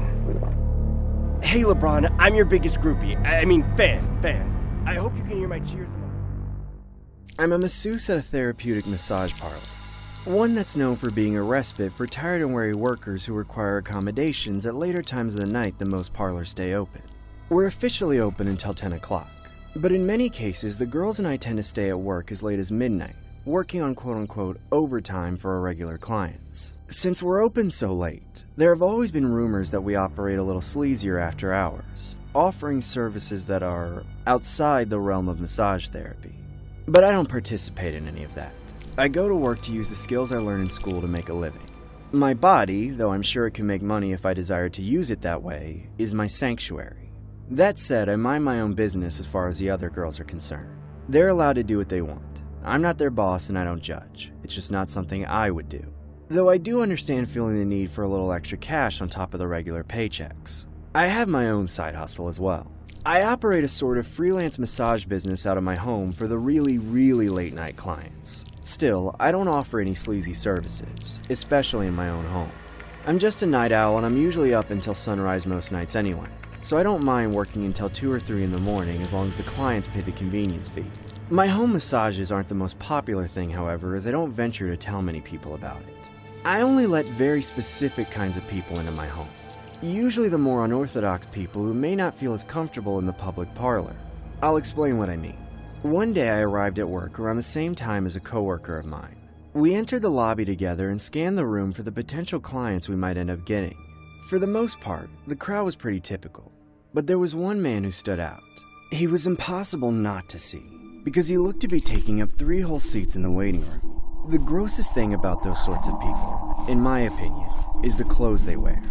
Hey LeBron, I'm your biggest groupie. Fan. I hope you can hear my cheers. I'm a masseuse at a therapeutic massage parlor. One that's known for being a respite for tired and weary workers who require accommodations at later times of the night than most parlors stay open. We're officially open until 10 o'clock. But in many cases, the girls and I tend to stay at work as late as midnight, working on quote-unquote overtime for our regular clients. Since we're open so late, there have always been rumors that we operate a little sleazier after hours, offering services that are outside the realm of massage therapy. But I don't participate in any of that. I go to work to use the skills I learn in school to make a living. My body, though I'm sure it can make money if I desire to use it that way, is my sanctuary. That said, I mind my own business as far as the other girls are concerned. They're allowed to do what they want. I'm not their boss and I don't judge. It's just not something I would do. Though I do understand feeling the need for a little extra cash on top of the regular paychecks. I have my own side hustle as well. I operate a sort of freelance massage business out of my home for the really late night clients. Still, I don't offer any sleazy services, especially in my own home. I'm just a night owl and I'm usually up until sunrise most nights anyway, so I don't mind working until 2 or 3 in the morning as long as the clients pay the convenience fee. My home massages aren't the most popular thing, however, as I don't venture to tell many people about it. I only let very specific kinds of people into my home. Usually the more unorthodox people who may not feel as comfortable in the public parlor. I'll explain what I mean. One day I arrived at work around the same time as a coworker of mine. We entered the lobby together and scanned the room for the potential clients we might end up getting. For the most part, the crowd was pretty typical, but there was one man who stood out. He was impossible not to see, because he looked to be taking up 3 whole seats in the waiting room. The grossest thing about those sorts of people, in my opinion, is the clothes they wear.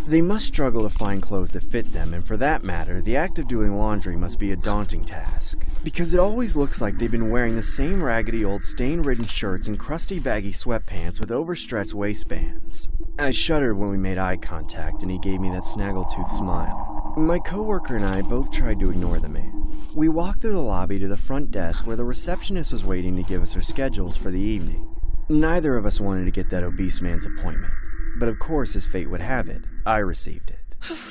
They must struggle to find clothes that fit them, and for that matter, the act of doing laundry must be a daunting task, because it always looks like they've been wearing the same raggedy old stain-ridden shirts and crusty baggy sweatpants with overstretched waistbands. I shuddered when we made eye contact and he gave me that snaggletooth smile. My coworker and I both tried to ignore the man. We walked through the lobby to the front desk where the receptionist was waiting to give us her schedules for the evening. Neither of us wanted to get that obese man's appointment. But of course, as fate would have it, I received it.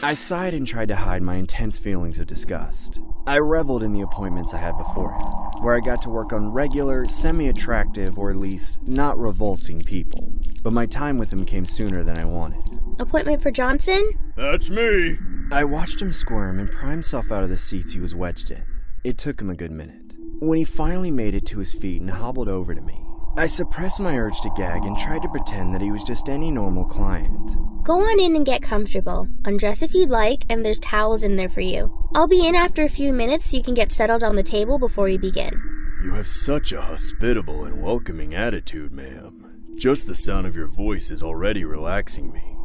I sighed and tried to hide my intense feelings of disgust. I reveled in the appointments I had before him, where I got to work on regular, semi-attractive, or at least not revolting people. But my time with him came sooner than I wanted. Appointment for Johnson? That's me! I watched him squirm and pry himself out of the seats he was wedged in. It took him a good minute. When he finally made it to his feet and hobbled over to me, I suppressed my urge to gag and tried to pretend that he was just any normal client. Go on in and get comfortable. Undress if you'd like, and there's towels in there for you. I'll be in after a few minutes so you can get settled on the table before we begin. You have such a hospitable and welcoming attitude, ma'am. Just the sound of your voice is already relaxing me.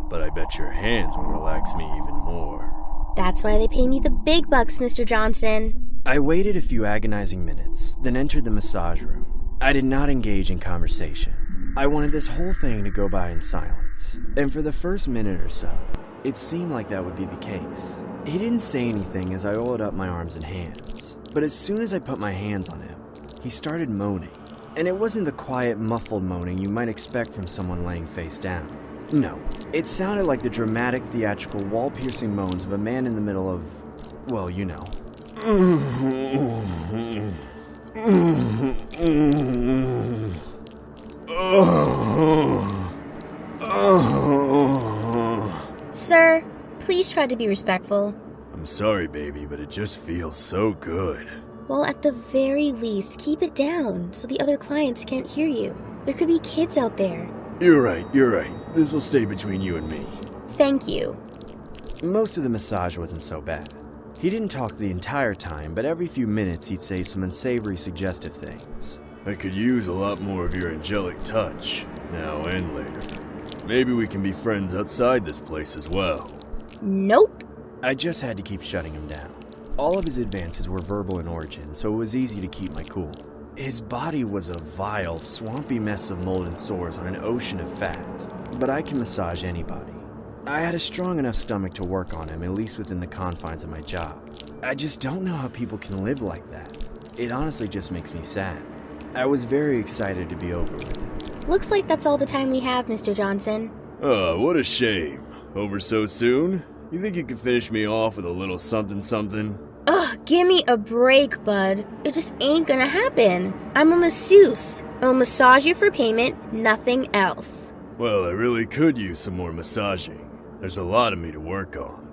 But I bet your hands will relax me even more. That's why they pay me the big bucks, Mr. Johnson. I waited a few agonizing minutes, then entered the massage room. I did not engage in conversation. I wanted this whole thing to go by in silence, and for the first minute or so, it seemed like that would be the case. He didn't say anything as I oiled up my arms and hands, but as soon as I put my hands on him, he started moaning. And it wasn't the quiet, muffled moaning you might expect from someone laying face down. No, it sounded like the dramatic, theatrical, wall-piercing moans of a man in the middle of, well, you know. Sir, please try to be respectful. I'm sorry, baby, but it just feels so good. Well, at the very least, keep it down so the other clients can't hear you. There could be kids out there. You're right. This'll stay between you and me. Thank you. Most of the massage wasn't so bad. He didn't talk the entire time, but every few minutes he'd say some unsavory, suggestive things. I could use a lot more of your angelic touch, now and later. Maybe we can be friends outside this place as well. Nope. I just had to keep shutting him down. All of his advances were verbal in origin, so it was easy to keep my cool. His body was a vile, swampy mess of mold and sores on an ocean of fat, but I can massage anybody. I had a strong enough stomach to work on him, at least within the confines of my job. I just don't know how people can live like that. It honestly just makes me sad. I was very excited to be over with it. Looks like that's all the time we have, Mr. Johnson. Oh, what a shame. Over so soon? You think you could finish me off with a little something? Ugh, give me a break, bud. It just ain't gonna happen. I'm a masseuse. I'll massage you for payment, nothing else. Well, I really could use some more massaging. There's a lot of me to work on.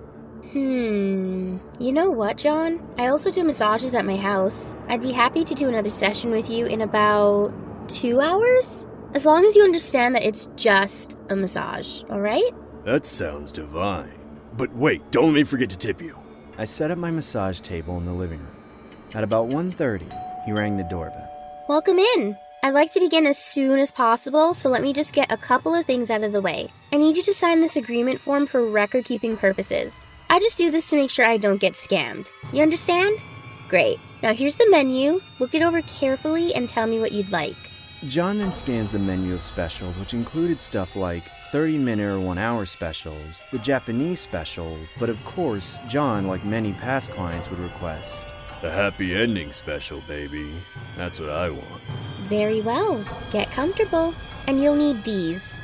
You know what, John? I also do massages at my house. I'd be happy to do another session with you in about 2 hours? As long as you understand that it's just a massage, alright? That sounds divine. But wait, don't let me forget to tip you. I set up my massage table in the living room. At about 1:30, he rang the doorbell. Welcome in. I'd like to begin as soon as possible, so let me just get a couple of things out of the way. I need you to sign this agreement form for record-keeping purposes. I just do this to make sure I don't get scammed. You understand? Great. Now here's the menu. Look it over carefully and tell me what you'd like. John then scans the menu of specials, which included stuff like 30-minute or 1-hour specials, the Japanese special, but of course, John, like many past clients, would request the happy ending special, baby. That's what I want. Very well. Get comfortable. And you'll need these,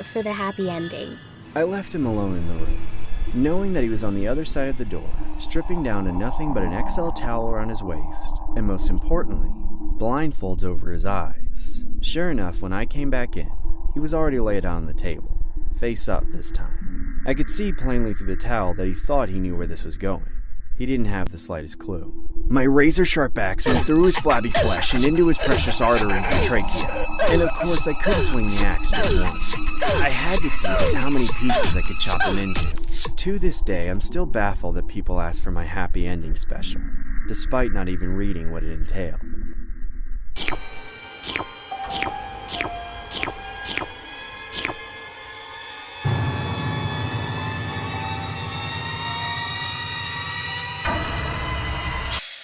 for the happy ending. I left him alone in the room, knowing that he was on the other side of the door, stripping down to nothing but an XL towel around his waist, and most importantly, blindfolds over his eyes. Sure enough, when I came back in, he was already laid on the table, face up this time. I could see plainly through the towel that he thought he knew where this was going. He didn't have the slightest clue. My razor-sharp axe went through his flabby flesh and into his precious arteries and trachea. And of course, I couldn't swing the axe just once. I had to see just how many pieces I could chop him into. To this day, I'm still baffled that people ask for my happy ending special, despite not even reading what it entailed.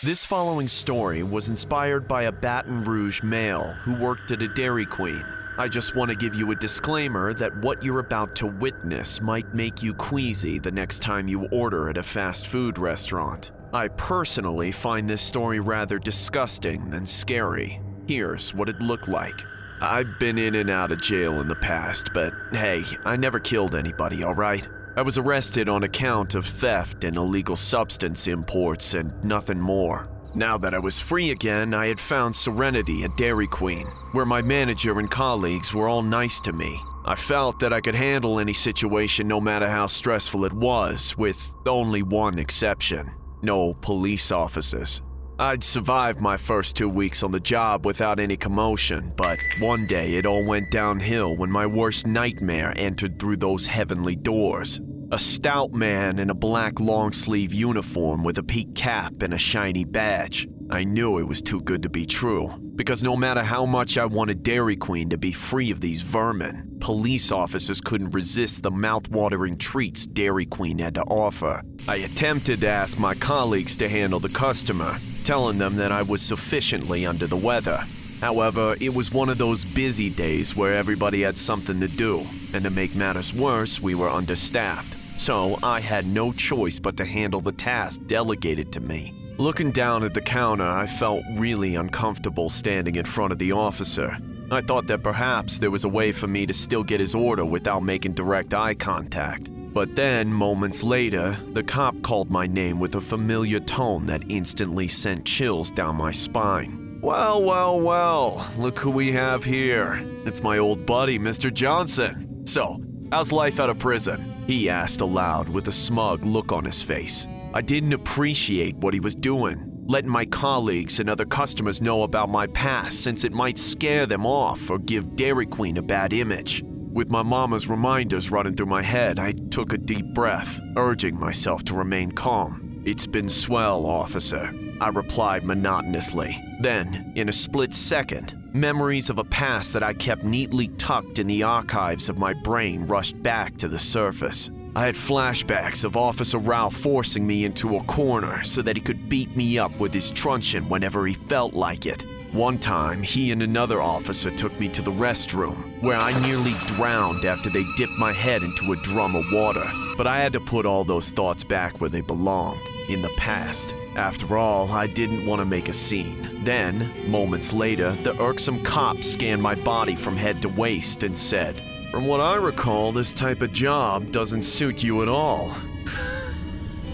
This following story was inspired by a Baton Rouge male who worked at a Dairy Queen. I just want to give you a disclaimer that what you're about to witness might make you queasy the next time you order at a fast food restaurant. I personally find this story rather disgusting than scary. Here's what it looked like. I've been in and out of jail in the past, but hey, I never killed anybody, alright? I was arrested on account of theft and illegal substance imports and nothing more. Now that I was free again, I had found serenity at Dairy Queen, where my manager and colleagues were all nice to me. I felt that I could handle any situation no matter how stressful it was, with only one exception: no police officers. I'd survived my first 2 weeks on the job without any commotion, but one day it all went downhill when my worst nightmare entered through those heavenly doors. A stout man in a black long-sleeve uniform with a peaked cap and a shiny badge. I knew it was too good to be true, because no matter how much I wanted Dairy Queen to be free of these vermin, police officers couldn't resist the mouth-watering treats Dairy Queen had to offer. I attempted to ask my colleagues to handle the customer, telling them that I was sufficiently under the weather. However, it was one of those busy days where everybody had something to do, and to make matters worse, we were understaffed. So I had no choice but to handle the task delegated to me. Looking down at the counter, I felt really uncomfortable standing in front of the officer. I thought that perhaps there was a way for me to still get his order without making direct eye contact. But then, moments later, the cop called my name with a familiar tone that instantly sent chills down my spine. Well, well, well, look who we have here. It's my old buddy, Mr. Johnson. So, how's life out of prison? He asked aloud with a smug look on his face. I didn't appreciate what he was doing, letting my colleagues and other customers know about my past since it might scare them off or give Dairy Queen a bad image. With my mama's reminders running through my head, I took a deep breath, urging myself to remain calm. It's been swell, officer, I replied monotonously. Then, in a split second, memories of a past that I kept neatly tucked in the archives of my brain rushed back to the surface. I had flashbacks of Officer Ralph forcing me into a corner so that he could beat me up with his truncheon whenever he felt like it. One time, he and another officer took me to the restroom, where I nearly drowned after they dipped my head into a drum of water. But I had to put all those thoughts back where they belonged, in the past. After all, I didn't want to make a scene. Then, moments later, the irksome cop scanned my body from head to waist and said, "From what I recall, this type of job doesn't suit you at all."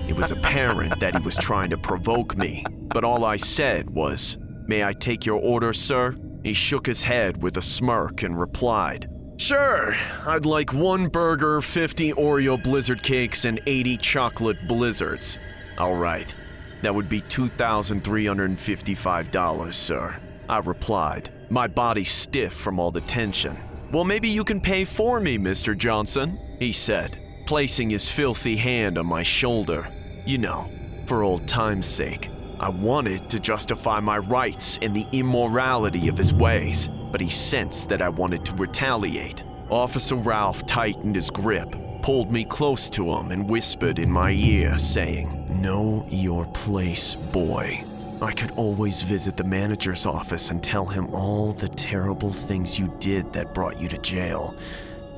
It was apparent that he was trying to provoke me, but all I said was, "May I take your order, sir?" He shook his head with a smirk and replied, Sure, I'd like 1 burger, 50 Oreo blizzard cakes, and 80 chocolate blizzards. All right, that would be $2,355, sir, I replied, my body stiff from all the tension. Well, maybe you can pay for me, Mr. Johnson, he said, placing his filthy hand on my shoulder. You know, for old time's sake. I wanted to justify my rights in the immorality of his ways, but he sensed that I wanted to retaliate. Officer Ralph tightened his grip, pulled me close to him, and whispered in my ear, saying, "Know your place, boy." I could always visit the manager's office and tell him all the terrible things you did that brought you to jail.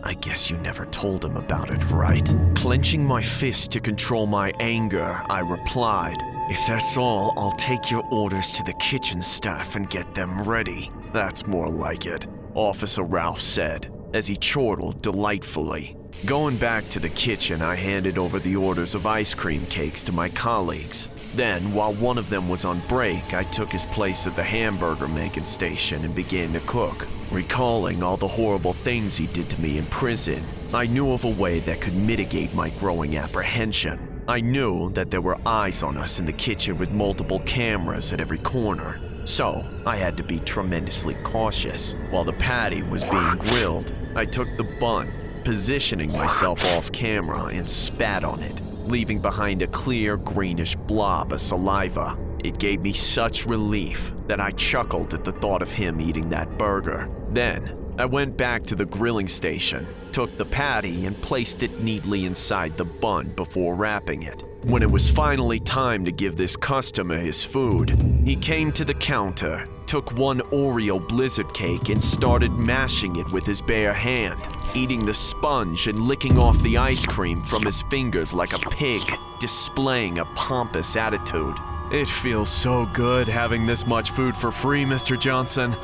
I guess you never told him about it, right? Clenching my fist to control my anger, I replied, "If that's all, I'll take your orders to the kitchen staff and get them ready." "That's more like it," Officer Ralph said, as he chortled delightfully. Going back to the kitchen, I handed over the orders of ice cream cakes to my colleagues. Then, while one of them was on break, I took his place at the hamburger making station and began to cook. Recalling all the horrible things he did to me in prison, I knew of a way that could mitigate my growing apprehension. I knew that there were eyes on us in the kitchen with multiple cameras at every corner, so I had to be tremendously cautious. While the patty was being grilled, I took the bun, positioning myself off camera, and spat on it, leaving behind a clear greenish blob of saliva. It gave me such relief that I chuckled at the thought of him eating that burger. Then, I went back to the grilling station, took the patty and placed it neatly inside the bun before wrapping it. When it was finally time to give this customer his food, he came to the counter, took 1 Oreo blizzard cake and started mashing it with his bare hand, eating the sponge and licking off the ice cream from his fingers like a pig, displaying a pompous attitude. "It feels so good having this much food for free, Mr. Johnson.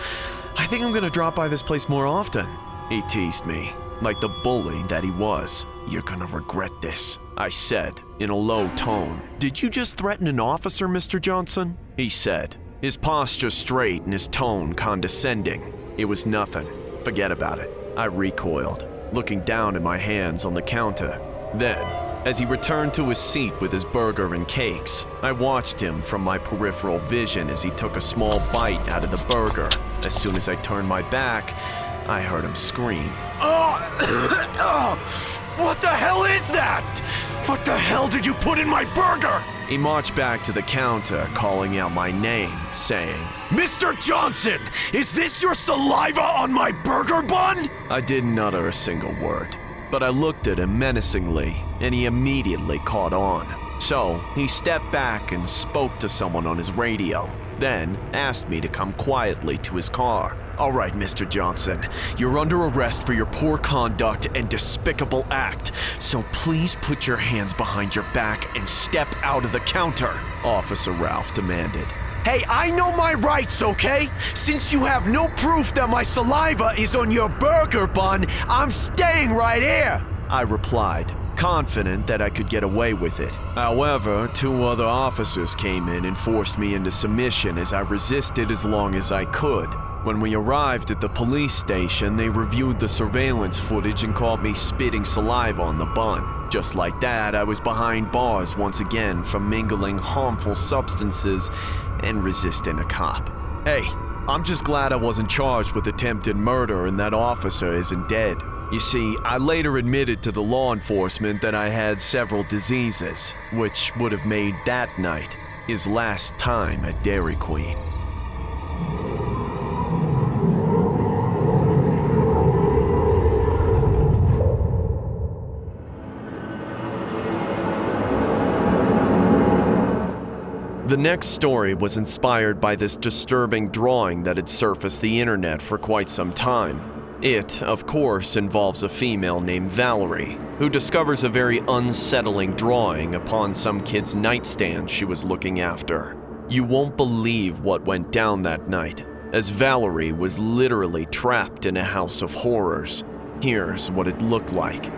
I think I'm gonna drop by this place more often," he teased me, like the bully that he was. "You're gonna regret this," I said in a low tone. "Did you just threaten an officer, Mr. Johnson?" he said, his posture straight and his tone condescending. "It was nothing. Forget about it." I recoiled, looking down at my hands on the counter. Then, as he returned to his seat with his burger and cakes, I watched him from my peripheral vision as he took a small bite out of the burger. As soon as I turned my back, I heard him scream. "What the hell is that? What the hell did you put in my burger?" He marched back to the counter, calling out my name, saying, "Mr. Johnson, is this your saliva on my burger bun?" I didn't utter a single word, but I looked at him menacingly, and he immediately caught on. So he stepped back and spoke to someone on his radio, then asked me to come quietly to his car. "All right, Mr. Johnson, you're under arrest for your poor conduct and despicable act, so please put your hands behind your back and step out of the counter," Officer Ralph demanded. "Hey, I know my rights, okay? Since you have no proof that my saliva is on your burger bun, I'm staying right here," I replied, confident that I could get away with it. However, 2 other officers came in and forced me into submission as I resisted as long as I could. When we arrived at the police station, they reviewed the surveillance footage and caught me spitting saliva on the bun. Just like that, I was behind bars once again for mingling harmful substances and resisting a cop. Hey, I'm just glad I wasn't charged with attempted murder and that officer isn't dead. You see, I later admitted to the law enforcement that I had several diseases, which would have made that night his last time at Dairy Queen. The next story was inspired by this disturbing drawing that had surfaced the internet for quite some time. It, of course, involves a female named Valerie, who discovers a very unsettling drawing upon some kid's nightstand she was looking after. You won't believe what went down that night, as Valerie was literally trapped in a house of horrors. Here's what it looked like.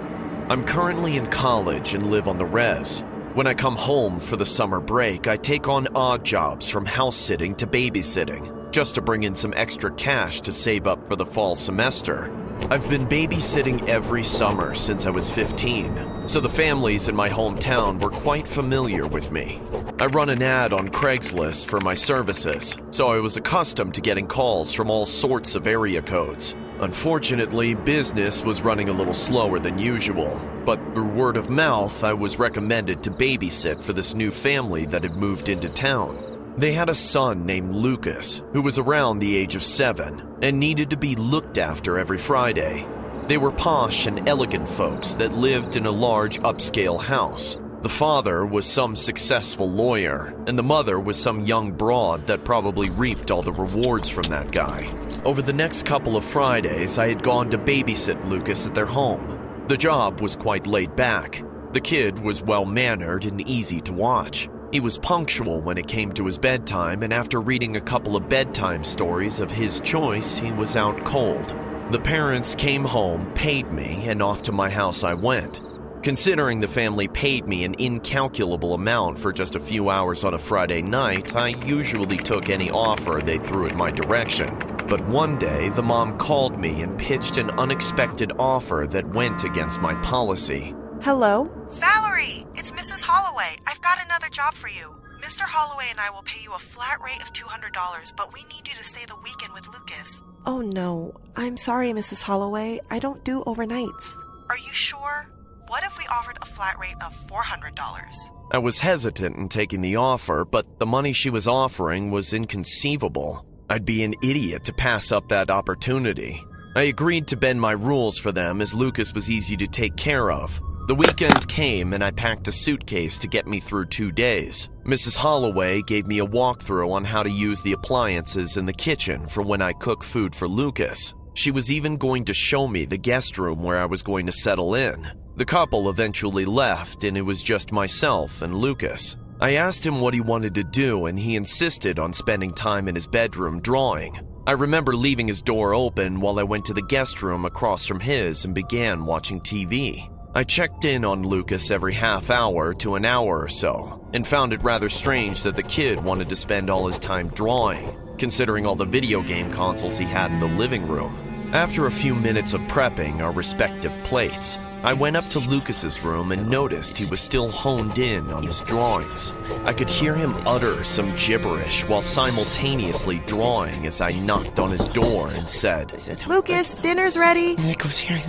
I'm currently in college and live on the res. When I come home for the summer break, I take on odd jobs from house sitting to babysitting. just to bring in some extra cash to save up for the fall semester. I've been babysitting every summer since I was 15, so the families in my hometown were quite familiar with me. I run an ad on Craigslist for my services, so I was accustomed to getting calls from all sorts of area codes. Unfortunately, business was running a little slower than usual, but through word of mouth, I was recommended to babysit for this new family that had moved into town. They had a son named Lucas, who was around the age of 7 and needed to be looked after every Friday. They were posh and elegant folks that lived in a large upscale house. The father was some successful lawyer, and the mother was some young broad that probably reaped all the rewards from that guy. Over the next couple of Fridays, I had gone to babysit Lucas at their home. The job was quite laid back. The kid was well-mannered and easy to watch. He was punctual when it came to his bedtime, and after reading a couple of bedtime stories of his choice, he was out cold. The parents came home, paid me, and off to my house I went. Considering the family paid me an incalculable amount for just a few hours on a Friday night, I usually took any offer they threw in my direction. But one day, the mom called me and pitched an unexpected offer that went against my policy. Hello? Valerie, it's Mrs. Holloway. I've got another job for you. Mr. Holloway and I will pay you a flat rate of $200, but we need you to stay the weekend with Lucas. Oh no, I'm sorry, Mrs. Holloway. I don't do overnights. Are you sure? What if we offered a flat rate of $400? I was hesitant in taking the offer, but the money she was offering was inconceivable. I'd be an idiot to pass up that opportunity. I agreed to bend my rules for them as Lucas was easy to take care of. The weekend came and I packed a suitcase to get me through 2 days. Mrs. Holloway gave me a walkthrough on how to use the appliances in the kitchen for when I cook food for Lucas. She was even going to show me the guest room where I was going to settle in. The couple eventually left and it was just myself and Lucas. I asked him what he wanted to do and he insisted on spending time in his bedroom drawing. I remember leaving his door open while I went to the guest room across from his and began watching TV. I checked in on Lucas every half hour to an hour or so, and found it rather strange that the kid wanted to spend all his time drawing, considering all the video game consoles he had in the living room. After a few minutes of prepping our respective plates, I went up to Lucas's room and noticed he was still honed in on his drawings. I could hear him utter some gibberish while simultaneously drawing as I knocked on his door and said, Lucas, dinner's ready. It goes here,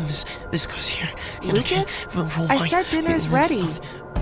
this goes here. Lucas? I said dinner's ready.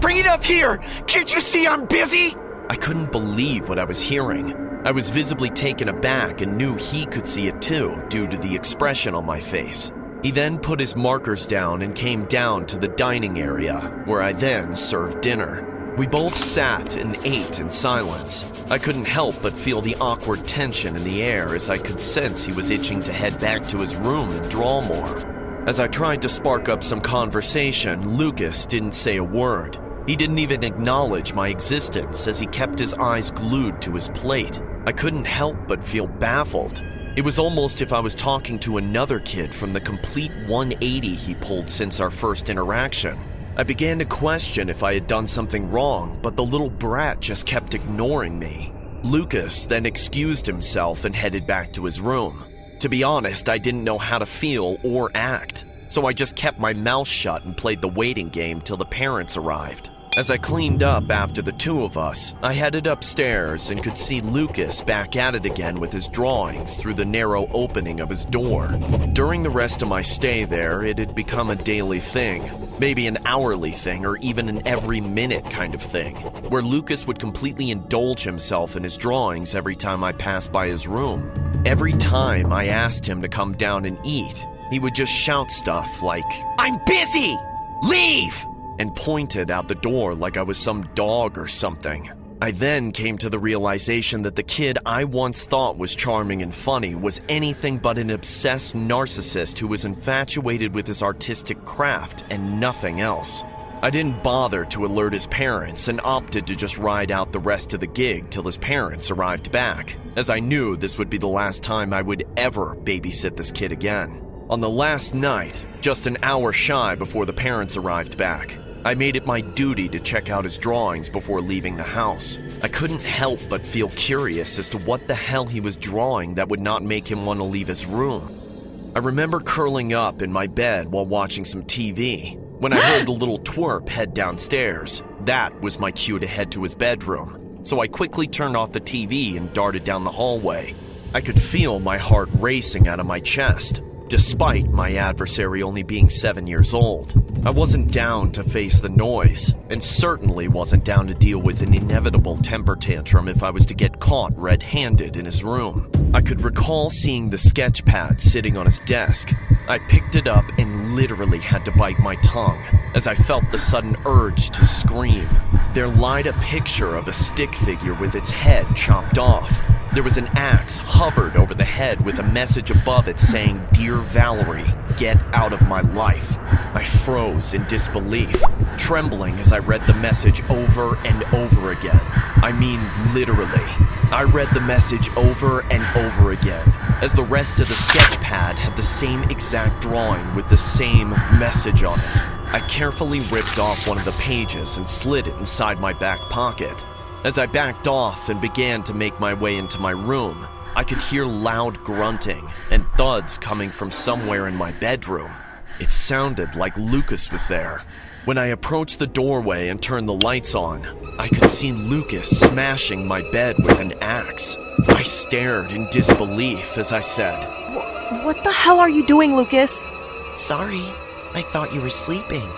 Bring it up here! Can't you see I'm busy? I couldn't believe what I was hearing. I was visibly taken aback and knew he could see it too, due to the expression on my face. He then put his markers down and came down to the dining area, where I then served dinner. We both sat and ate in silence. I couldn't help but feel the awkward tension in the air as I could sense he was itching to head back to his room and draw more. As I tried to spark up some conversation, Lucas didn't say a word. He didn't even acknowledge my existence as he kept his eyes glued to his plate. I couldn't help but feel baffled. It was almost if I was talking to another kid from the complete 180 he pulled since our first interaction. I began to question if I had done something wrong, but the little brat just kept ignoring me. Lucas then excused himself and headed back to his room. To be honest, I didn't know how to feel or act, so I just kept my mouth shut and played the waiting game till the parents arrived. As I cleaned up after the two of us, I headed upstairs and could see Lucas back at it again with his drawings through the narrow opening of his door. During the rest of my stay there, it had become a daily thing, maybe an hourly thing or even an every minute kind of thing, where Lucas would completely indulge himself in his drawings every time I passed by his room. Every time I asked him to come down and eat, he would just shout stuff like, "I'm busy! Leave!" and pointed out the door like I was some dog or something. I then came to the realization that the kid I once thought was charming and funny was anything but an obsessed narcissist who was infatuated with his artistic craft and nothing else. I didn't bother to alert his parents and opted to just ride out the rest of the gig till his parents arrived back, as I knew this would be the last time I would ever babysit this kid again. On the last night, just an hour shy before the parents arrived back, I made it my duty to check out his drawings before leaving the house. I couldn't help but feel curious as to what the hell he was drawing that would not make him want to leave his room. I remember curling up in my bed while watching some TV when I heard the little twerp head downstairs. That was my cue to head to his bedroom, so I quickly turned off the TV and darted down the hallway. I could feel my heart racing out of my chest, despite my adversary only being 7 years old. I wasn't down to face the noise, and certainly wasn't down to deal with an inevitable temper tantrum if I was to get caught red-handed in his room. I could recall seeing the sketch pad sitting on his desk. I picked it up and literally had to bite my tongue as I felt the sudden urge to scream. There lied a picture of a stick figure with its head chopped off. There was an axe hovered over the head with a message above it saying, "Dear Valerie, get out of my life." I froze in disbelief, trembling as I read the message over and over again. I mean, literally. I read the message over and over again, as the rest of the sketch pad had the same exact drawing with the same message on it. I carefully ripped off one of the pages and slid it inside my back pocket. As I backed off and began to make my way into my room, I could hear loud grunting and thuds coming from somewhere in my bedroom. It sounded like Lucas was there. When I approached the doorway and turned the lights on, I could see Lucas smashing my bed with an axe. I stared in disbelief as I said, What the hell are you doing, Lucas? "Sorry, I thought you were sleeping."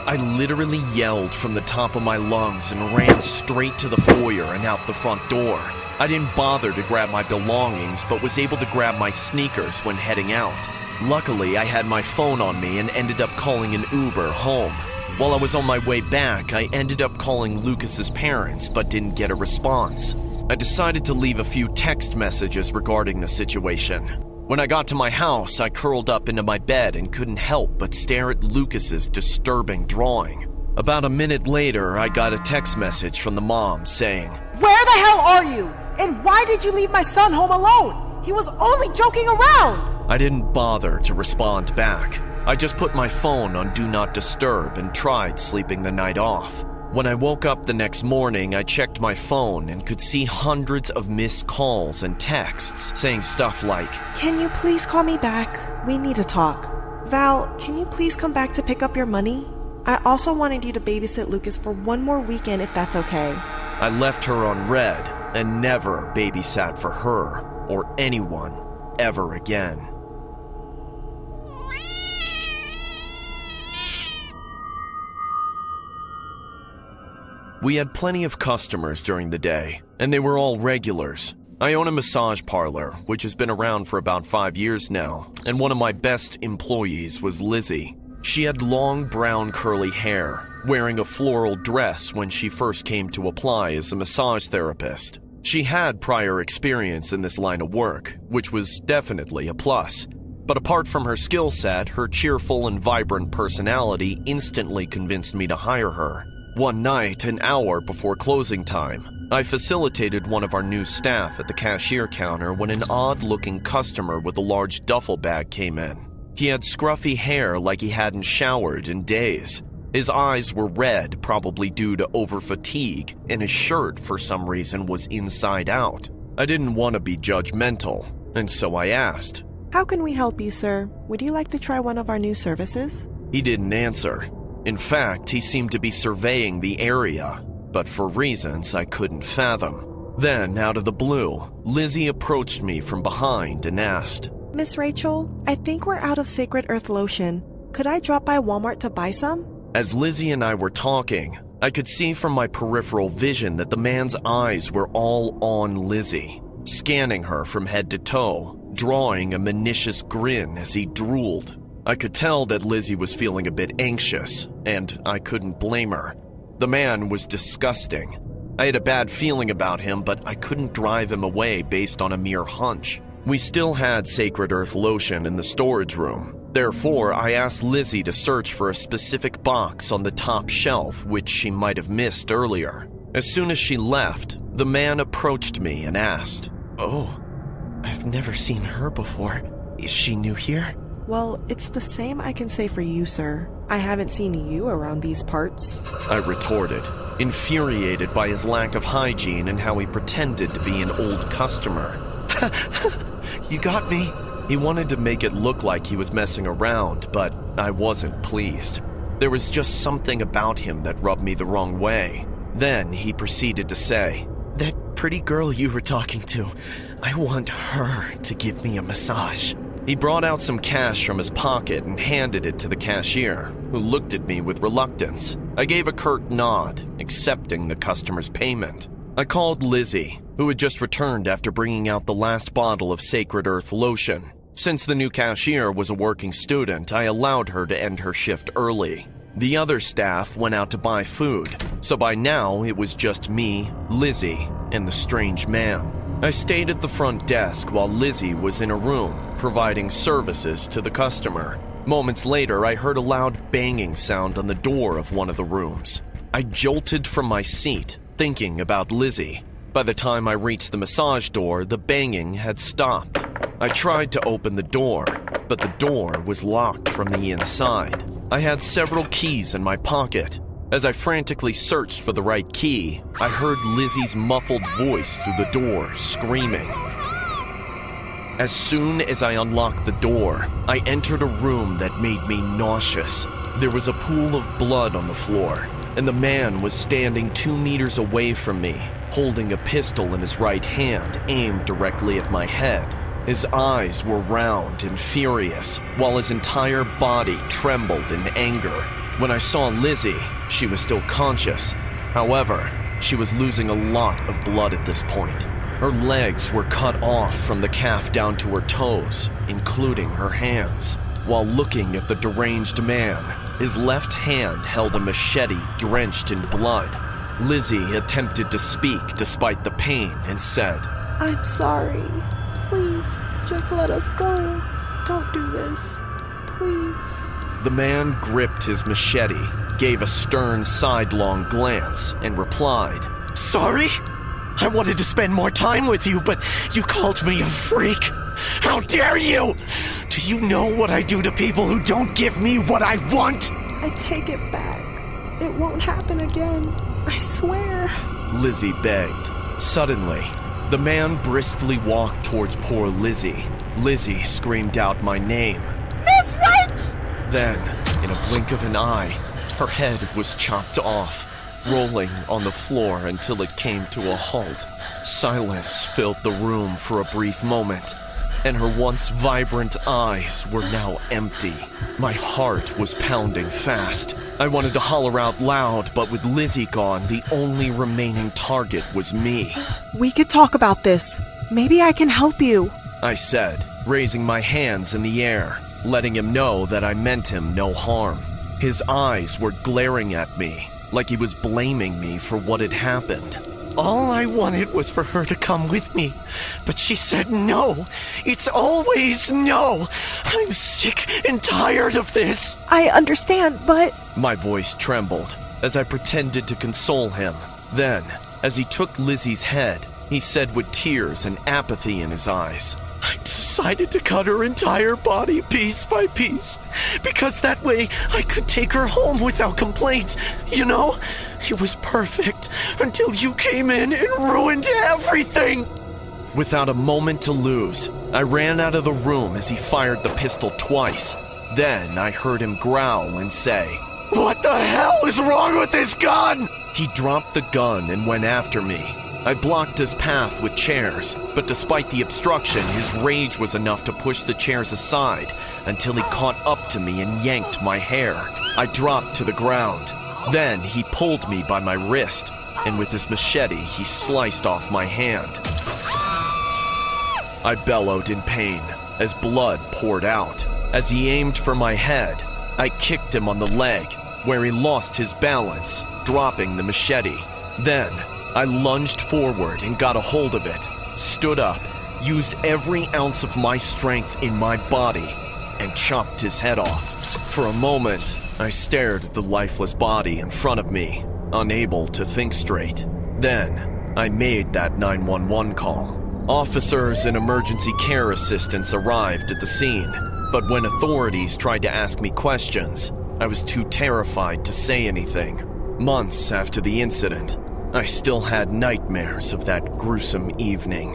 I literally yelled from the top of my lungs and ran straight to the foyer and out the front door. I didn't bother to grab my belongings, but was able to grab my sneakers when heading out. Luckily, I had my phone on me and ended up calling an Uber home. While I was on my way back, I ended up calling Lucas's parents, but didn't get a response. I decided to leave a few text messages regarding the situation. When I got to my house, I curled up into my bed and couldn't help but stare at Lucas's disturbing drawing. About a minute later, I got a text message from the mom saying, Where the hell are you? And why did you leave my son home alone? He was only joking around. I didn't bother to respond back. I just put my phone on Do Not Disturb and tried sleeping the night off. When I woke up the next morning, I checked my phone and could see hundreds of missed calls and texts saying stuff like, Can you please call me back? We need to talk. Val, can you please come back to pick up your money? I also wanted you to babysit Lucas for one more weekend if that's okay. I left her on red and never babysat for her or anyone ever again. We had plenty of customers during the day, and they were all regulars. I own a massage parlor, which has been around for about 5 years now, and one of my best employees was Lizzie. She had long brown curly hair, wearing a floral dress when she first came to apply as a massage therapist. She had prior experience in this line of work, which was definitely a plus. But apart from her skill set, her cheerful and vibrant personality instantly convinced me to hire her. One night, an hour before closing time, I facilitated one of our new staff at the cashier counter when an odd-looking customer with a large duffel bag came in. He had scruffy hair like he hadn't showered in days. His eyes were red, probably due to over-fatigue, and his shirt, for some reason, was inside out. I didn't want to be judgmental, and so I asked, How can we help you, sir? Would you like to try one of our new services? He didn't answer. In fact, he seemed to be surveying the area, but for reasons I couldn't fathom. Then, out of the blue, Lizzie approached me from behind and asked, Miss Rachel, I think we're out of Sacred Earth lotion. Could I drop by Walmart to buy some? As Lizzie and I were talking, I could see from my peripheral vision that the man's eyes were all on Lizzie, scanning her from head to toe, drawing a malicious grin as he drooled. I could tell that Lizzie was feeling a bit anxious, and I couldn't blame her. The man was disgusting. I had a bad feeling about him, but I couldn't drive him away based on a mere hunch. We still had Sacred Earth lotion in the storage room. Therefore, I asked Lizzie to search for a specific box on the top shelf, which she might have missed earlier. As soon as she left, the man approached me and asked, Oh, I've never seen her before. Is she new here? Well, it's the same I can say for you, sir. I haven't seen you around these parts. I retorted, infuriated by his lack of hygiene and how he pretended to be an old customer. You got me. He wanted to make it look like he was messing around, but I wasn't pleased. There was just something about him that rubbed me the wrong way. Then he proceeded to say, "That pretty girl you were talking to, I want her to give me a massage." He brought out some cash from his pocket and handed it to the cashier, who looked at me with reluctance. I gave a curt nod, accepting the customer's payment. I called Lizzie, who had just returned after bringing out the last bottle of Sacred Earth lotion. Since the new cashier was a working student, I allowed her to end her shift early. The other staff went out to buy food, so by now it was just me, Lizzie, and the strange man. I stayed at the front desk while Lizzie was in a room, providing services to the customer. Moments later, I heard a loud banging sound on the door of one of the rooms. I jolted from my seat, thinking about Lizzie. By the time I reached the massage door, the banging had stopped. I tried to open the door, but the door was locked from the inside. I had several keys in my pocket. As I frantically searched for the right key, I heard Lizzie's muffled voice through the door, screaming. As soon as I unlocked the door, I entered a room that made me nauseous. There was a pool of blood on the floor, and the man was standing 2 meters away from me, holding a pistol in his right hand, aimed directly at my head. His eyes were round and furious, while his entire body trembled in anger. When I saw Lizzie, she was still conscious. However, she was losing a lot of blood at this point. Her legs were cut off from the calf down to her toes, including her hands. While looking at the deranged man, his left hand held a machete drenched in blood. Lizzie attempted to speak despite the pain and said, I'm sorry. Please, just let us go. Don't do this. Please. The man gripped his machete, gave a stern sidelong glance, and replied, Sorry? I wanted to spend more time with you, but you called me a freak. How dare you? Do you know what I do to people who don't give me what I want? I take it back. It won't happen again. I swear. Lizzie begged. Suddenly, the man briskly walked towards poor Lizzie. Lizzie screamed out my name. Miss Rach! Then, in a blink of an eye, her head was chopped off, rolling on the floor until it came to a halt. Silence filled the room for a brief moment, and her once vibrant eyes were now empty. My heart was pounding fast. I wanted to holler out loud, but with Lizzie gone, the only remaining target was me. We could talk about this. Maybe I can help you, I said, raising my hands in the air, letting him know that I meant him no harm. His eyes were glaring at me, like he was blaming me for what had happened. All I wanted was for her to come with me, but she said no. It's always no. I'm sick and tired of this. I understand, but... My voice trembled as I pretended to console him. Then, as he took Lizzie's head, he said with tears and apathy in his eyes, I decided to cut her entire body piece by piece, because that way I could take her home without complaints. You know, it was perfect until you came in and ruined everything. Without a moment to lose, I ran out of the room as he fired the pistol twice. Then I heard him growl and say, What the hell is wrong with this gun? He dropped the gun and went after me. I blocked his path with chairs, but despite the obstruction, his rage was enough to push the chairs aside until he caught up to me and yanked my hair. I dropped to the ground. Then he pulled me by my wrist, and with his machete, he sliced off my hand. I bellowed in pain as blood poured out. As he aimed for my head, I kicked him on the leg, where he lost his balance, dropping the machete. Then, I lunged forward and got a hold of it, stood up, used every ounce of my strength in my body, and chopped his head off. For a moment, I stared at the lifeless body in front of me, unable to think straight. Then, I made that 911 call. Officers and emergency care assistants arrived at the scene, but when authorities tried to ask me questions, I was too terrified to say anything. Months after the incident, I still had nightmares of that gruesome evening.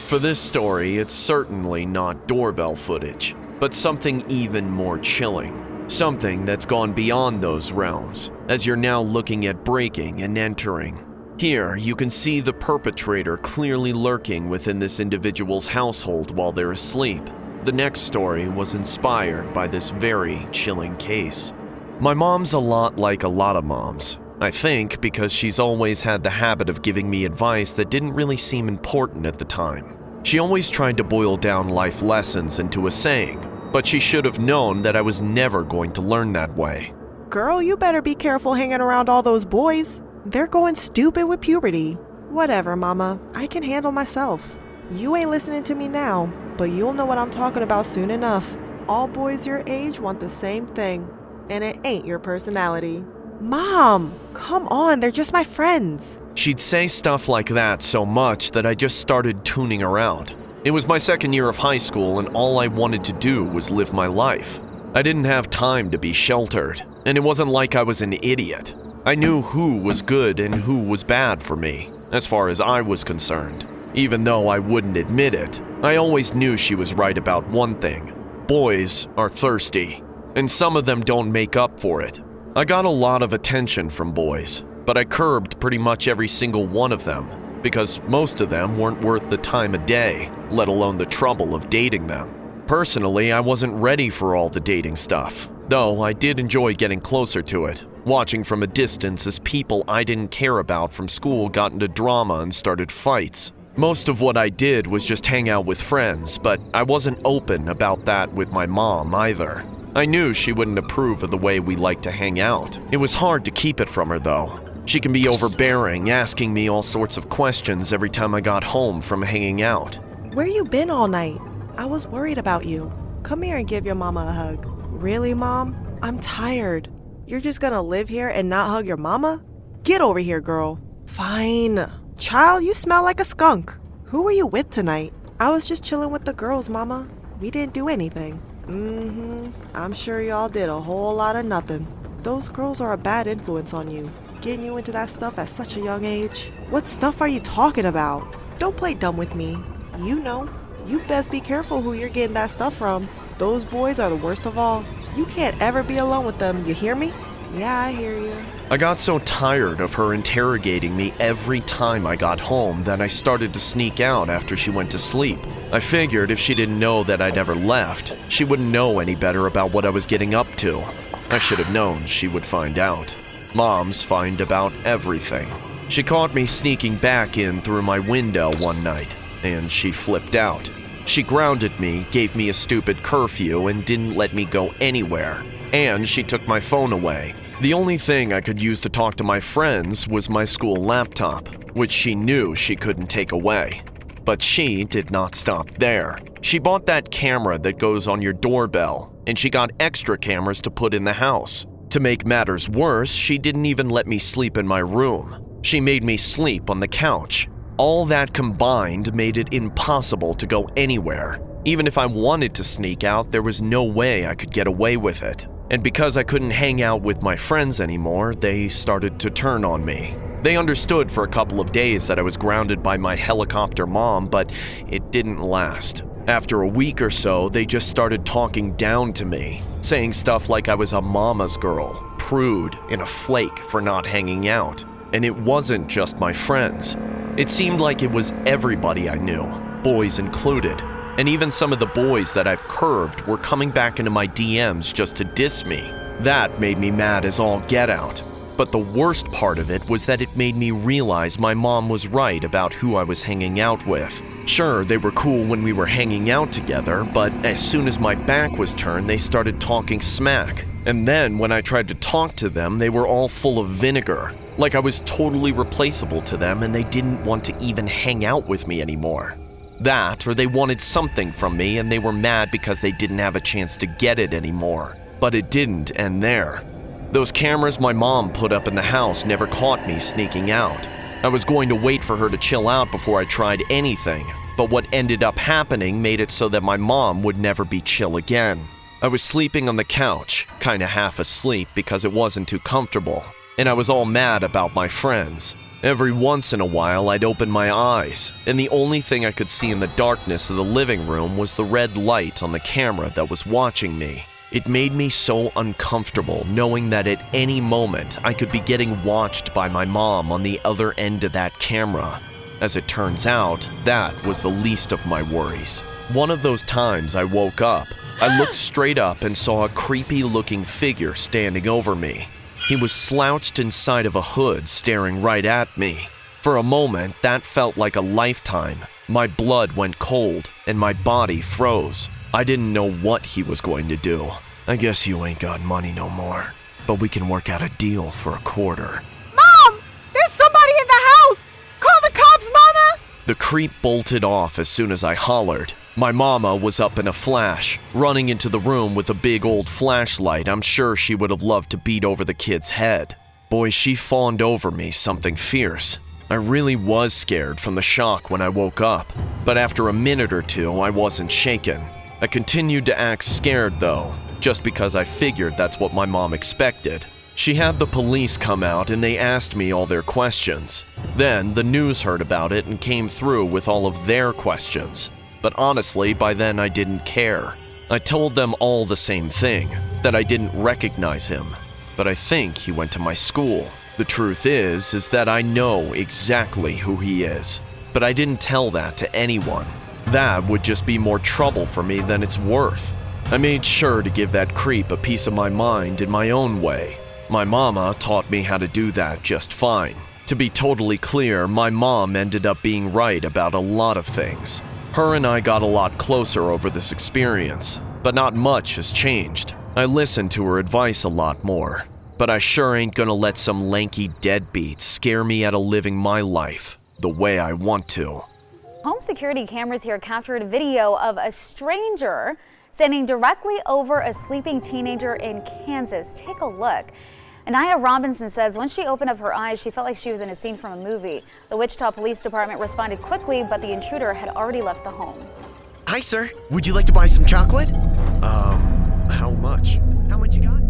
For this story, it's certainly not doorbell footage, but something even more chilling. Something that's gone beyond those realms, as you're now looking at breaking and entering. Here, you can see the perpetrator clearly lurking within this individual's household while they're asleep. The next story was inspired by this very chilling case. My mom's a lot like a lot of moms. I think because she's always had the habit of giving me advice that didn't really seem important at the time. She always tried to boil down life lessons into a saying, but she should have known that I was never going to learn that way. Girl, you better be careful hanging around all those boys. They're going stupid with puberty. Whatever, mama. I can handle myself. You ain't listening to me now, but you'll know what I'm talking about soon enough. All boys your age want the same thing, and it ain't your personality. Mom, come on, they're just my friends. She'd say stuff like that so much that I just started tuning her out. It was my second year of high school, and all I wanted to do was live my life. I didn't have time to be sheltered, and it wasn't like I was an idiot. I knew who was good and who was bad for me, as far as I was concerned. Even though I wouldn't admit it, I always knew she was right about one thing. Boys are thirsty, and some of them don't make up for it. I got a lot of attention from boys, but I curbed pretty much every single one of them, because most of them weren't worth the time of day, let alone the trouble of dating them. Personally, I wasn't ready for all the dating stuff, though I did enjoy getting closer to it, watching from a distance as people I didn't care about from school got into drama and started fights. Most of what I did was just hang out with friends, but I wasn't open about that with my mom either. I knew she wouldn't approve of the way we liked to hang out. It was hard to keep it from her though. She can be overbearing, asking me all sorts of questions every time I got home from hanging out. Where you been all night? I was worried about you. Come here and give your mama a hug. Really, Mom? I'm tired. You're just gonna live here and not hug your mama? Get over here, girl. Fine. Child, you smell like a skunk. Who were you with tonight? I was just chilling with the girls, Mama. We didn't do anything. I'm sure y'all did a whole lot of nothing. Those girls are a bad influence on you, getting you into that stuff at such a young age. What stuff are you talking about? Don't play dumb with me. You know, you best be careful who you're getting that stuff from. Those boys are the worst of all. You can't ever be alone with them, you hear me? Yeah, I hear you. I got so tired of her interrogating me every time I got home that I started to sneak out after she went to sleep. I figured if she didn't know that I'd ever left, she wouldn't know any better about what I was getting up to. I should have known she would find out. Moms find about everything. She caught me sneaking back in through my window one night, and she flipped out. She grounded me, gave me a stupid curfew, and didn't let me go anywhere. And she took my phone away. The only thing I could use to talk to my friends was my school laptop, which she knew she couldn't take away. But she did not stop there. She bought that camera that goes on your doorbell, and she got extra cameras to put in the house. To make matters worse, she didn't even let me sleep in my room. She made me sleep on the couch. All that combined made it impossible to go anywhere. Even if I wanted to sneak out, there was no way I could get away with it. And because I couldn't hang out with my friends anymore, they started to turn on me. They understood for a couple of days that I was grounded by my helicopter mom, but it didn't last. After a week or so, they just started talking down to me, saying stuff like I was a mama's girl, prude, and a flake for not hanging out. And it wasn't just my friends. It seemed like it was everybody I knew, boys included. And even some of the boys that I've curved were coming back into my DMs just to diss me. That made me mad as all get out. But the worst part of it was that it made me realize my mom was right about who I was hanging out with. Sure, they were cool when we were hanging out together, but as soon as my back was turned, they started talking smack. And then when I tried to talk to them, they were all full of vinegar. Like I was totally replaceable to them and they didn't want to even hang out with me anymore. That, or they wanted something from me and they were mad because they didn't have a chance to get it anymore. But it didn't end there. Those cameras my mom put up in the house never caught me sneaking out. I was going to wait for her to chill out before I tried anything, but what ended up happening made it so that my mom would never be chill again. I was sleeping on the couch, kinda half asleep because it wasn't too comfortable, and I was all mad about my friends. Every once in a while I'd open my eyes, and the only thing I could see in the darkness of the living room was the red light on the camera that was watching me. It made me so uncomfortable knowing that at any moment I could be getting watched by my mom on the other end of that camera. As it turns out, that was the least of my worries. One of those times I woke up, I looked straight up and saw a creepy-looking figure standing over me. He was slouched inside of a hood, staring right at me. For a moment, that felt like a lifetime. My blood went cold, and my body froze. I didn't know what he was going to do. I guess you ain't got money no more, but we can work out a deal for a quarter. Mom! There's somebody in the house! Call the cops, Mama! The creep bolted off as soon as I hollered. My mama was up in a flash, running into the room with a big old flashlight. I'm sure she would have loved to beat over the kid's head. Boy, she fawned over me something fierce. I really was scared from the shock when I woke up, but after a minute or two, I wasn't shaken. I continued to act scared though, just because I figured that's what my mom expected. She had the police come out and they asked me all their questions. Then the news heard about it and came through with all of their questions. But honestly, by then I didn't care. I told them all the same thing, that I didn't recognize him. But I think he went to my school. The truth is that I know exactly who he is. But I didn't tell that to anyone. That would just be more trouble for me than it's worth. I made sure to give that creep a piece of my mind in my own way. My mama taught me how to do that just fine. To be totally clear, my mom ended up being right about a lot of things. Her and I got a lot closer over this experience, but not much has changed. I listened to her advice a lot more, but I sure ain't gonna let some lanky deadbeat scare me out of living my life the way I want to. Home security cameras here captured a video of a stranger standing directly over a sleeping teenager in Kansas. Take a look. Anaya Robinson says when she opened up her eyes, she felt like she was in a scene from a movie. The Wichita Police Department responded quickly, but the intruder had already left the home. Hi, sir. Would you like to buy some chocolate? How much? How much you got?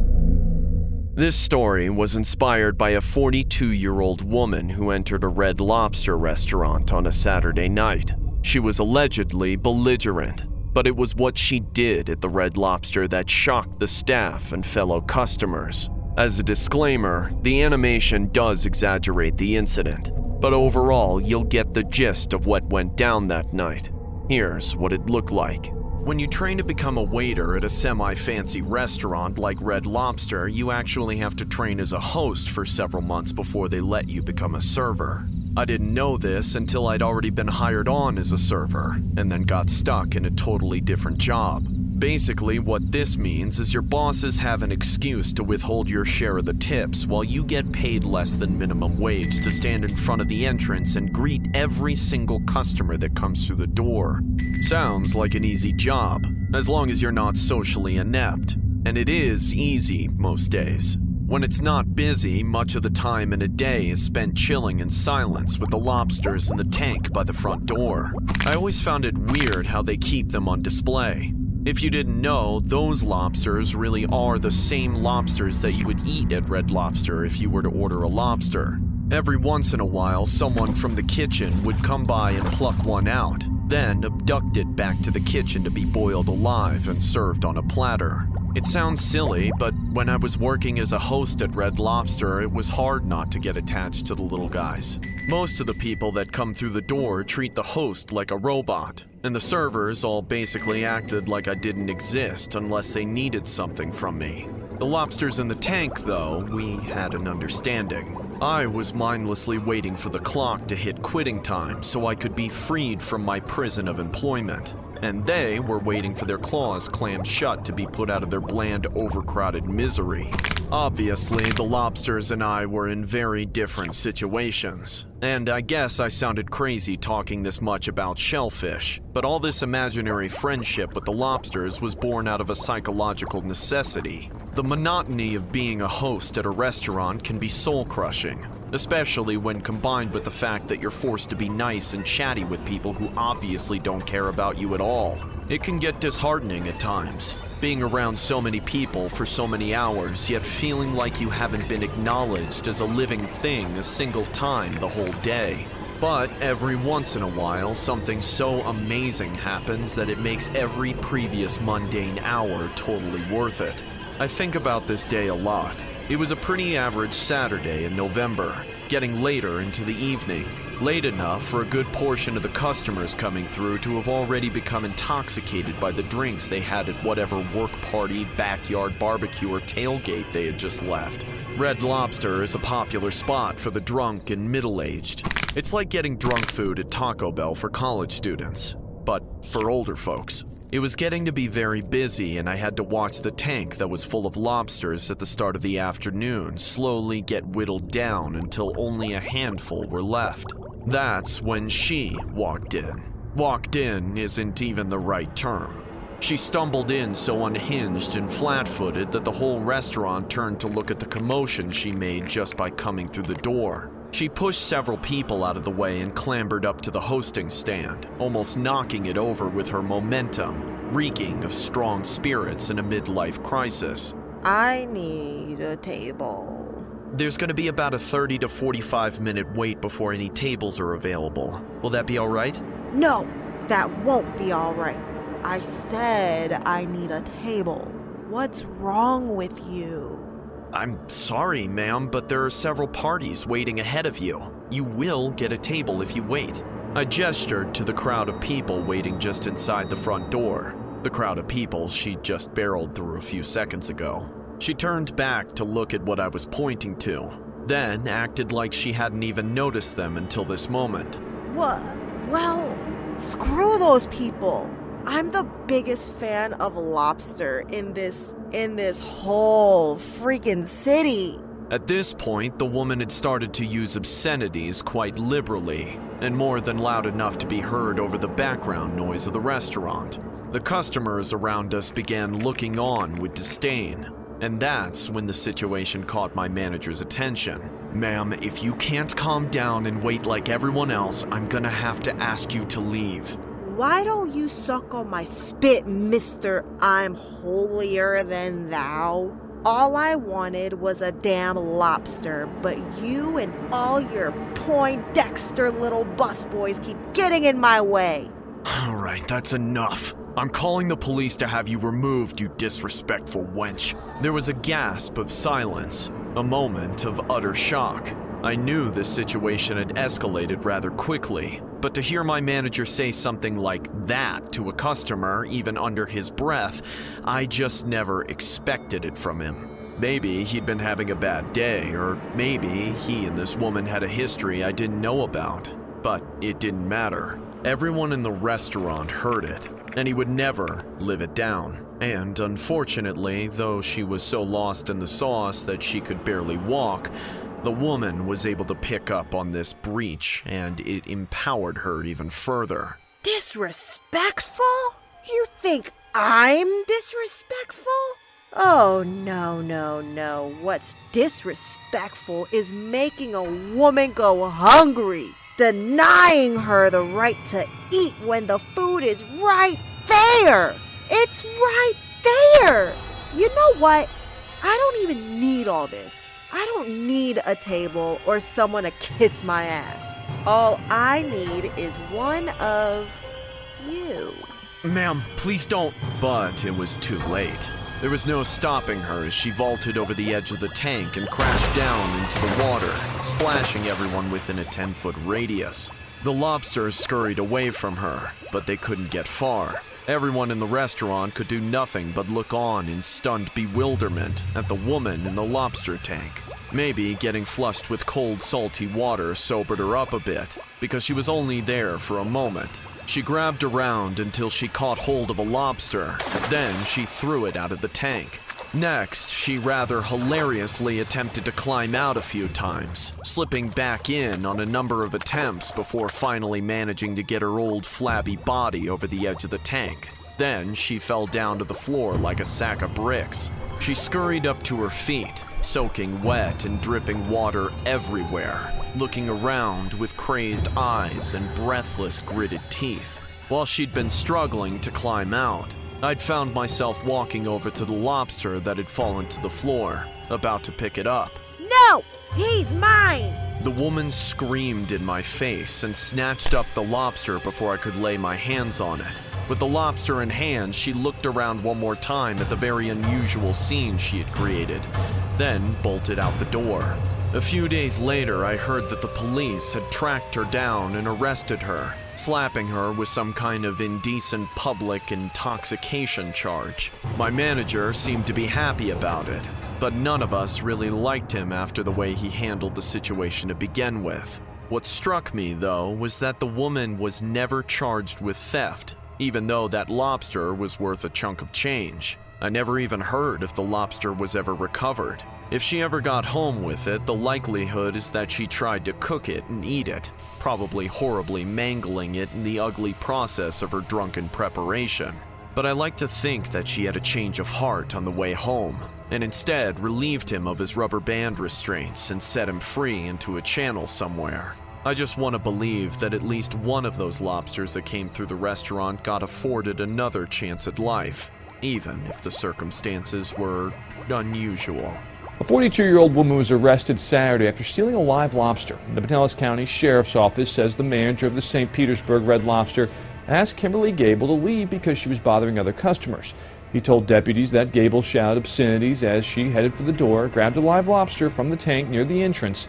This story was inspired by a 42-year-old woman who entered a Red Lobster restaurant on a Saturday night. She was allegedly belligerent, but it was what she did at the Red Lobster that shocked the staff and fellow customers. As a disclaimer, the animation does exaggerate the incident, but overall you'll get the gist of what went down that night. Here's what it looked like. When you train to become a waiter at a semi-fancy restaurant like Red Lobster, you actually have to train as a host for several months before they let you become a server. I didn't know this until I'd already been hired on as a server, and then got stuck in a totally different job. Basically, what this means is your bosses have an excuse to withhold your share of the tips while you get paid less than minimum wage to stand in front of the entrance and greet every single customer that comes through the door. Sounds like an easy job, as long as you're not socially inept. And it is easy most days. When it's not busy, much of the time in a day is spent chilling in silence with the lobsters in the tank by the front door. I always found it weird how they keep them on display. If you didn't know, those lobsters really are the same lobsters that you would eat at Red Lobster if you were to order a lobster. Every once in a while, someone from the kitchen would come by and pluck one out, then abduct it back to the kitchen to be boiled alive and served on a platter. It sounds silly, but when I was working as a host at Red Lobster, it was hard not to get attached to the little guys. Most of the people that come through the door treat the host like a robot, and the servers all basically acted like I didn't exist unless they needed something from me. The lobsters in the tank, though, we had an understanding. I was mindlessly waiting for the clock to hit quitting time so I could be freed from my prison of employment. and they were waiting for their claws clammed shut to be put out of their bland, overcrowded misery. Obviously, the lobsters and I were in very different situations, and I guess I sounded crazy talking this much about shellfish, but all this imaginary friendship with the lobsters was born out of a psychological necessity. The monotony of being a host at a restaurant can be soul-crushing, especially when combined with the fact that you're forced to be nice and chatty with people who obviously don't care about you at all. It can get disheartening at times, being around so many people for so many hours, yet feeling like you haven't been acknowledged as a living thing a single time the whole day. But every once in a while, something so amazing happens that it makes every previous mundane hour totally worth it. I think about this day a lot. It was a pretty average Saturday in November, getting later into the evening. Late enough for a good portion of the customers coming through to have already become intoxicated by the drinks they had at whatever work party, backyard barbecue, or tailgate they had just left. Red Lobster is a popular spot for the drunk and middle-aged. It's like getting drunk food at Taco Bell for college students, but for older folks. It was getting to be very busy, and I had to watch the tank that was full of lobsters at the start of the afternoon slowly get whittled down until only a handful were left. That's when she walked in. Walked in isn't even the right term. She stumbled in so unhinged and flat-footed that the whole restaurant turned to look at the commotion she made just by coming through the door. She pushed several people out of the way and clambered up to the hosting stand, almost knocking it over with her momentum, reeking of strong spirits in a midlife crisis. I need a table. There's going to be about a 30 to 45 minute wait before any tables are available. Will that be all right? No, that won't be all right. I said I need a table. What's wrong with you? I'm sorry, ma'am, but there are several parties waiting ahead of you. You will get a table if you wait. I gestured to the crowd of people waiting just inside the front door. The crowd of people she'd just barreled through a few seconds ago. She turned back to look at what I was pointing to, then acted like she hadn't even noticed them until this moment. What? Well, screw those people. I'm the biggest fan of lobster in this whole freaking city. At this point, the woman had started to use obscenities quite liberally, and more than loud enough to be heard over the background noise of the restaurant. The customers around us began looking on with disdain, and that's when the situation caught my manager's attention. Ma'am, if you can't calm down and wait like everyone else, I'm gonna have to ask you to leave. Why don't you suck on my spit, Mr. I'm holier than thou? All I wanted was a damn lobster, but you and all your Poindexter little busboys keep getting in my way. All right, that's enough. I'm calling the police to have you removed, you disrespectful wench. There was a gasp of silence, a moment of utter shock. I knew this situation had escalated rather quickly, but to hear my manager say something like that to a customer, even under his breath, I just never expected it from him. Maybe he'd been having a bad day, or maybe he and this woman had a history I didn't know about. But it didn't matter. Everyone in the restaurant heard it, and he would never live it down. And unfortunately, though she was so lost in the sauce that she could barely walk, the woman was able to pick up on this breach, and it empowered her even further. Disrespectful? You think I'm disrespectful? Oh, no. What's disrespectful is making a woman go hungry, denying her the right to eat when the food is right there. It's right there. You know what? I don't even need all this. I don't need a table or someone to kiss my ass. All I need is one of you. Ma'am, please don't. But it was too late. There was no stopping her as she vaulted over the edge of the tank and crashed down into the water, splashing everyone within a 10-foot radius. The lobsters scurried away from her, but they couldn't get far. Everyone in the restaurant could do nothing but look on in stunned bewilderment at the woman in the lobster tank. Maybe getting flushed with cold, salty water sobered her up a bit, because she was only there for a moment. She grabbed around until she caught hold of a lobster. Then she threw it out of the tank. Next, she rather hilariously attempted to climb out a few times, slipping back in on a number of attempts before finally managing to get her old flabby body over the edge of the tank. Then she fell down to the floor like a sack of bricks. She scurried up to her feet, soaking wet and dripping water everywhere, looking around with crazed eyes and breathless, gritted teeth. While she'd been struggling to climb out, I'd found myself walking over to the lobster that had fallen to the floor, about to pick it up. No! He's mine! The woman screamed in my face and snatched up the lobster before I could lay my hands on it. With the lobster in hand, she looked around one more time at the very unusual scene she had created, then bolted out the door. A few days later, I heard that the police had tracked her down and arrested her, slapping her with some kind of indecent public intoxication charge. My manager seemed to be happy about it, but none of us really liked him after the way he handled the situation to begin with. What struck me, though, was that the woman was never charged with theft, even though that lobster was worth a chunk of change. I never even heard if the lobster was ever recovered. If she ever got home with it, the likelihood is that she tried to cook it and eat it, probably horribly mangling it in the ugly process of her drunken preparation. But I like to think that she had a change of heart on the way home, and instead relieved him of his rubber band restraints and set him free into a channel somewhere. I just want to believe that at least one of those lobsters that came through the restaurant got afforded another chance at life, even if the circumstances were unusual. A 42-year-old woman was arrested Saturday after stealing a live lobster. The Pinellas County Sheriff's Office says the manager of the St. Petersburg Red Lobster asked Kimberly Gable to leave because she was bothering other customers. He told deputies that Gable shouted obscenities as she headed for the door, grabbed a live lobster from the tank near the entrance,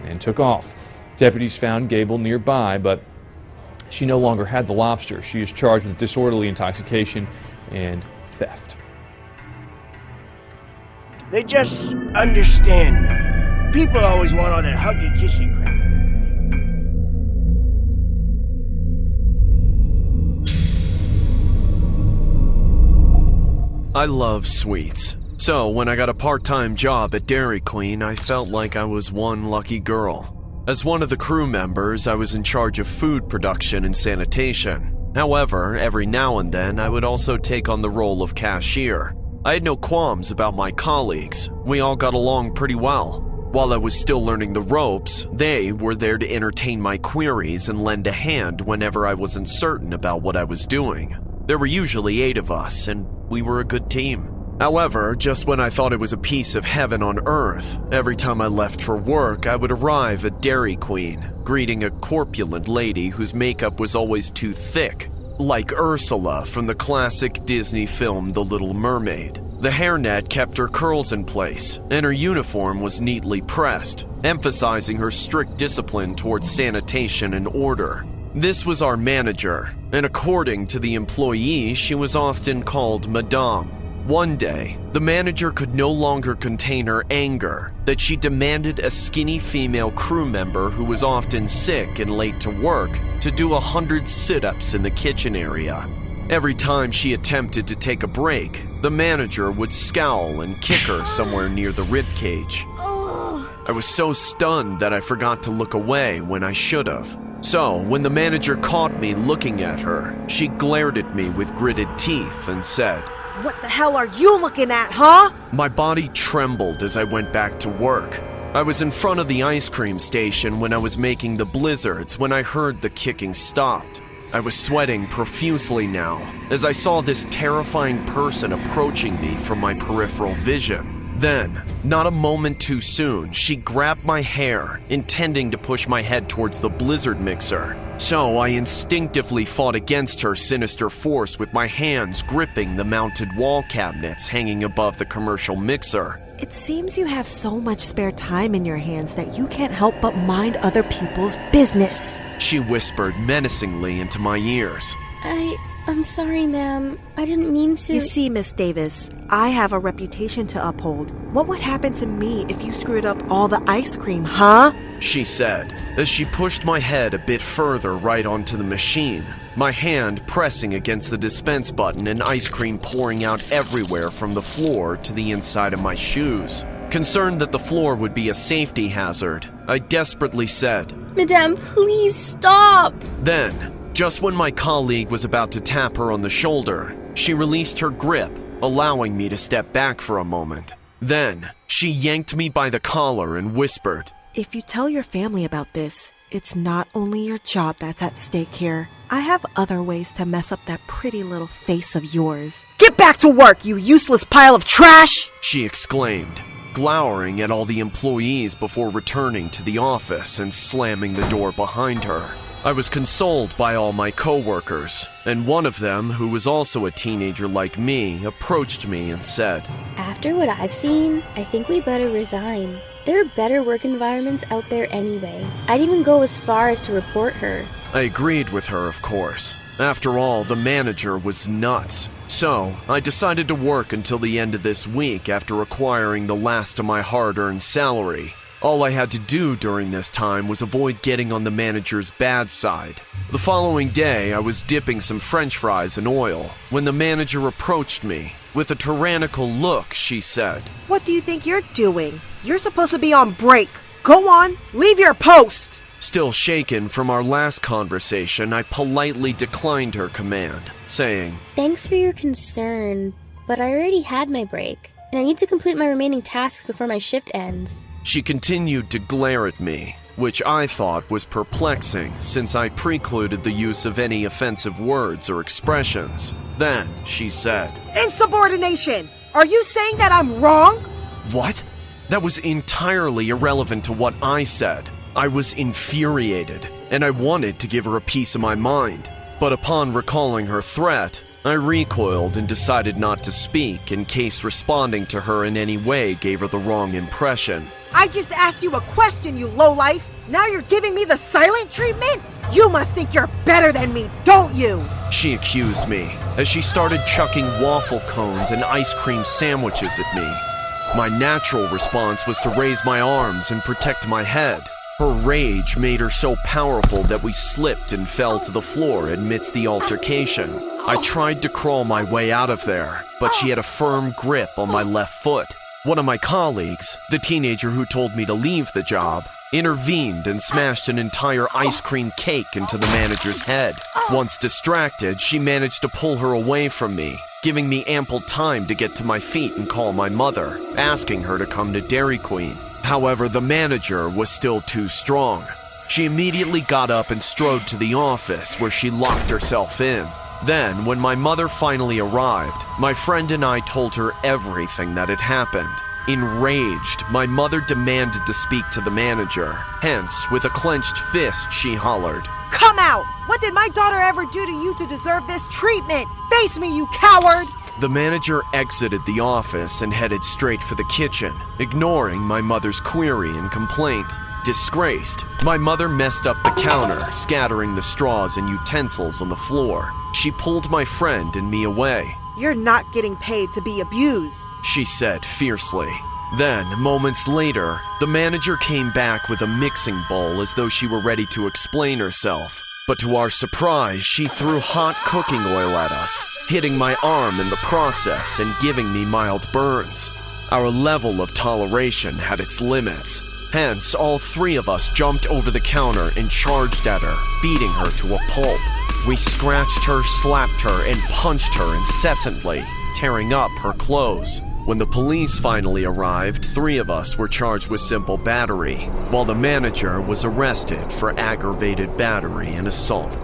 and took off. Deputies found Gable nearby, but she no longer had the lobster. She is charged with disorderly intoxication and theft. They just understand me. People always want all that huggy kissy crap. I love sweets. So when I got a part-time job at Dairy Queen, I felt like I was one lucky girl. As one of the crew members, I was in charge of food production and sanitation. However, every now and then, I would also take on the role of cashier. I had no qualms about my colleagues. We all got along pretty well. While I was still learning the ropes, they were there to entertain my queries and lend a hand whenever I wasn't certain about what I was doing. There were usually 8 of us, and we were a good team. However, just when I thought it was a piece of heaven on earth, every time I left for work, I would arrive at Dairy Queen, greeting a corpulent lady whose makeup was always too thick, like Ursula from the classic Disney film The Little Mermaid. The hairnet kept her curls in place, and her uniform was neatly pressed, emphasizing her strict discipline towards sanitation and order. This was our manager, and according to the employee, she was often called Madame. One day, the manager could no longer contain her anger that she demanded a skinny female crew member who was often sick and late to work to do 100 sit-ups in the kitchen area. Every time she attempted to take a break, the manager would scowl and kick her somewhere near the ribcage. I was so stunned that I forgot to look away when I should have. So, when the manager caught me looking at her, she glared at me with gritted teeth and said, "What the hell are you looking at, huh?" My body trembled as I went back to work. I was in front of the ice cream station when I was making the blizzards when I heard the kicking stopped. I was sweating profusely now as I saw this terrifying person approaching me from my peripheral vision. Then, not a moment too soon, she grabbed my hair, intending to push my head towards the blizzard mixer. So I instinctively fought against her sinister force with my hands gripping the mounted wall cabinets hanging above the commercial mixer. It seems you have so much spare time in your hands that you can't help but mind other people's business, she whispered menacingly into my ears. I'm sorry, ma'am. I didn't mean to. You see, Miss Davis, I have a reputation to uphold. What would happen to me if you screwed up all the ice cream, huh? She said, as she pushed my head a bit further right onto the machine, my hand pressing against the dispense button and ice cream pouring out everywhere from the floor to the inside of my shoes. Concerned that the floor would be a safety hazard, I desperately said, Madame, please stop! Then, just when my colleague was about to tap her on the shoulder, she released her grip, allowing me to step back for a moment. Then, she yanked me by the collar and whispered, If you tell your family about this, it's not only your job that's at stake here. I have other ways to mess up that pretty little face of yours. Get back to work, you useless pile of trash! She exclaimed, glowering at all the employees before returning to the office and slamming the door behind her. I was consoled by all my co-workers, and one of them, who was also a teenager like me, approached me and said, After what I've seen, I think we better resign. There are better work environments out there anyway. I'd even go as far as to report her. I agreed with her, of course. After all, the manager was nuts. So, I decided to work until the end of this week after acquiring the last of my hard-earned salary. All I had to do during this time was avoid getting on the manager's bad side. The following day, I was dipping some French fries in oil when the manager approached me. With a tyrannical look, she said, What do you think you're doing? You're supposed to be on break. Go on, leave your post! Still shaken from our last conversation, I politely declined her command, saying, Thanks for your concern, but I already had my break, and I need to complete my remaining tasks before my shift ends. She continued to glare at me, which I thought was perplexing since I precluded the use of any offensive words or expressions. Then she said, Insubordination! Are you saying that I'm wrong? What? That was entirely irrelevant to what I said. I was infuriated, and I wanted to give her a piece of my mind. But upon recalling her threat, I recoiled and decided not to speak in case responding to her in any way gave her the wrong impression. I just asked you a question, you lowlife. Now you're giving me the silent treatment? You must think you're better than me, don't you? She accused me as she started chucking waffle cones and ice cream sandwiches at me. My natural response was to raise my arms and protect my head. Her rage made her so powerful that we slipped and fell to the floor amidst the altercation. I tried to crawl my way out of there, but she had a firm grip on my left foot. One of my colleagues, the teenager who told me to leave the job, intervened and smashed an entire ice cream cake into the manager's head. Once distracted, she managed to pull her away from me, giving me ample time to get to my feet and call my mother, asking her to come to Dairy Queen. However, the manager was still too strong. She immediately got up and strode to the office where she locked herself in. Then, when my mother finally arrived, my friend and I told her everything that had happened. Enraged, my mother demanded to speak to the manager. Hence, with a clenched fist, she hollered, Come out! What did my daughter ever do to you to deserve this treatment? Face me, you coward! The manager exited the office and headed straight for the kitchen, ignoring my mother's query and complaint. Disgraced, my mother messed up the counter, scattering the straws and utensils on the floor. She pulled my friend and me away. You're not getting paid to be abused, she said fiercely. Then, moments later, the manager came back with a mixing bowl as though she were ready to explain herself. But to our surprise, she threw hot cooking oil at us, hitting my arm in the process and giving me mild burns. Our level of toleration had its limits. Hence, all three of us jumped over the counter and charged at her, beating her to a pulp. We scratched her, slapped her, and punched her incessantly, tearing up her clothes. When the police finally arrived, 3 of us were charged with simple battery, while the manager was arrested for aggravated battery and assault.